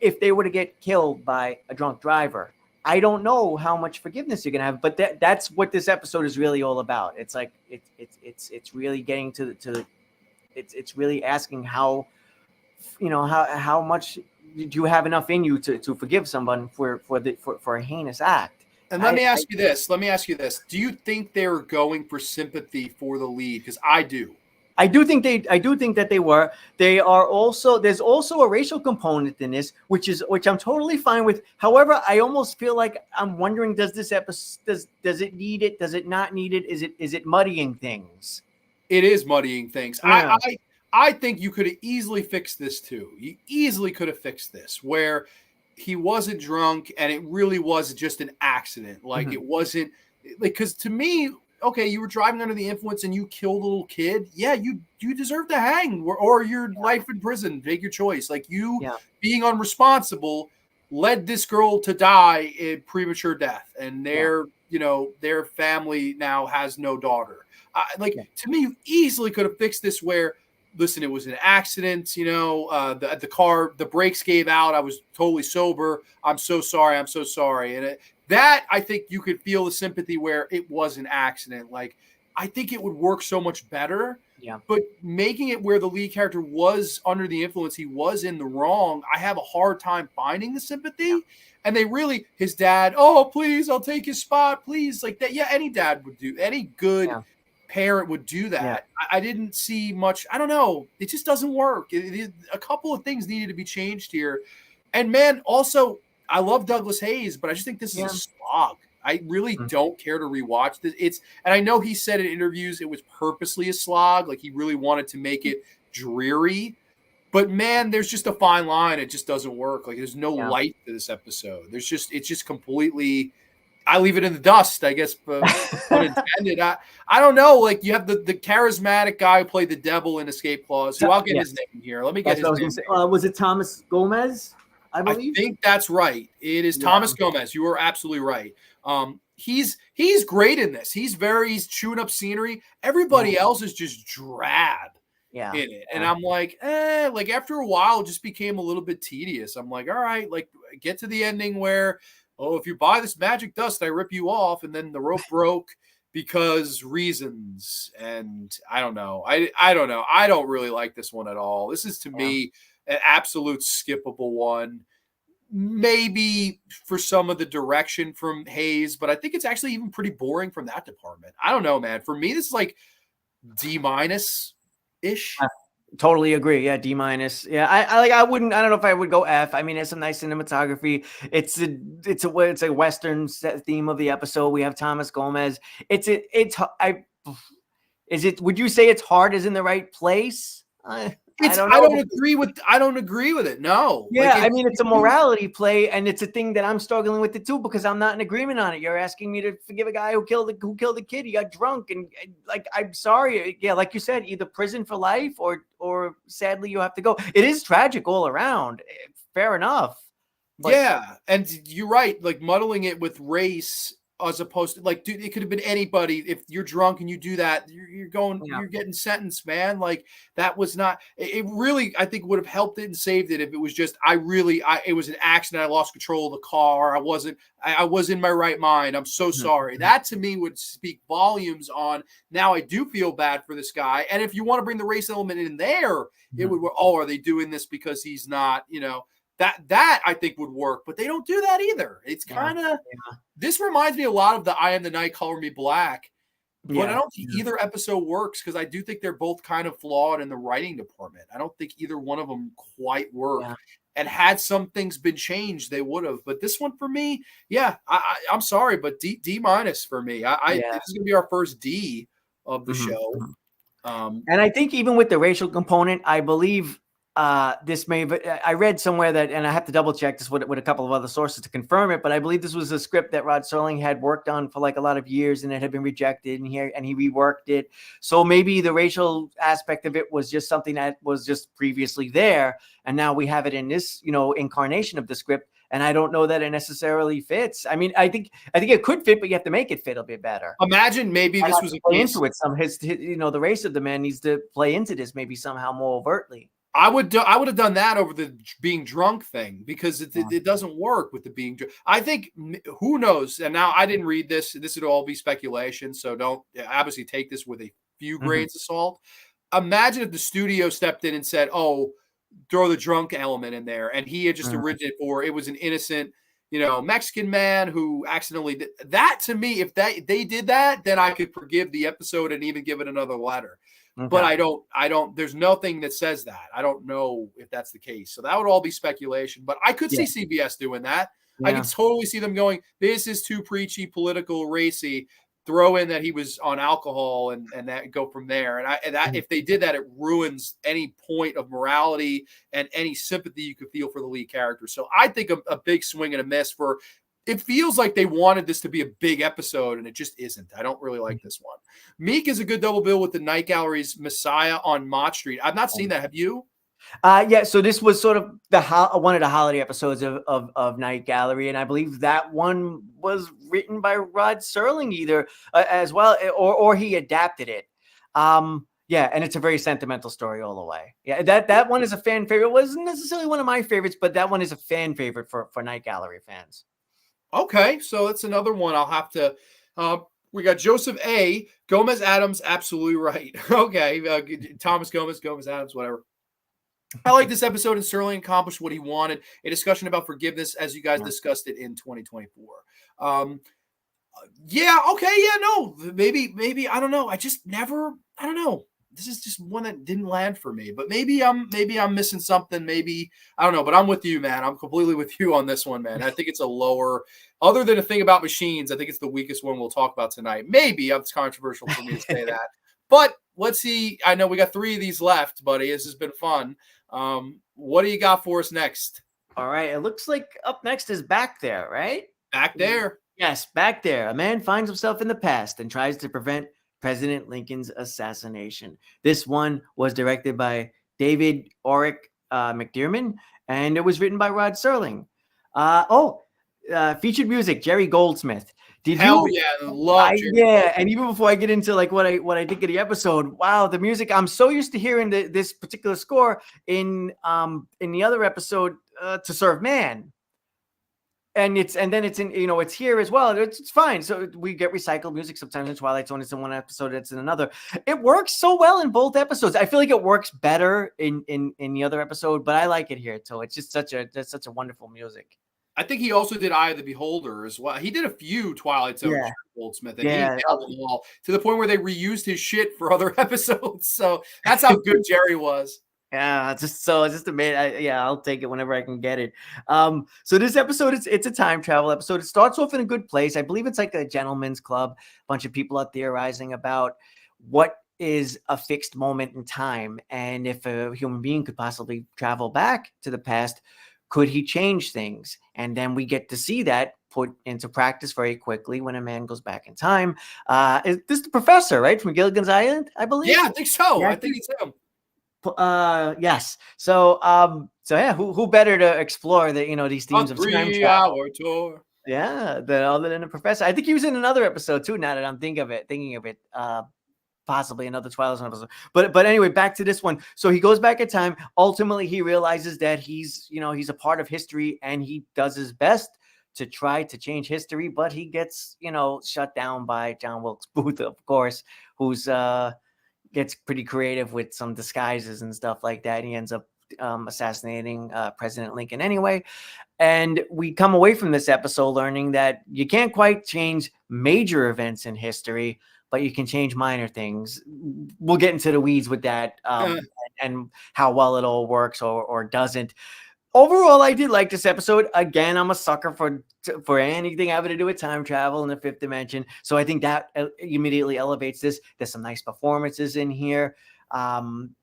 if they were to get killed by a drunk driver, I don't know how much forgiveness you're gonna have. But that's what this episode is really all about. It's like it's really getting to the it's really asking how much do you have enough in you to forgive someone for a heinous act. And let me ask you this. Do you think they were going for sympathy for the lead? Because I do. I do think that they were. They are also, there's also a racial component in this, which I'm totally fine with. However, I almost feel like I'm wondering, does this episode does it need it? Does it not need it? Is it muddying things? It is muddying things. Yeah. I think you could have easily fixed this too. You easily could have fixed this where he wasn't drunk and it really was just an accident. Like it wasn't like, because to me, okay, you were driving under the influence and you killed a little kid. Yeah, you deserve to hang or your life in prison. Take your choice. Like being unresponsible led this girl to die in premature death, and their family now has no daughter. To me, you easily could have fixed this where, listen, it was an accident. The car, the brakes gave out. I was totally sober. I'm so sorry. And that, I think you could feel the sympathy where it was an accident. Like, I think it would work so much better. Yeah. But making it where the lead character was under the influence, he was in the wrong, I have a hard time finding the sympathy. Yeah. And they really, his dad, oh, please, I'll take his spot, please. Like that. Yeah, any dad would do, any good parent would do that. Yeah. I didn't see much. I don't know. It just doesn't work. A couple of things needed to be changed here. And man, also, I love Douglas Hayes, but I just think this is a slog. I really don't care to rewatch this. And I know he said in interviews it was purposely a slog. Like he really wanted to make it dreary. But man, there's just a fine line. It just doesn't work. Like there's no light to this episode. It's just completely, I leave it in the dust, I guess, but unintended. I don't know. Like you have the charismatic guy who played the devil in Escape Clause, who I'll get his name here. Let me get his name. Was it Thomas Gomez? I believe. I think that's right. It is Thomas Gomez. You are absolutely right. He's great in this. He's chewing up scenery. Everybody else is just drab in it. And I'm like, like after a while, it just became a little bit tedious. I'm like, all right, like get to the ending where, oh, if you buy this magic dust, I rip you off. And then the rope broke because reasons. And I don't know. I don't know. I don't really like this one at all. This is to me an absolute skippable one. Maybe for some of the direction from Hayes, but I think it's actually even pretty boring from that department. I don't know, man. For me, this is like D- ish. Totally agree. Yeah, D-. Yeah, I wouldn't. I don't know if I would go F. I mean, there's some nice cinematography. It's a Western theme of the episode. We have Thomas Gomez. Would you say it's hard is in the right place? I don't agree with it. No. Yeah, I mean, it's a morality play, and it's a thing that I'm struggling with it too, because I'm not in agreement on it. You're asking me to forgive a guy who killed a kid. He got drunk, and like, I'm sorry. Yeah, like you said, either prison for life or sadly you have to go. It is tragic all around. Fair enough. But and you're right. Like muddling it with race, as opposed to like, dude, it could have been anybody. If you're drunk and you do that, you're getting sentenced, man. Like that was not, it really, I think would have helped it and saved it if it was just, it was an accident. I lost control of the car. I was in my right mind. I'm so sorry. That to me would speak volumes on, now I do feel bad for this guy. And if you want to bring the race element in there, it would, are they doing this because he's not, that I think would work, but they don't do that either. It's kind of, this reminds me a lot of the I Am the Night, Color Me Black, but I don't think either episode works, because I do think they're both kind of flawed in the writing department. I don't think either one of them quite work. And had some things been changed, they would have. But this one for me, I'm sorry, but D- for me. This is going to be our first D of the show. And I think even with the racial component, I believe this may, I read somewhere that, and I have to double check this with a couple of other sources to confirm it, but I believe this was a script that Rod Serling had worked on for like a lot of years, and it had been rejected, and he reworked it. So maybe the racial aspect of it was just something that was just previously there, and now we have it in this, incarnation of the script. And I don't know that it necessarily fits. I mean, I think it could fit, but you have to make it fit a bit better. Imagine maybe this was a play case. into it. The race of the man needs to play into this maybe somehow more overtly. I would have done that over the being drunk thing, because it doesn't work with the being drunk. I think, who knows? And now I didn't read this. This would all be speculation. So don't obviously take this with a few grains of salt. Imagine if the studio stepped in and said, "Oh, throw the drunk element in there," and he had just originated, or it was an innocent, Mexican man who accidentally did that. To me, if they did that, then I could forgive the episode and even give it another letter. Okay. But I don't, there's nothing that says that. I don't know if that's the case. So that would all be speculation, but I could see CBS doing that. Yeah. I could totally see them going, this is too preachy, political, racy. Throw in that he was on alcohol and that go from there. And if they did that, it ruins any point of morality and any sympathy you could feel for the lead character. So I think a big swing and a miss for, it feels like they wanted this to be a big episode, and it just isn't. I don't really like this one. Meek is a good double bill with the Night Gallery's Messiah on Mott Street. I've not seen that. Have you? Yeah. So this was sort of one of the holiday episodes of Night Gallery, and I believe that one was written by Rod Serling either as well, or he adapted it. Yeah, and it's a very sentimental story all the way. Yeah, that one is a fan favorite. It wasn't necessarily one of my favorites, but that one is a fan favorite for Night Gallery fans. Okay, so that's another one I'll have to. We got Joseph A. Gomez Adams, absolutely right. Okay, Thomas Gomez Adams, whatever. I like this episode, and Serling accomplished what he wanted. A discussion about forgiveness, as you guys discussed it in 2024. Maybe I don't know. I don't know. This is just one that didn't land for me, but maybe I'm missing something. Maybe I don't know, but I'm with you, man. I'm completely with you on this one, man. I think it's a lower, other than a thing about machines. I think it's the weakest one we'll talk about tonight. Maybe it's controversial for me to say that, but let's see. I know we got 3 of these left, buddy. This has been fun. What do you got for us next? All right. It looks like up next is Back There, right? Back There. Yes, Back There. A man finds himself in the past and tries to prevent President Lincoln's assassination. This one was directed by David Orrick McDermott, and it was written by Rod Serling. Featured music, Jerry Goldsmith. Yeah, and even before I get into like what I think of the episode, wow, the music, I'm so used to hearing this particular score in the other episode, To Serve Man. And then it's in, it's here as well. It's fine. So we get recycled music sometimes in Twilight Zone. It's in one episode, it's in another. It works so well in both episodes. I feel like it works better in the other episode, but I like it here too. It's just such a wonderful music. I think he also did Eye of the Beholder as well. He did a few Twilight Zone with Goldsmith, and he nailed them all to the point where they reused his shit for other episodes. So that's how good Jerry was. Yeah, just amazing. I'll take it whenever I can get it. So this episode, it's a time travel episode. It starts off in a good place. I believe it's like a gentleman's club. A bunch of people are theorizing about what is a fixed moment in time, and if a human being could possibly travel back to the past, could he change things? And then we get to see that put into practice very quickly when a man goes back in time. Is this the professor, right, from Gilligan's Island, I believe? Yeah, I think so. Yeah, I think it's him. Yes. So yeah, who better to explore these themes of time travel? 3-hour tour. Yeah, other than the professor. I think he was in another episode too. Now that I'm thinking of it. Possibly another Twilight Zone episode. But anyway, back to this one. So he goes back in time. Ultimately, he realizes that he's a part of history, and he does his best to try to change history, but he gets shut down by John Wilkes Booth, of course, who's gets pretty creative with some disguises and stuff like that. He ends up assassinating President Lincoln anyway. And we come away from this episode learning that you can't quite change major events in history, but you can change minor things. We'll get into the weeds with that and how well it all works or doesn't. Overall, I did like this episode. Again, I'm a sucker for anything having to do with time travel in the 5th dimension. So I think that immediately elevates this. There's some nice performances in here. And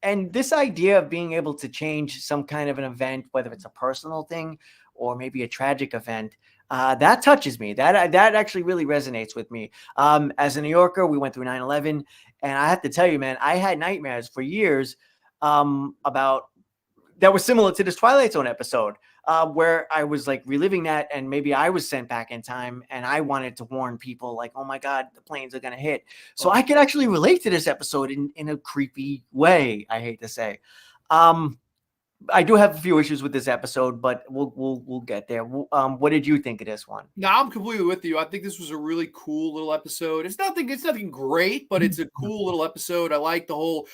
and this idea of being able to change some kind of an event, whether it's a personal thing or maybe a tragic event, that touches me. That actually really resonates with me. As a New Yorker, we went through 9/11, and I have to tell you, man, I had nightmares for years about that was similar to this Twilight Zone episode, where I was like reliving that, and maybe I was sent back in time, and I wanted to warn people, like, "Oh my God, the planes are gonna hit." So I could actually relate to this episode in a creepy way. I hate to say. I do have a few issues with this episode, but we'll get there. What did you think of this one? No, I'm completely with you. I think this was a really cool little episode. It's nothing great, but it's a cool little episode. I like the whole,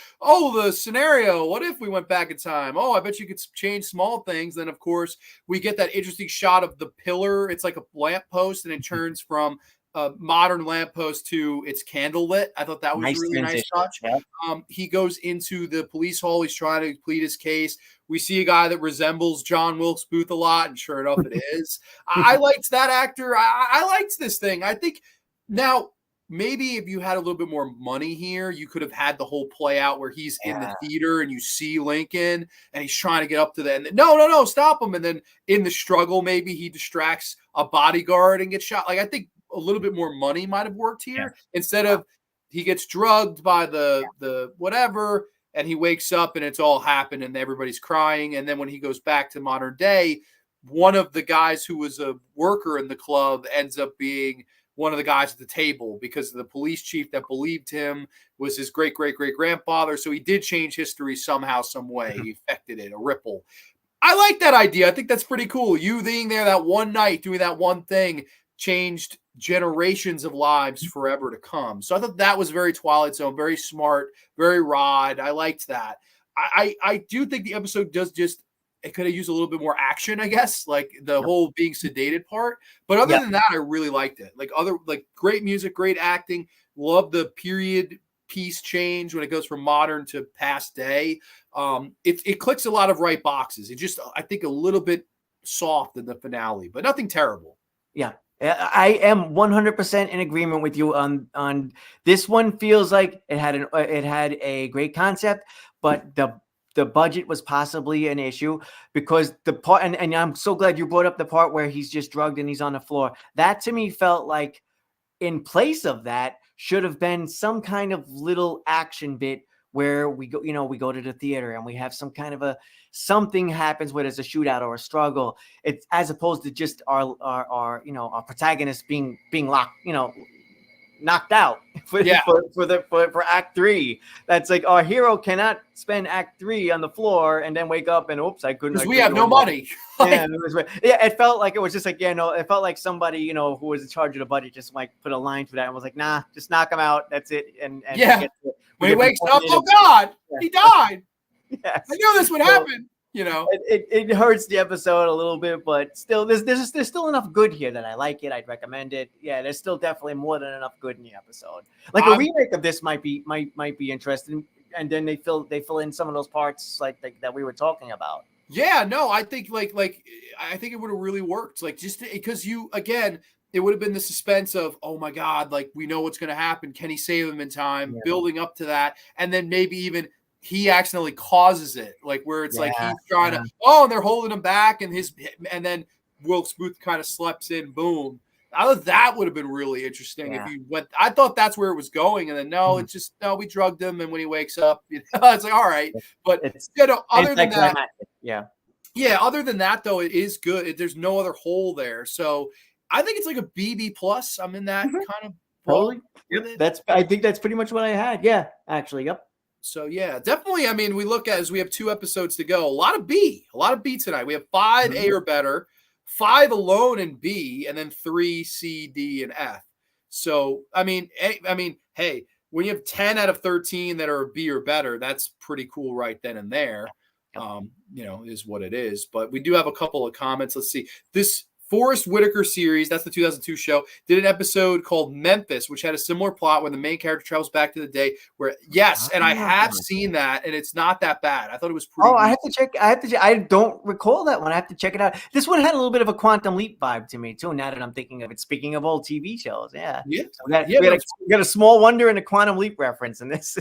the scenario. What if we went back in time? Oh, I bet you could change small things. Then, of course, we get that interesting shot of the pillar. It's like a lamppost, and it turns from a modern lamppost to it's candlelit. I thought that was Nice a really nice touch. Yeah. He goes into the police hall. He's trying to plead his case. We see a guy that resembles John Wilkes Booth a lot, and sure enough, it is. I liked that actor. I liked this thing. I think now maybe if you had a little bit more money here, you could have had the whole play out where he's in the theater and you see Lincoln and he's trying to get up to the end. No, stop him. And then in the struggle, maybe he distracts a bodyguard and gets shot. Like, I think a little bit more money might have worked here instead of he gets drugged by the whatever, and he wakes up and it's all happened and everybody's crying. And then when he goes back to modern day, one of the guys who was a worker in the club ends up being one of the guys at the table because the police chief that believed him was his great-great-great-grandfather. So he did change history somehow, some way. He affected it, a ripple. I like that idea. I think that's pretty cool. You being there that one night, doing that one thing, changed generations of lives forever to come. So I thought that was very Twilight Zone, very smart, very Rod. I liked that. I do think the episode does just, it could have used a little bit more action, I guess, like the whole being sedated part. But other than that, I really liked it. Like great music, great acting. Love the period piece change when it goes from modern to past day. It clicks a lot of right boxes. It just, I think, a little bit soft in the finale, but nothing terrible. Yeah. I am 100% in agreement with you on this one. Feels like it had a great concept, but the budget was possibly an issue because the part, and I'm so glad you brought up the part where he's just drugged and he's on the floor. That to me felt like in place of that should have been some kind of little action bit where we go to the theater and we have some kind of something happens where there's a shootout or a struggle. It's as opposed to just our protagonist being locked, knocked out for Act 3. That's like our hero cannot spend Act 3 on the floor and then wake up and oops, I couldn't. Because we have no money. It felt like it was just like it felt like somebody who was in charge of the budget just like put a line through that and was like, nah, just knock him out. That's it. And when he wakes up, oh God, he died. Yes. I knew this would happen. It hurts the episode a little bit, but still, there's still enough good here that I like it. I'd recommend it. Yeah, there's still definitely more than enough good in the episode. Like a remake of this might be interesting, and then they fill in some of those parts like that we were talking about. Yeah, no, I think like I think it would have really worked. Like just because it would have been the suspense of, oh my God, like we know what's going to happen. Can he save him in time? Building up to that, and then maybe even he accidentally causes it, like where it's like he's trying to, and they're holding him back, and then Wilkes Booth kind of slips in, boom. I thought that would have been really interesting if you went. I thought that's where it was going, and then it's just we drugged him, and when he wakes up, it's like all right, but other than that, other than that though, it is good. There's no other hole there, so I think it's like a BB plus. I'm in that kind of totally. Yep. I think that's pretty much what I had. Yeah, actually, yep. So yeah, definitely. I mean, we look at as we have 2 episodes to go. A lot of B tonight. We have 5 A or better, 5 alone in B, and then 3 C, D, and F. So I mean, hey, when you have 10 out of 13 that are B or better, that's pretty cool right then and there. Is what it is. But we do have a couple of comments. Let's see. This Forrest Whitaker series, that's the 2002 show, did an episode called Memphis, which had a similar plot where the main character travels back to the day where, yes, and I have seen that, and it's not that bad. I thought it was pretty I have to check. I don't recall that one. I have to check it out. This one had a little bit of a Quantum Leap vibe to me, too, now that I'm thinking of it. Speaking of old TV shows, yeah. So we got a Small Wonder and a Quantum Leap reference in this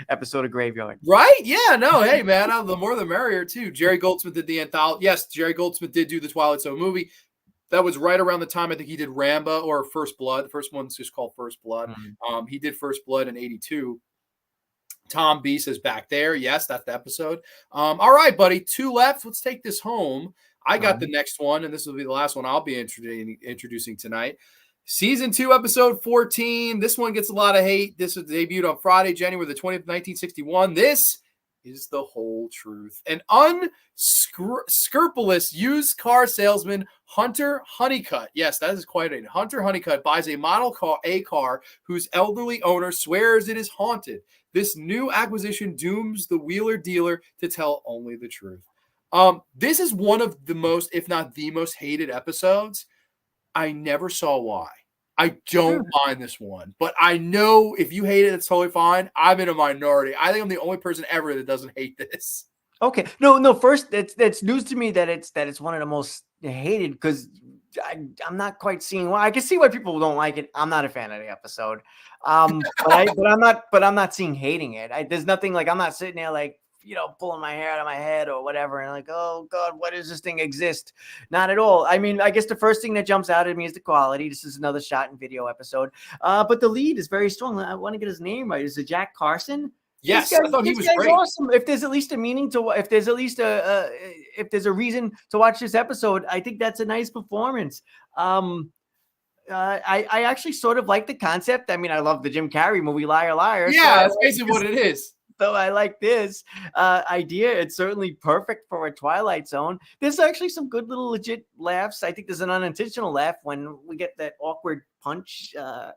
episode of Graveyard. Right? Yeah, no, hey, man, the more the merrier, too. Jerry Goldsmith did the anthology. Yes, Jerry Goldsmith did do the Twilight Zone movie. That was right around the time I think he did Rambo or First Blood. The first one's just called First Blood. Mm-hmm. He did First Blood in 82. Tom B says back there. Yes, that's the episode. All right, buddy. 2 left. Let's take this home. I got the next one, and this will be the last one I'll be introducing tonight. Season 2, episode 14. This one gets a lot of hate. This was debuted on Friday, January the 20th, 1961. This is the whole truth. An unscrupulous used car salesman, Hunter Honeycutt. Yes, that is quite a Hunter Honeycutt buys a model car whose elderly owner swears it is haunted. This new acquisition dooms the wheeler dealer to tell only the truth. This is one of the most, if not the most hated episodes. I never saw why. I don't mind this one, but I know if you hate it, it's totally fine. I'm in a minority. I think I'm the only person ever that doesn't hate this. Okay. No. First, that's news to me that it's one of the most hated, because I'm not quite seeing why. I can see why people don't like it. I'm not a fan of the episode, but I'm not seeing hating it. There's nothing like, I'm not sitting there like, pulling my hair out of my head or whatever, and like, oh God, what does this thing exist? Not at all. I mean, I guess the first thing that jumps out at me is the quality. This is another shot and video episode, but the lead is very strong. I want to get his name right. Is it Jack Carson? Yes, I thought he was great. Awesome. If there's at least a meaning to, if there's at least if there's a reason to watch this episode, I think that's a nice performance. I actually sort of like the concept. I mean, I love the Jim Carrey movie Liar Liar. Yeah, that's basically what it is. So I like this idea. It's certainly perfect for a Twilight Zone. There's actually some good little legit laughs. I think there's an unintentional laugh when we get that awkward punch, that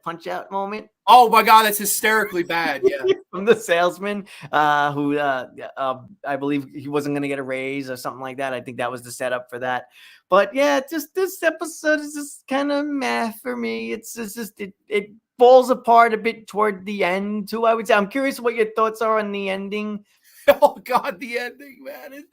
punch out moment. Oh my God, that's hysterically bad. Yeah, from the salesman who I believe he wasn't going to get a raise or something like that. I think that was the setup for that. But yeah, just this episode is just kind of meh for me. It's just it falls apart a bit toward the end too, I would say. I'm curious what your thoughts are on the ending. Oh God, the ending, man.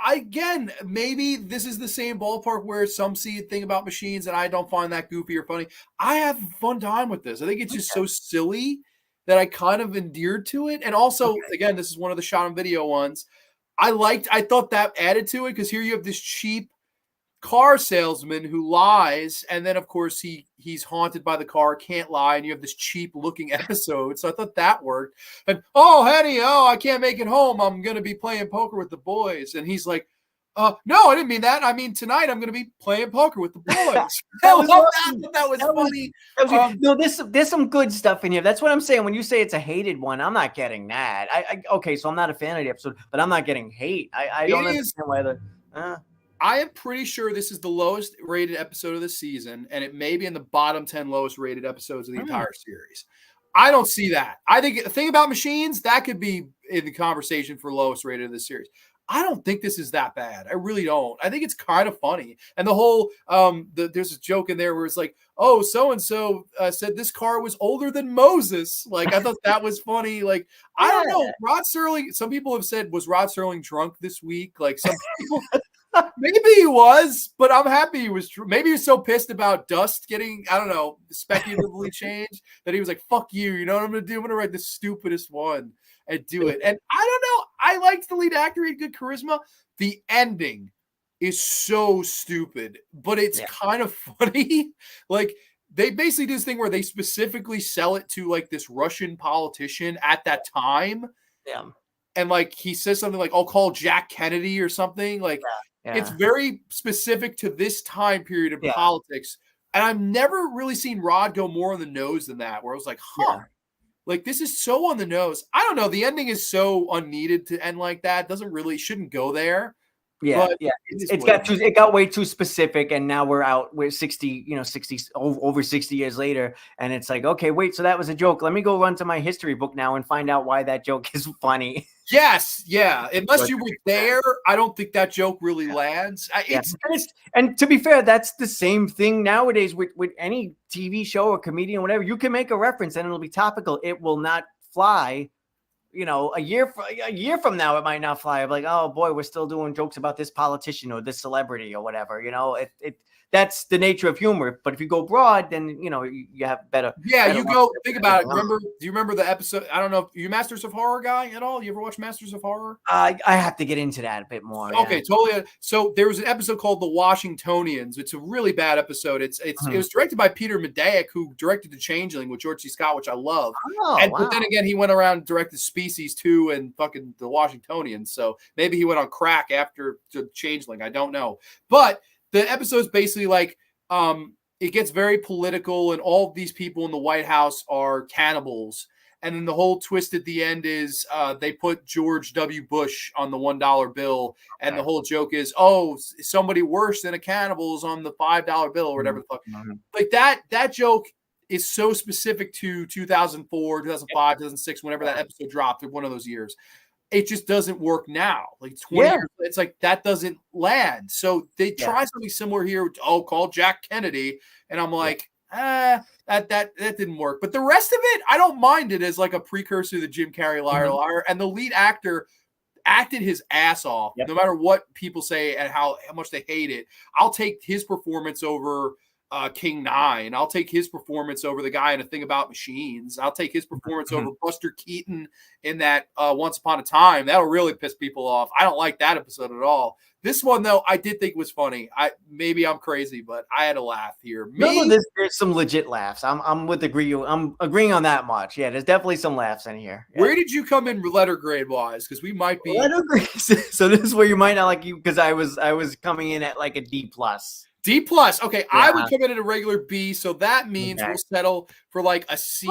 Again, maybe this is the same ballpark where some see a thing about machines and I don't find that goofy or funny. I have a fun time with this. I think it's just so silly that I kind of endeared to it. And also, again, this is one of the shot on video ones. I thought that added to it, because here you have this cheap car salesman who lies, and then of course he's haunted by the car, can't lie, and you have this cheap looking episode. So I thought that worked. And honey, I can't make it home, I'm gonna be playing poker with the boys, and he's like, no, I didn't mean that. I mean, tonight I'm gonna be playing poker with the boys. That was funny. No, there's some good stuff in here. That's what I'm saying. When you say it's a hated one, I'm not getting that. Okay, so I'm not a fan of the episode, but I'm not getting hate. I don't understand whether I am pretty sure this is the lowest rated episode of the season, and it may be in the bottom 10 lowest rated episodes of the entire series. I don't see that. I think the thing about machines, that could be in the conversation for lowest rated of the series. I don't think this is that bad. I really don't. I think it's kind of funny. And the whole, there's a joke in there where it's like, oh, so-and-so said this car was older than Moses. Like, I thought that was funny. Like, I don't know. Rod Serling, some people have said, was Rod Serling drunk this week? Like, some people... Maybe he was, but I'm happy he was true. Maybe he was so pissed about Dust getting, I don't know, speculatively changed that he was like, fuck you. You know what I'm going to do? I'm going to write the stupidest one and do it. And I don't know. I liked the lead actor. He had good charisma. The ending is so stupid, but it's kind of funny. Like, they basically do this thing where they specifically sell it to like this Russian politician at that time. Yeah. And like, he says something like, I'll call Jack Kennedy or something. Like, it's very specific to this time period of politics. And I've never really seen Rod go more on the nose than that, where I was like, like, this is so on the nose. I don't know. The ending is so unneeded to end like that. Shouldn't go there. Yeah, but yeah. it is It's what got it got way too specific, and now we're 60, 60 over 60 years later, and it's like, okay, wait, so that was a joke. Let me go run to my history book now and find out why that joke is funny. Yes, yeah. Unless you were there, I don't think that joke really lands. Yeah. And to be fair, that's the same thing nowadays with any TV show or comedian, whatever. You can make a reference and it'll be topical. It will not fly. A year from now, it might not fly. I'm like, oh boy, we're still doing jokes about this politician or this celebrity or whatever. That's the nature of humor. But if you go broad, then you have better. Yeah, better you go think about it. Do you remember the episode? I don't know. Are you a Masters of Horror guy at all? You ever watch Masters of Horror? I have to get into that a bit more. Okay, totally. So there was an episode called The Washingtonians. It's a really bad episode. It was directed by Peter Medaic, who directed The Changeling with George C. Scott, which I love. But then again, he went around and directed Species 2 and fucking The Washingtonians. So maybe he went on crack after The Changeling. I don't know. But the episode's basically like it gets very political, and all of these people in the White House are cannibals. And then the whole twist at the end is they put George W. Bush on the $1 bill. And the whole joke is, oh, somebody worse than a cannibal is on the $5 bill or whatever the fuck. Like that joke is so specific to 2004, 2005, 2006, whenever that episode dropped, one of those years. It just doesn't work now. Like 20 years, it's like that doesn't land. So they try something similar here. Oh, call Jack Kennedy. And I'm like, that didn't work. But the rest of it, I don't mind it as like a precursor to the Jim Carrey Liar Liar. And the lead actor acted his ass off, no matter what people say and how much they hate it. I'll take his performance over King Nine. I'll take his performance over the guy in A Thing About Machines. I'll take his performance over Buster Keaton in that Once Upon a Time. That'll really piss people off. I don't like that episode at all. This one, though, I did think was funny. Maybe I'm crazy, but I had a laugh here. There's some legit laughs. I'm agreeing on that much. Yeah, there's definitely some laughs in here. Yeah. Where did you come in letter grade wise? Because we might be letter grade. So this is where you might not like you, because I was coming in at like a D+. D+. Okay, I would come in at a regular B, so that means we'll settle for like a C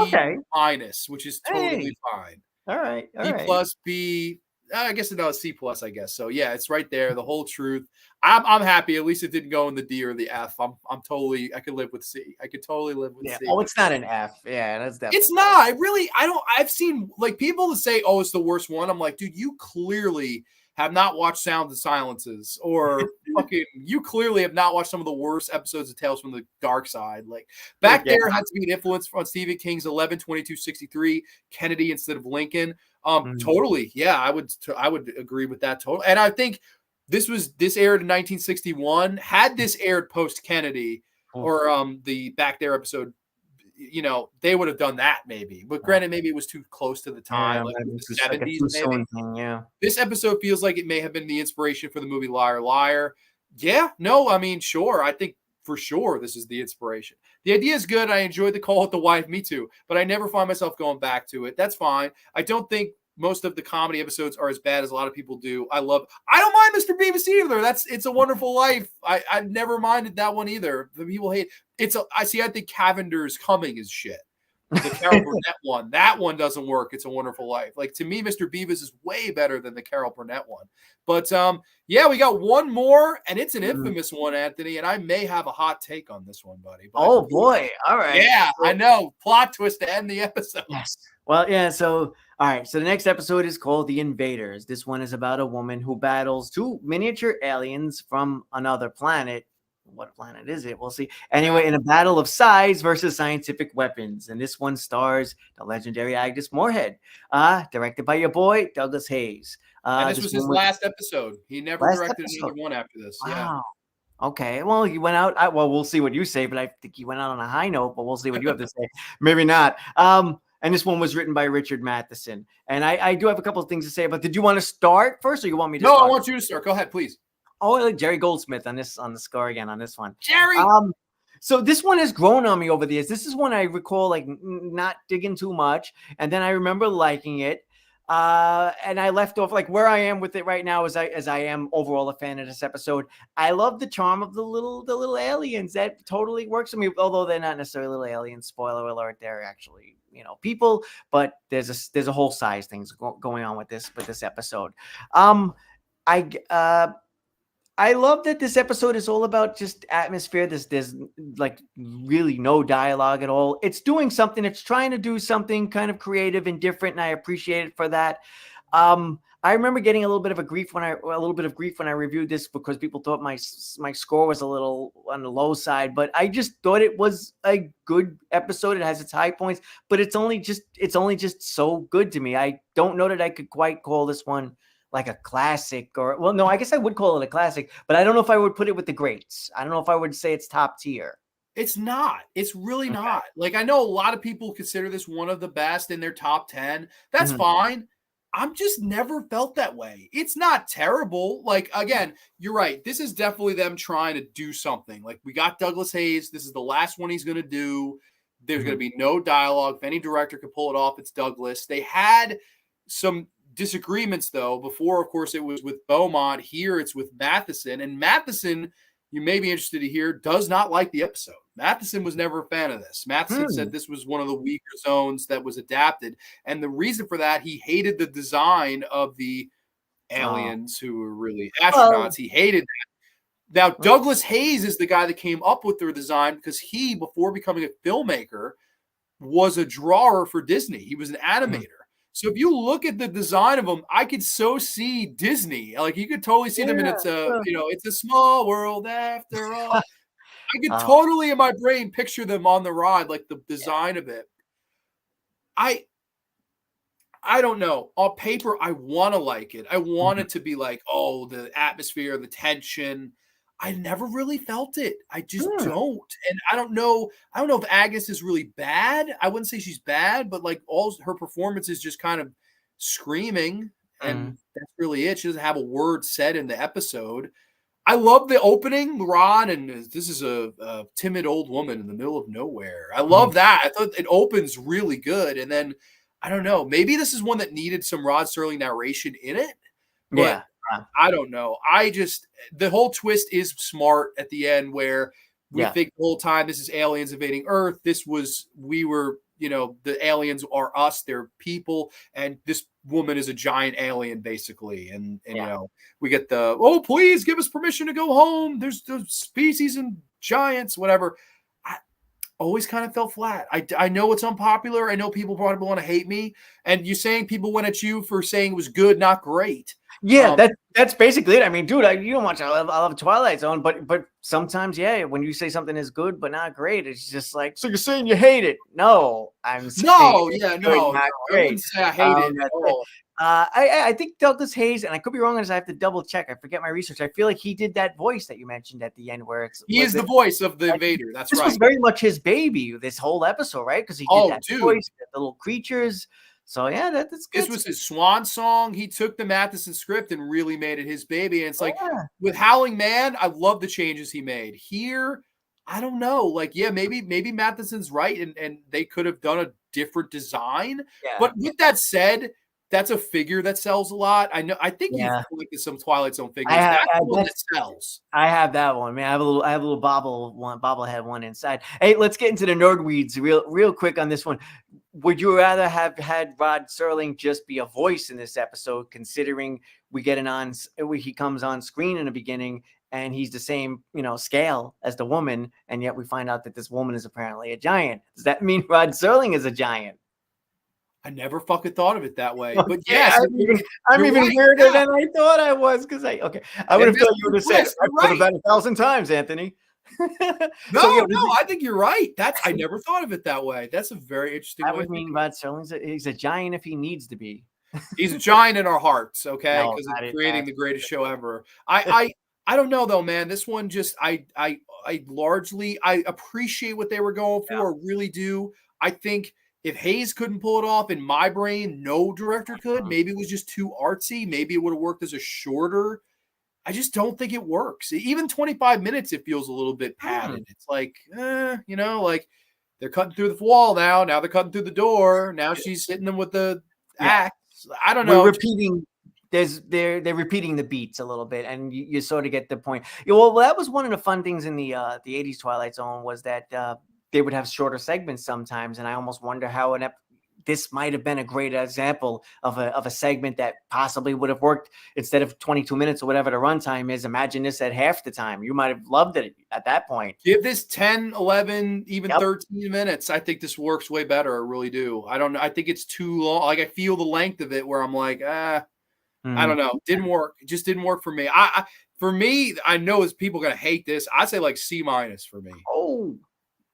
minus, which is totally fine. All right. D plus, B. I guess no, C plus. I guess so. Yeah, it's right there. The whole truth. I'm happy. At least it didn't go in the D or the F. I'm totally. I could live with C. I could totally live with C. Oh, it's not an F. Yeah, that's definitely. It's not. I don't. I've seen like people that say, "Oh, it's the worst one." I'm like, dude, you clearly have not watched Sounds and Silences, or fucking you clearly have not watched some of the worst episodes of Tales from the Dark Side. Like back there had to be an influence on Stephen King's 11/22/63, Kennedy instead of Lincoln. Totally. Yeah, I would agree with that totally. And I think this aired in 1961. Had this aired post Kennedy or the Back There episode, they would have done that maybe. But granted, maybe it was too close to the time, like the 70s maybe. This episode feels like it may have been the inspiration for the movie Liar Liar. Yeah, no, I mean, sure. I think for sure this is the inspiration. The idea is good. I enjoyed the call with the wife, me too. But I never find myself going back to it. That's fine. I don't think most of the comedy episodes are as bad as a lot of people do. I don't mind Mr. Beavis either. It's a Wonderful Life. I've never minded that one either. The people hate I think Cavender's Coming is shit. The Carol Burnett one. That one doesn't work. It's a Wonderful Life. Like to me, Mr. Beavis is way better than the Carol Burnett one. But yeah, we got one more, and it's an infamous one, Anthony. And I may have a hot take on this one, buddy. Oh boy. All right. Yeah, I know. Plot twist to end the episode. Yes. Well, yeah, so all right. So the next episode is called The Invaders. This one is about a woman who battles two miniature aliens from another planet. What planet is it? We'll see. Anyway, in a battle of size versus scientific weapons. And this one stars the legendary Agnes Moorehead, directed by your boy, Douglas Hayes. And this was his last episode. He never directed another one after this. Wow. Yeah. Okay. Well, he went out. We'll see what you say, but I think he went out on a high note, but we'll see what you have to say. Maybe not. And this one was written by Richard Matheson. And I do have a couple of things to say, but did you want to start first, or you want me to start? No, I want you to start. Go ahead, please. Oh, I like Jerry Goldsmith on the score again on this one. Jerry. So this one has grown on me over the years. This is one I recall like not digging too much, and then I remember liking it. And I left off like where I am with it right now as I am overall a fan of this episode. I love the charm of the little aliens. That totally works for me, although they're not necessarily little aliens. Spoiler alert, they're actually people, but there's a whole size things going on with this episode. I love that this episode is all about just atmosphere. There's like really no dialogue at all. It's doing something. It's trying to do something kind of creative and different, and I appreciate it for that. I remember getting a little bit of grief when I reviewed this because people thought my score was a little on the low side, but I just thought it was a good episode. It has its high points, but it's only just so good to me. I don't know that I could quite call this one like a classic, or well, no, I guess I would call it a classic, but I don't know if I would put it with the greats. I don't know if I would say it's top tier. It's not. It's really Okay. not. Like, I know a lot of people consider this one of the best in their top 10. That's Mhm. fine. I'm just never felt that way. It's not terrible. Like, again, you're right. This is definitely them trying to do something. Like, we got Douglas Hayes. This is the last one he's going to do. There's going to be no dialogue. If any director could pull it off, it's Douglas. They had some disagreements, though. Before, of course, it was with Beaumont. Here, it's with Matheson. And Matheson, you may be interested to hear, does not like the episode. Matheson was never a fan of this. Matheson said this was one of the weaker zones that was adapted. And the reason for that, he hated the design of the aliens who were really astronauts. He hated that. Now, Douglas Hayes is the guy that came up with their design because he, before becoming a filmmaker, was a drawer for Disney. He was an animator. So if you look at the design of them, I could so see Disney. Like, you could totally see them, and it's a small world after all. I could totally in my brain picture them on the ride, like the design of it. I don't know. On paper, I want to like it. I want it to be like, oh, the atmosphere, the tension. I never really felt it. I just don't. And I don't know if Agnes is really bad. I wouldn't say she's bad, but like all her performance is just kind of screaming. And that's really it. She doesn't have a word said in the episode. I love the opening, Ron, and this is a timid old woman in the middle of nowhere. I love that. I thought it opens really good. And then, I don't know, maybe this is one that needed some Rod Serling narration in it. But I don't know. The whole twist is smart at the end where we think the whole time this is aliens invading Earth. The aliens are us, they're people, and this woman is a giant alien, basically. And we get please give us permission to go home. There's the species and giants, whatever. I always kind of fell flat. I know it's unpopular. I know people probably want to hate me. And you saying people went at you for saying it was good, not great. Yeah, that's basically it. I mean, dude, you don't watch. I love Twilight Zone, but sometimes, when you say something is good but not great, it's just like, so you're saying you hate it? No, I'm saying not great. I wouldn't say I hate it at all. I think Douglas Hayes, and I could be wrong, as I have to double check. I forget my research. I feel like he did that voice that you mentioned at the end, where he is the voice of the invader. That's right. This was very much his baby. This whole episode, right? Because he did that voice, the little creatures. So that's good. This was his swan song. He took the Matheson script and really made it his baby. And it's like with Howling Man, I love the changes he made. Here, I don't know. Like, maybe Matheson's right, and they could have done a different design. Yeah. But with that said, that's a figure that sells a lot. I know. I think you've collected some Twilight Zone figures. That's the one that sells. I have that one. Man, I have a little bobblehead one inside. Hey, let's get into the nerd weeds real quick on this one. Would you rather have had Rod Serling just be a voice in this episode, considering he comes on screen in the beginning and he's the same, scale as the woman, and yet we find out that this woman is apparently a giant? Does that mean Rod Serling is a giant? I never fucking thought of it that way. But yes, I'm even weirder than I thought I was, because I would have thought you would have said I've thought of that 1,000 times, Anthony. No, I think you're right. I never thought of it that way. That's a very interesting way. That would mean Rod Serling's he's a giant if he needs to be. He's a giant in our hearts, okay? Because it's creating the greatest show ever. I don't know though, man. This one just I largely appreciate what they were going for. I really do. I think if Hayes couldn't pull it off, in my brain, no director could. Maybe it was just too artsy. Maybe it would have worked as a shorter. I just don't think it works. Even 25 minutes, it feels a little bit padded. It's like, like they're cutting through the wall now. Now they're cutting through the door. Now she's hitting them with the axe. I don't know. We're repeating. They're repeating the beats a little bit, and you sort of get the point. Well, that was one of the fun things in the 80s Twilight Zone, was that they would have shorter segments sometimes, and I almost wonder how this might have been a great example of a segment that possibly would have worked instead of 22 minutes or whatever the runtime is. Imagine this at half the time. You might have loved it at that point. Give this 10, 11, even 13 minutes. I think this works way better. I really do. I don't know. I think it's too long. Like, I feel the length of it where I'm like, I don't know. Didn't work. It just didn't work for me. For me, I know as people are going to hate this. I'd say like C- for me. Oh,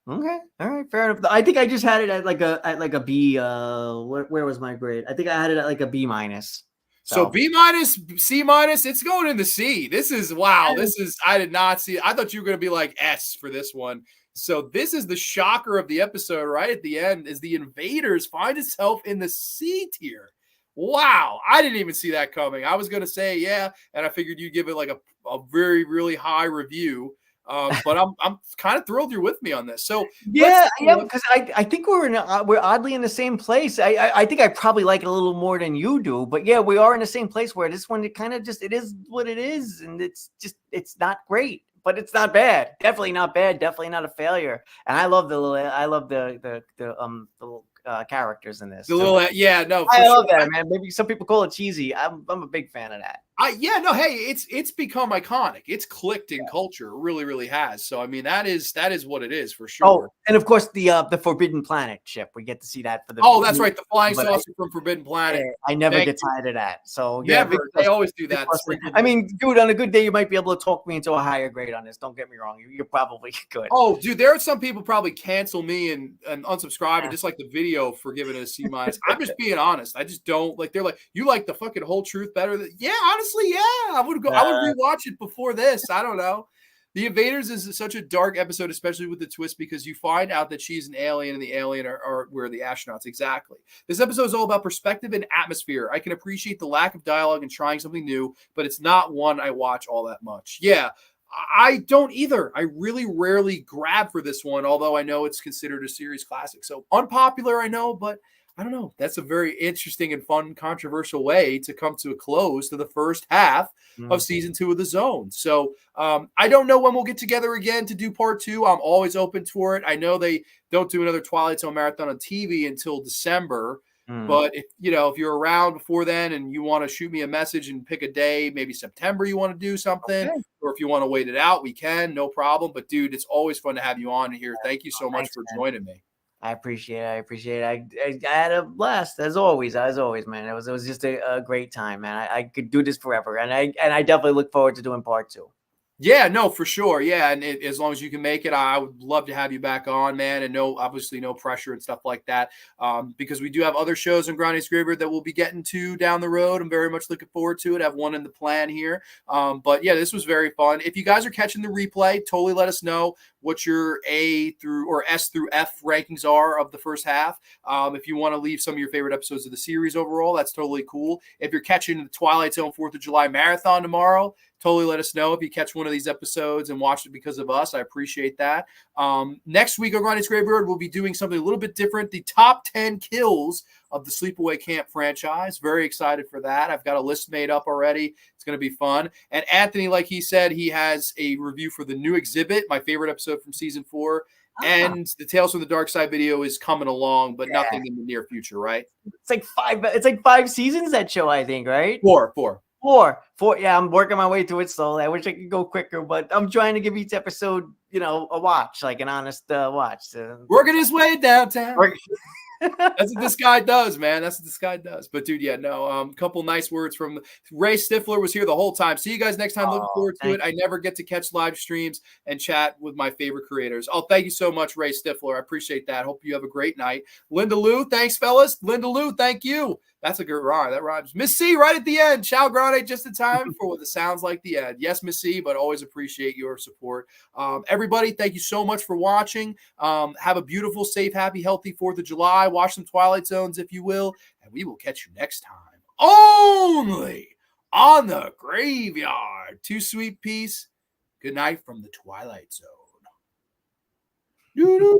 okay. All right. Fair enough. I think I just had it at like a B. Where was my grade? I think I had it at like a B minus. So B minus, C minus, it's going in the C. This is, wow. This is, I did not see it. I thought you were going to be like S for this one. So this is the shocker of the episode right at the end, is the Invaders find itself in the C tier. Wow. I didn't even see that coming. I was going to say, yeah. And I figured you'd give it like a very, really high review. But I'm kind of thrilled you're with me on this. So yeah, because I think we're oddly in the same place. I think I probably like it a little more than you do, but yeah, we are in the same place where this one, it kind of just, it is what it is, and it's not great, but it's not bad. Definitely not bad. Definitely not a failure. And I love the little characters in this. The little, yeah, no, I love that, man. Maybe some people call it cheesy. I'm a big fan of that. Hey, it's become iconic. It's clicked in culture. It really, really has. So I mean, that is what it is for sure. Oh, and of course the Forbidden Planet ship. We get to see that for the. Oh, that's right, the flying saucer from Forbidden Planet. I never get tired of that. So never. They always do that. I mean, dude, on a good day, you might be able to talk me into a higher grade on this. Don't get me wrong. You're probably good. Oh, dude, there are some people probably cancel me and unsubscribe and just like the video for giving it a C minus. I'm just being honest. I just don't like. They're like, you like the fucking whole truth better than? Yeah, honestly, yeah. I would rewatch it before this. I don't know. The Invaders is such a dark episode, especially with the twist, because you find out that she's an alien and the alien are where the astronauts. Exactly. This episode is all about perspective and atmosphere. I can appreciate the lack of dialogue and trying something new, but it's not one I watch all that much. Yeah, I don't either. I really rarely grab for this one, although I know it's considered a series classic. So unpopular, I know, but I don't know. That's a very interesting and fun, controversial way to come to a close to the first half of season 2 of The Zone. So I don't know when we'll get together again to do part 2. I'm always open for it. I know they don't do another Twilight Zone marathon on TV until December. But if you're around before then and you want to shoot me a message and pick a day, maybe September, you want to do something, or if you want to wait it out, we can, no problem. But dude, it's always fun to have you on here. Thank you so much for joining me. I appreciate it. I had a blast as always, man. It was just a great time, man. I could do this forever, and I definitely look forward to doing part 2. Yeah, no, for sure. Yeah, and as long as you can make it, I would love to have you back on, man. And obviously no pressure and stuff like that, because we do have other shows on Granny's Graveyard that we'll be getting to down the road. I'm very much looking forward to it. I have one in the plan here. But yeah, this was very fun. If you guys are catching the replay, totally let us know what your A through or S through F rankings are of the first half. If you want to leave some of your favorite episodes of the series overall, that's totally cool. If you're catching the Twilight Zone 4th of July marathon tomorrow, totally let us know if you catch one of these episodes and watch it because of us. I appreciate that. Next week on Granny's Graveyard, we'll be doing something a little bit different. The top 10 kills of the Sleepaway Camp franchise. Very excited for that. I've got a list made up already. It's going to be fun. And Anthony, like he said, he has a review for the new exhibit, my favorite episode from season 4. And the Tales from the Dark Side video is coming along, but nothing in the near future, right? It's like 5 seasons, that show, I think, right? Four. Yeah, I'm working my way through it slowly. I wish I could go quicker, but I'm trying to give each episode, a watch, like an honest watch. Working his way downtown. That's what this guy does, man. That's what this guy does. But dude, yeah, no. Couple nice words from Ray Stifler was here the whole time. See you guys next time. Looking forward to it. I never get to catch live streams and chat with my favorite creators. Oh, thank you so much, Ray Stifler. I appreciate that. Hope you have a great night. Linda Lou, thanks, fellas. Linda Lou, thank you. That's a good rhyme. That rhymes. Miss C, right at the end. Ciao Grande, just in time for what it sounds like the end. Yes, Miss C, but always appreciate your support. Everybody, thank you so much for watching. Have a beautiful, safe, happy, healthy 4th of July. Watch some Twilight Zones, if you will, and we will catch you next time. Only on the Graveyard. Too sweet peace. Good night from the Twilight Zone. Doo-doo.